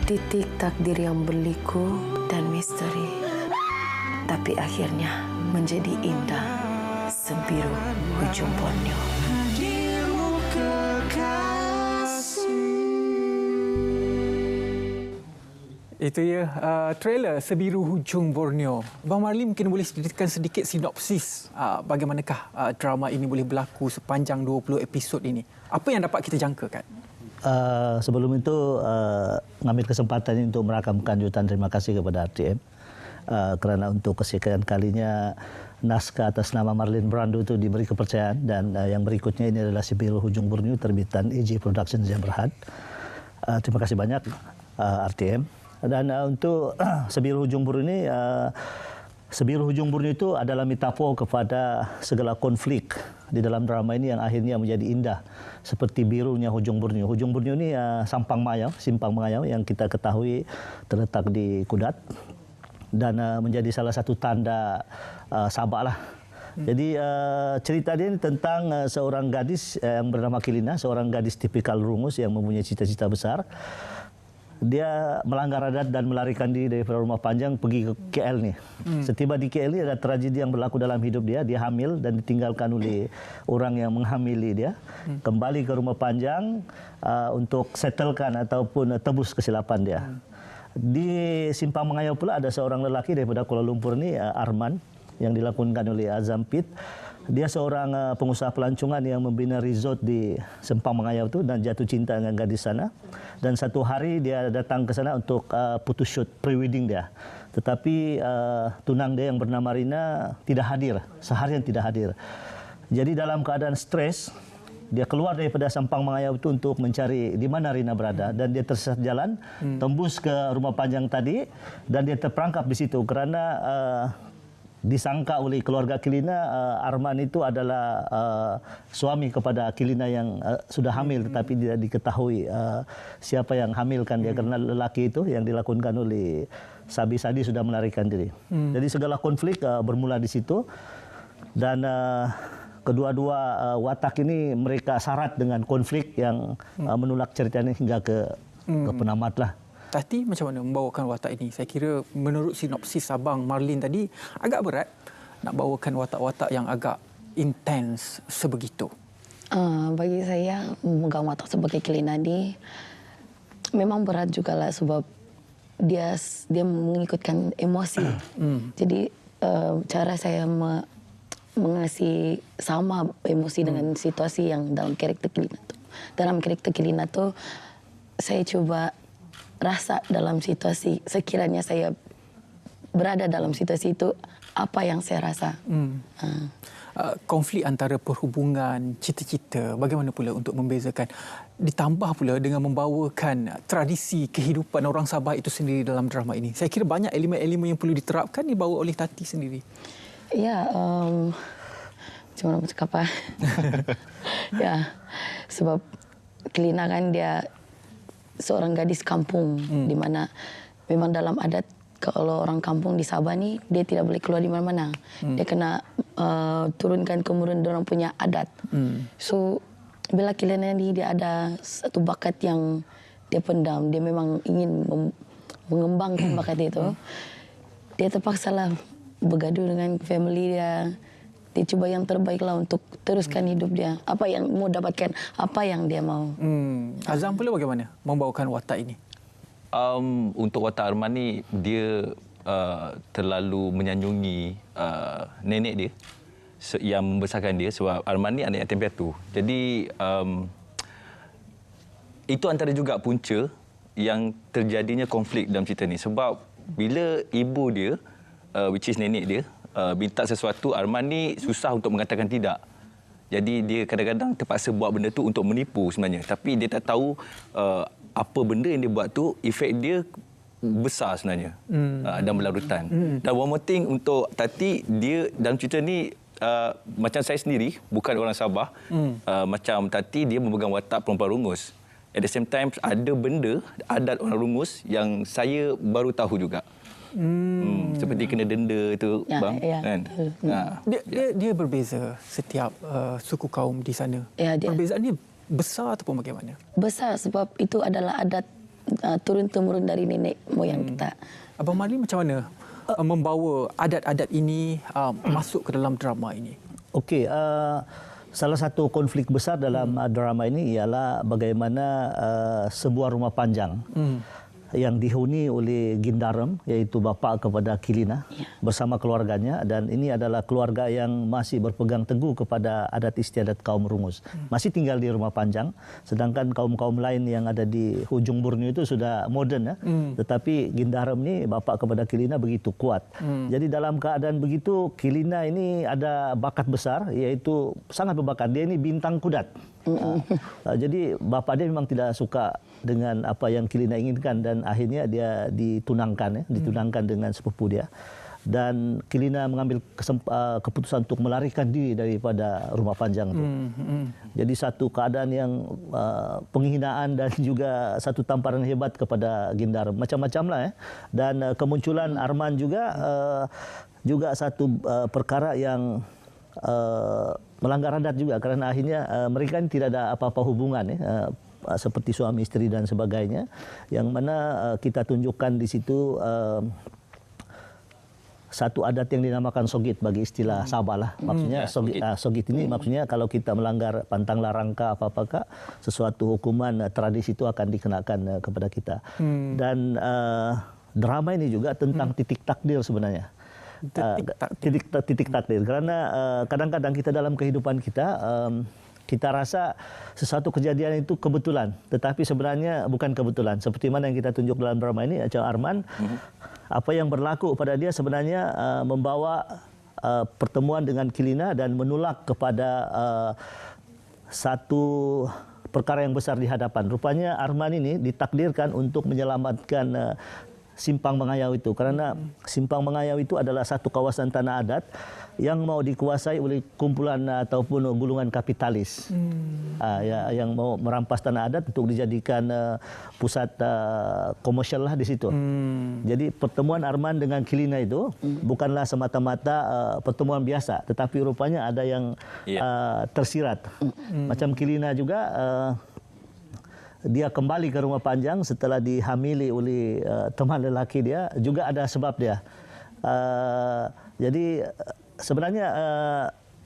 S3: Titik takdir yang berliku dan misteri, tapi akhirnya menjadi indah. Sebiru Hujung Borneo.
S4: Hadirmu kekasih.
S1: Itu ya trailer Sebiru Hujung Borneo. Bang Marli mungkin boleh ceritakan sedikit sinopsis bagaimanakah drama ini boleh berlaku sepanjang 20 episod ini. Apa yang dapat kita jangkakan?
S5: Sebelum itu, mengambil kesempatan ini untuk merakamkan jutaan terima kasih kepada RTM kerana untuk kesekian kalinya naskah atas nama Marlon Brando itu diberi kepercayaan, dan yang berikutnya ini adalah Sebiru Hujung Borneo terbitan AJ Productions yang Berhad. Terima kasih banyak RTM. Dan untuk Sebiru Hujung Borneo ini, Sebiru Hujung Borneo itu adalah metafor kepada segala konflik di dalam drama ini yang akhirnya menjadi indah, seperti birunya Hujung Borneo. Hujung Borneo ini simpang Mangayau yang kita ketahui terletak di Kudat, dan menjadi salah satu tanda Sabah lah. Jadi cerita dia ini tentang seorang gadis yang bernama Kilina, seorang gadis tipikal rungus yang mempunyai cita-cita besar. Dia melanggar adat dan melarikan diri dari rumah panjang pergi ke KL ni. Setiba di KL ni ada tragedi yang berlaku dalam hidup dia. Dia hamil dan ditinggalkan oleh orang yang menghamili dia. Kembali ke rumah panjang untuk settlekan ataupun tebus kesilapan dia. Di Simpang Mangayau pula ada seorang lelaki daripada Kuala Lumpur ni, Arman, yang dilakonkan oleh Azam Pit. Dia seorang pengusaha pelancongan yang membina resort di Simpang Mangayau tu dan jatuh cinta dengan gadis sana. Dan satu hari dia datang ke sana untuk putus shoot pre-wedding dia. Tetapi tunang dia yang bernama Rina tidak hadir, seharian tidak hadir. Jadi dalam keadaan stres, dia keluar daripada Simpang Mangayau itu untuk mencari di mana Rina berada, dan dia tersesat jalan, tembus ke rumah panjang tadi, dan dia terperangkap di situ kerana disangka oleh keluarga Kilina Arman itu adalah suami kepada Kilina yang sudah hamil, tetapi tidak diketahui siapa yang hamilkan dia, kerana lelaki itu yang dilakukan oleh Sabi Sadi sudah melarikan diri. Jadi segala konflik bermula di situ, dan kedua-dua watak ini mereka syarat dengan konflik yang menulak ceritanya hingga ke penamat lah.
S1: Tati, macam mana membawakan watak ini? Saya kira menurut sinopsis Abang Marlin tadi, agak berat nak bawakan watak-watak yang agak intens sebegitu.
S3: Bagi saya, memegang watak sebagai Kilina ni memang berat jugalah, sebab dia mengikutkan emosi. Jadi cara saya mengasih sama emosi dengan situasi yang dalam karakter Kilina tu. Dalam karakter Kilina tu, saya cuba rasa dalam situasi, sekiranya saya berada dalam situasi itu, apa yang saya rasa.
S1: Konflik antara perhubungan, cita-cita, bagaimana pula untuk membezakan? Ditambah pula dengan membawakan tradisi kehidupan orang Sabah itu sendiri dalam drama ini. Saya kira banyak elemen-elemen yang perlu diterapkan dibawa oleh Tati sendiri.
S3: Ya, macam mana bercakap? Ya, sebab Kilina kan dia seorang gadis kampung, di mana memang dalam adat kalau orang kampung di Sabah ni dia tidak boleh keluar di mana-mana. Dia kena turunkan kemurunan orang punya adat. So bila Kilina ni dia ada satu bakat yang dia pendam, dia memang ingin mengembangkan bakat itu. Dia terpaksalah bergaduh dengan family dia. Dia cuba yang terbaiklah untuk teruskan hidup dia. Apa yang mau dapatkan, apa yang dia mau.
S1: Azam pula bagaimana membawakan watak ini?
S6: Untuk watak Arman ni, dia terlalu menyanjungi nenek dia yang membesarkan dia, sebab Arman ni anak yatim piatu. Jadi itu antara juga punca yang terjadinya konflik dalam cerita ni. Sebab bila ibu dia, which is nenek dia, minta sesuatu, Arman ni susah untuk mengatakan tidak. Jadi dia kadang-kadang terpaksa buat benda tu untuk menipu sebenarnya. Tapi dia tak tahu apa benda yang dia buat tu, efek dia besar sebenarnya dalam berlarutan. Dan one more thing untuk Tati, dia dalam cerita ni macam saya sendiri, bukan orang Sabah. Macam Tati, dia memegang watak perempuan rungus. At the same time, ada benda, adat orang rungus yang saya baru tahu juga. Seperti kena denda itu, bang, kan?
S1: Dia berbeza setiap suku kaum di sana. Perbezaan ini besar ataupun bagaimana?
S3: Besar, sebab itu adalah adat turun-temurun dari nenek moyang kita.
S1: Abang Marlin macam mana membawa adat-adat ini masuk ke dalam drama ini?
S5: Okey, salah satu konflik besar dalam drama ini ialah bagaimana sebuah rumah panjang yang dihuni oleh Gindarem, iaitu bapa kepada Kilina bersama keluarganya, dan ini adalah keluarga yang masih berpegang teguh kepada adat istiadat kaum Rungus. Masih tinggal di Rumah Panjang, sedangkan kaum-kaum lain yang ada di hujung Borneo itu sudah moden ya. Tetapi Gindarem ini bapa kepada Kilina begitu kuat. Jadi dalam keadaan begitu, Kilina ini ada bakat besar, yaitu sangat berbakat. Dia ini bintang kudat. Jadi bapa dia memang tidak suka dengan apa yang Kilina inginkan, dan akhirnya dia ditunangkan dengan sepupu dia, dan Kilina mengambil keputusan untuk melarikan diri daripada Rumah Panjang itu. Jadi satu keadaan yang penghinaan dan juga satu tamparan hebat kepada Gindarem, macam-macam lah ya. Dan kemunculan Arman juga satu perkara yang melanggar adat juga, karena akhirnya mereka ini tidak ada apa-apa hubungan ya, seperti suami istri dan sebagainya, yang mana kita tunjukkan di situ satu adat yang dinamakan sogit bagi istilah Sabah lah. Maksudnya sogit ini maksudnya kalau kita melanggar pantang larang apakah sesuatu hukuman tradisi itu akan dikenakan kepada kita. Dan drama ini juga tentang titik takdir sebenarnya. Titik takdir, karena kadang-kadang kita dalam kehidupan kita kita rasa sesuatu kejadian itu kebetulan, tetapi sebenarnya bukan kebetulan. Seperti mana yang kita tunjuk dalam drama ini, Acang Arman, apa yang berlaku pada dia sebenarnya membawa pertemuan dengan Kilina dan menolak kepada satu perkara yang besar di hadapan. Rupanya Arman ini ditakdirkan untuk menyelamatkan Simpang Mengayau itu, karena Simpang Mengayau itu adalah satu kawasan tanah adat yang mau dikuasai oleh kumpulan ataupun gulungan kapitalis yang mau merampas tanah adat untuk dijadikan pusat komersial lah di situ. Jadi pertemuan Arman dengan Kilina itu bukanlah semata-mata pertemuan biasa, tetapi rupanya ada yang tersirat. Macam Kilina juga dia kembali ke Rumah Panjang setelah dihamili oleh teman lelaki dia, juga ada sebab dia. Jadi sebenarnya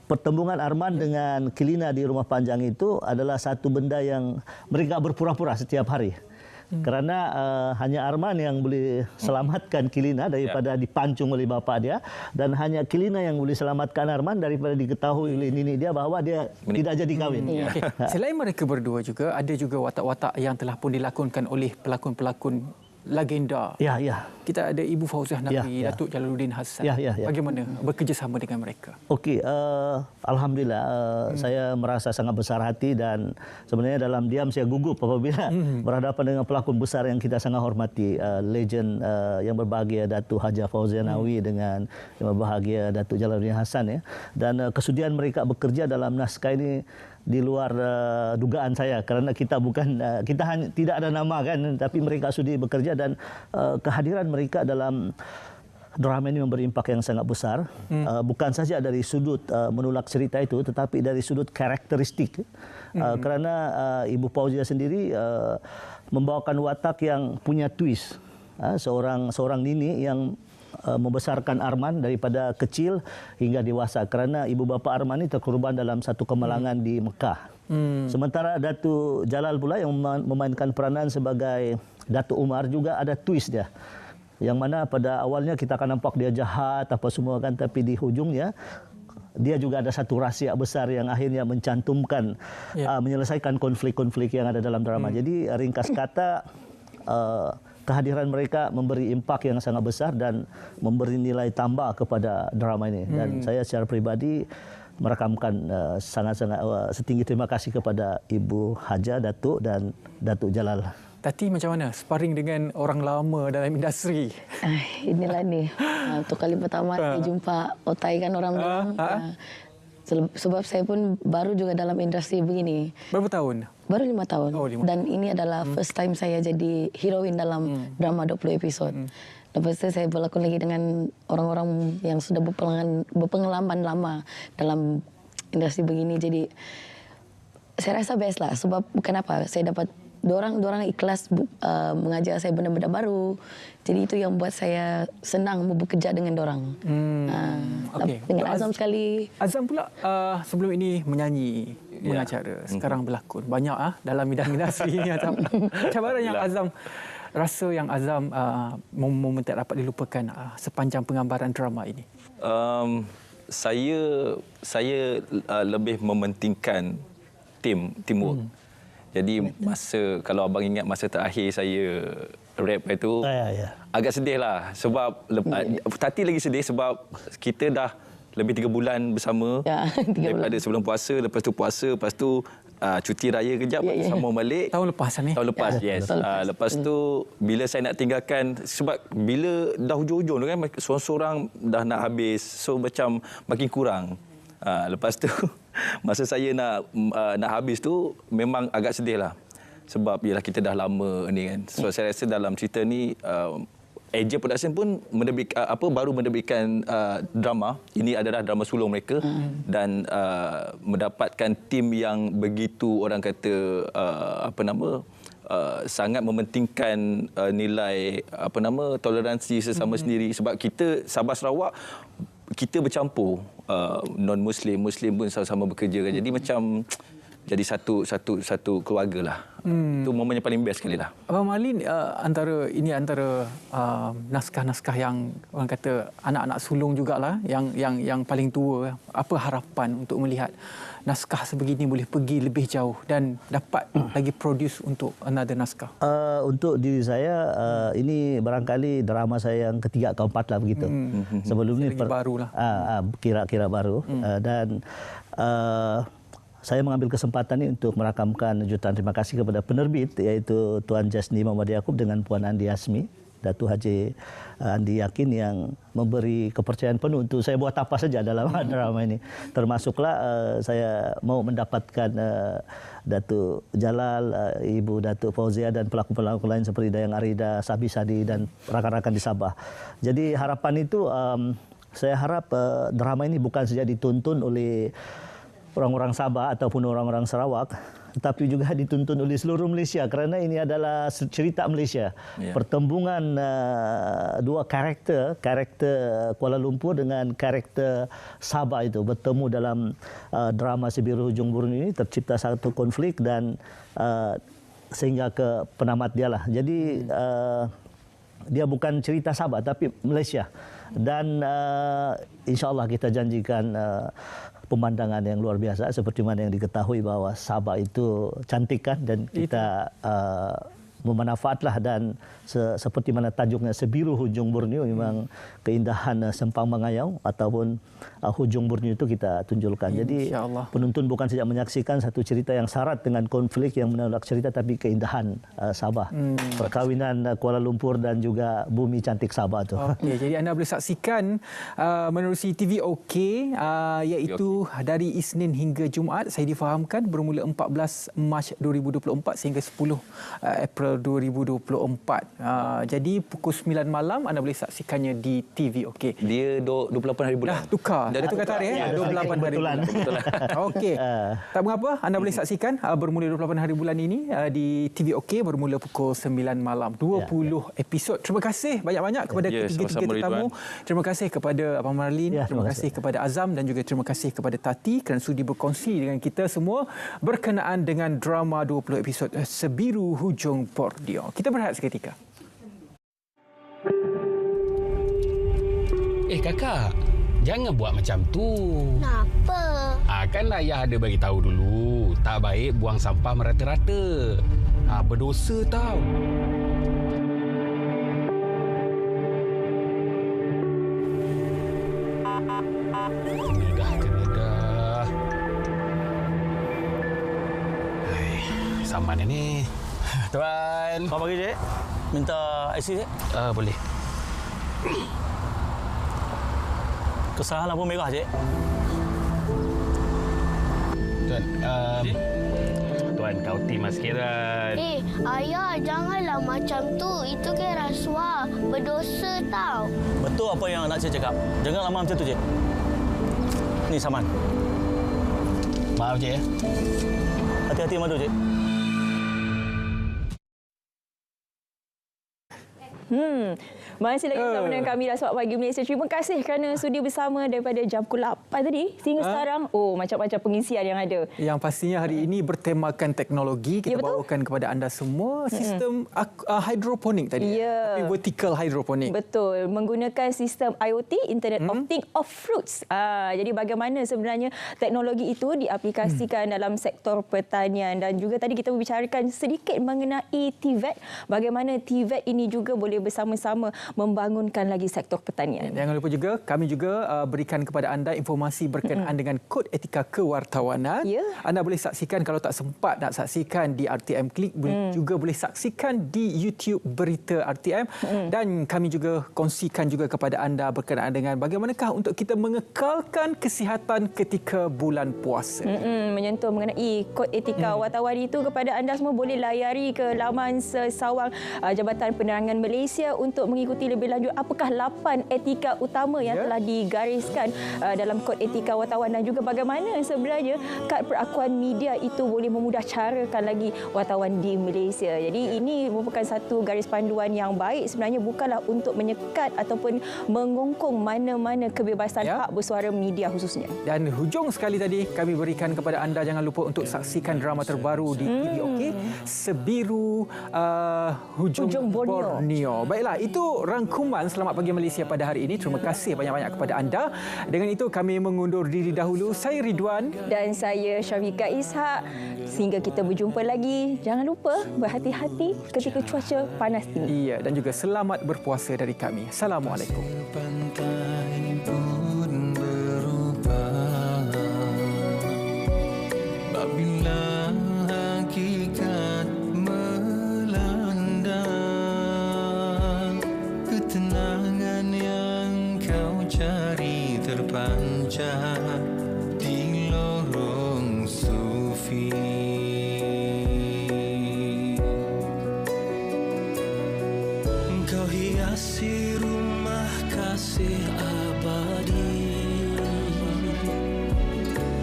S5: pertemuan Arman dengan Kilina di Rumah Panjang itu adalah satu benda yang mereka berpura-pura setiap hari. Karena hanya Arman yang boleh selamatkan Kilina daripada dipancung oleh bapa dia, dan hanya Kilina yang boleh selamatkan Arman daripada diketahui oleh nenek dia bahawa dia tidak jadi kahwin.
S1: Okay. Selain mereka berdua juga, ada juga watak-watak yang telah pun dilakonkan oleh pelakon-pelakon legenda.
S5: Ya, ya.
S1: Kita ada Ibu Fauziah Naqvi, Datuk Jalaluddin Hassan. Bagaimana bekerjasama dengan mereka?
S5: Okey, alhamdulillah saya merasa sangat besar hati, dan sebenarnya dalam diam saya gugup apabila berhadapan dengan pelakon besar yang kita sangat hormati, legend yang berbahagia Datuk Haji Fauziah Naqvi dengan yang berbahagia Datuk Jalaluddin Hassan ya. Dan kesudian mereka bekerja dalam naskah ini di luar dugaan saya, kerana kita hanya tidak ada nama kan, tapi mereka sudi bekerja, dan kehadiran mereka dalam drama ini memberi impak yang sangat besar, bukan saja dari sudut menolak cerita itu, tetapi dari sudut karakteristik. Kerana Ibu Fauziah sendiri membawakan watak yang punya twist, seorang nini yang membesarkan Arman daripada kecil hingga dewasa, kerana ibu bapa Arman ini terkorban dalam satu kemalangan di Mekah. Sementara Datuk Jalal pula yang memainkan peranan sebagai Datuk Umar juga ada twist dia, yang mana pada awalnya kita akan nampak dia jahat apa semua kan, tapi di hujungnya dia juga ada satu rahsia besar yang akhirnya mencantumkan menyelesaikan konflik-konflik yang ada dalam drama. Jadi ringkas kata, kehadiran mereka memberi impak yang sangat besar dan memberi nilai tambah kepada drama ini. Dan saya secara pribadi merakamkan sangat-sangat setinggi terima kasih kepada Ibu Haja, Datuk dan Datuk Jalal.
S1: Tati, macam mana sparring dengan orang lama dalam industri?
S3: Inilah ni. Untuk kali pertama saya jumpa Otai kan orang bilang. Sebab saya pun baru juga dalam industri begini.
S1: Berapa tahun?
S3: Baru 5 tahun.
S1: Oh, 5
S3: Dan ini adalah first time saya jadi heroin dalam drama 20 episod. Lepas itu saya berlakon lagi dengan orang-orang yang sudah berpengalaman lama dalam industri begini. Jadi saya rasa best lah. Sebab kenapa? Saya dapat dorang ikhlas mengajar saya benda-benda baru. Jadi itu yang buat saya senang mau bekerja dengan dorang. Dengan Azam sekali.
S1: Azam pula sebelum ini menyanyi, mengacara, sekarang berlakon. Banyak dalam bidang industri ini. Cabaran yang Azam rasa yang Azam momen tak dapat dilupakan sepanjang penggambaran drama ini?
S6: Saya lebih mementingkan teamwork. Jadi kalau abang ingat masa terakhir saya rap itu agak sedih lah sebab Tati lagi sedih sebab kita dah lebih 3 bulan bersama daripada sebelum puasa, lepas tu puasa, lepas tu cuti raya kejap sambung balik.
S1: Tahun lepas ni?
S6: Tahun lepas, yes. Lepas tu bila saya nak tinggalkan, sebab bila dah hujung-hujung tu kan, seorang-seorang dah nak habis, so macam makin kurang. Lepas tu masa saya nak habis tu memang agak sedih lah. Sebab yalah kita dah lama ni kan. So saya rasa dalam cerita ni AJ Production pun baru menerbitkan drama. Ini adalah drama sulung mereka dan mendapatkan tim yang begitu orang kata sangat mementingkan nilai toleransi sesama sendiri, sebab kita Sabah Sarawak kita bercampur, non-Muslim, Muslim pun sama-sama bekerja kan. Jadi macam jadi satu keluarga lah. Itu momen yang paling best sekali lah.
S1: Abang Marlin, antara naskah-naskah yang orang kata anak-anak sulung jugalah, yang paling tua. Apa harapan untuk melihat naskah sebegini boleh pergi lebih jauh dan dapat lagi produce untuk another naskah?
S5: Untuk diri saya, ini barangkali drama saya yang ketiga keempat lah begitu. Sebelum ni
S1: baru lah.
S5: Kira-kira baru. Dan saya mengambil kesempatan ini untuk merakamkan jutaan terima kasih kepada penerbit, iaitu Tuan Jasni Muhammad Yaakob dengan Puan Andi Asmi, Datuk Haji Andi Yakin, yang memberi kepercayaan penuh untuk saya buat apa saja dalam drama ini. Termasuklah saya mau mendapatkan Datuk Jalal, Ibu Datuk Fauzia dan pelakon-pelakon lain seperti Dayang Arida, Sabi Sadi dan rakan-rakan di Sabah. Jadi harapan itu, saya harap drama ini bukan saja ditonton oleh orang-orang Sabah ataupun orang-orang Sarawak, tetapi juga dituntun oleh seluruh Malaysia, kerana ini adalah cerita Malaysia. Pertembungan dua karakter Kuala Lumpur dengan karakter Sabah itu bertemu dalam drama Si Biru Hujung Burung ini, tercipta satu konflik dan sehingga ke penamat dia lah. Jadi dia bukan cerita Sabah tapi Malaysia, dan insya-Allah kita janjikan pemandangan yang luar biasa, seperti mana yang diketahui bahwa Sabah itu cantik kan, dan kita memanfaatlah, dan seperti mana tajuknya Sebiru Hujung Borneo, memang keindahan Sempang Mangayau ataupun Hujung Borneo itu kita tunjukkan. Jadi penonton bukan saja menyaksikan satu cerita yang syarat dengan konflik yang menolak cerita, tapi keindahan Sabah, perkawinan Kuala Lumpur dan juga bumi cantik Sabah itu.
S1: Jadi anda boleh saksikan menerusi TV OK, iaitu dari Isnin hingga Jumaat, saya difahamkan bermula 14 Mac 2024 sehingga 10 April 2024. Jadi pukul 9 malam anda boleh saksikannya di TV OK.
S6: Dia 28 hari bulan.
S1: Dah tukar. Dah tukar tarikh 28 hari bulan. Okey. Tak mengapa, anda boleh saksikan bermula 28 hari bulan ini di TV OK bermula pukul 9 malam. 20 episod. Terima kasih banyak-banyak kepada ketiga-tiga tetamu. Terima kasih kepada Abang Marlin, terima kasih kepada Azam dan juga terima kasih kepada Tati kerana sudi berkongsi dengan kita semua berkenaan dengan drama 20 episod Sebiru Hujung Borneo. Kita berehat seketika.
S7: Kakak, jangan buat macam tu.
S8: Kenapa?
S7: Kan ayah ada bagi tahu dulu, tak baik buang sampah merata-rata. Berdosa tau. Kena dah. Saman ni. Tuan.
S9: Apa bagi, Cik? Minta IC, Cik?
S7: Boleh.
S9: Kesalahan lampu merah, Cik.
S7: Tuan, Tuan, kau timas sikit,
S8: Ayah, janganlah macam tu. Itu kan rasuah. Berdosa tau.
S9: Betul apa yang nak Cik cakap. Jangan lama macam tu, Cik. Ni saman.
S7: Maaf, Cik.
S9: Hati-hati madu, Cik.
S2: Masih lagi bersama dengan kami Selamat Pagi Malaysia. Terima kasih kerana sudi bersama daripada jam pukul 8 tadi sehingga sekarang. Macam-macam pengisian yang ada.
S1: Yang pastinya hari ini bertemakan teknologi. Kita bawakan kepada anda semua sistem hidroponik tadi. Tapi vertical hidroponik.
S2: Betul. Menggunakan sistem IoT, Internet of Things of Fruits. Jadi bagaimana sebenarnya teknologi itu diaplikasikan dalam sektor pertanian. Dan juga tadi kita membicarakan sedikit mengenai TVET. Bagaimana TVET ini juga boleh bersama-sama membangunkan lagi sektor pertanian.
S1: Jangan lupa juga kami juga berikan kepada anda informasi berkenaan dengan kod etika kewartawanan. Anda boleh saksikan kalau tak sempat nak saksikan di RTM Klik, juga boleh saksikan di YouTube Berita RTM dan kami juga kongsikan juga kepada anda berkenaan dengan bagaimanakah untuk kita mengekalkan kesihatan ketika bulan puasa.
S2: Menyentuh mengenai kod etika wartawan itu kepada anda semua boleh layari ke laman sesawang Jabatan Penerangan Malaysia untuk mengikuti lebih lanjut apakah 8 etika utama yang telah digariskan dalam kod etika wartawan dan juga bagaimana sebenarnya kad perakuan media itu boleh memudahcarakan lagi wartawan di Malaysia. Jadi ini merupakan satu garis panduan yang baik sebenarnya, bukanlah untuk menyekat ataupun mengongkong mana-mana kebebasan hak bersuara media khususnya.
S1: Dan hujung sekali tadi kami berikan kepada anda jangan lupa untuk saksikan drama terbaru di TVOK Sebiru Hujung Borneo. Baiklah, itu rangkuman Selamat Pagi Malaysia pada hari ini. Terima kasih banyak-banyak kepada anda. Dengan itu kami mengundur diri dahulu. Saya Ridwan
S2: dan saya Syafika Ishak. Sehingga kita berjumpa lagi. Jangan lupa berhati-hati ketika cuaca panas tinggi.
S1: Iya, dan juga selamat berpuasa dari kami. Assalamualaikum.
S10: Ketenangan yang kau cari terpancar di lorong sufi. Kau hiasi rumah kasih abadi,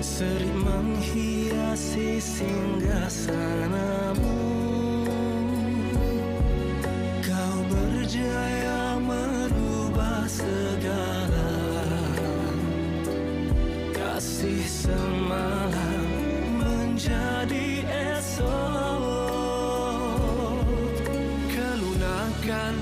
S10: sering menghiasi singgasanamu. Kau berjaya merubah segala, kasih semalam menjadi esok, kelunakan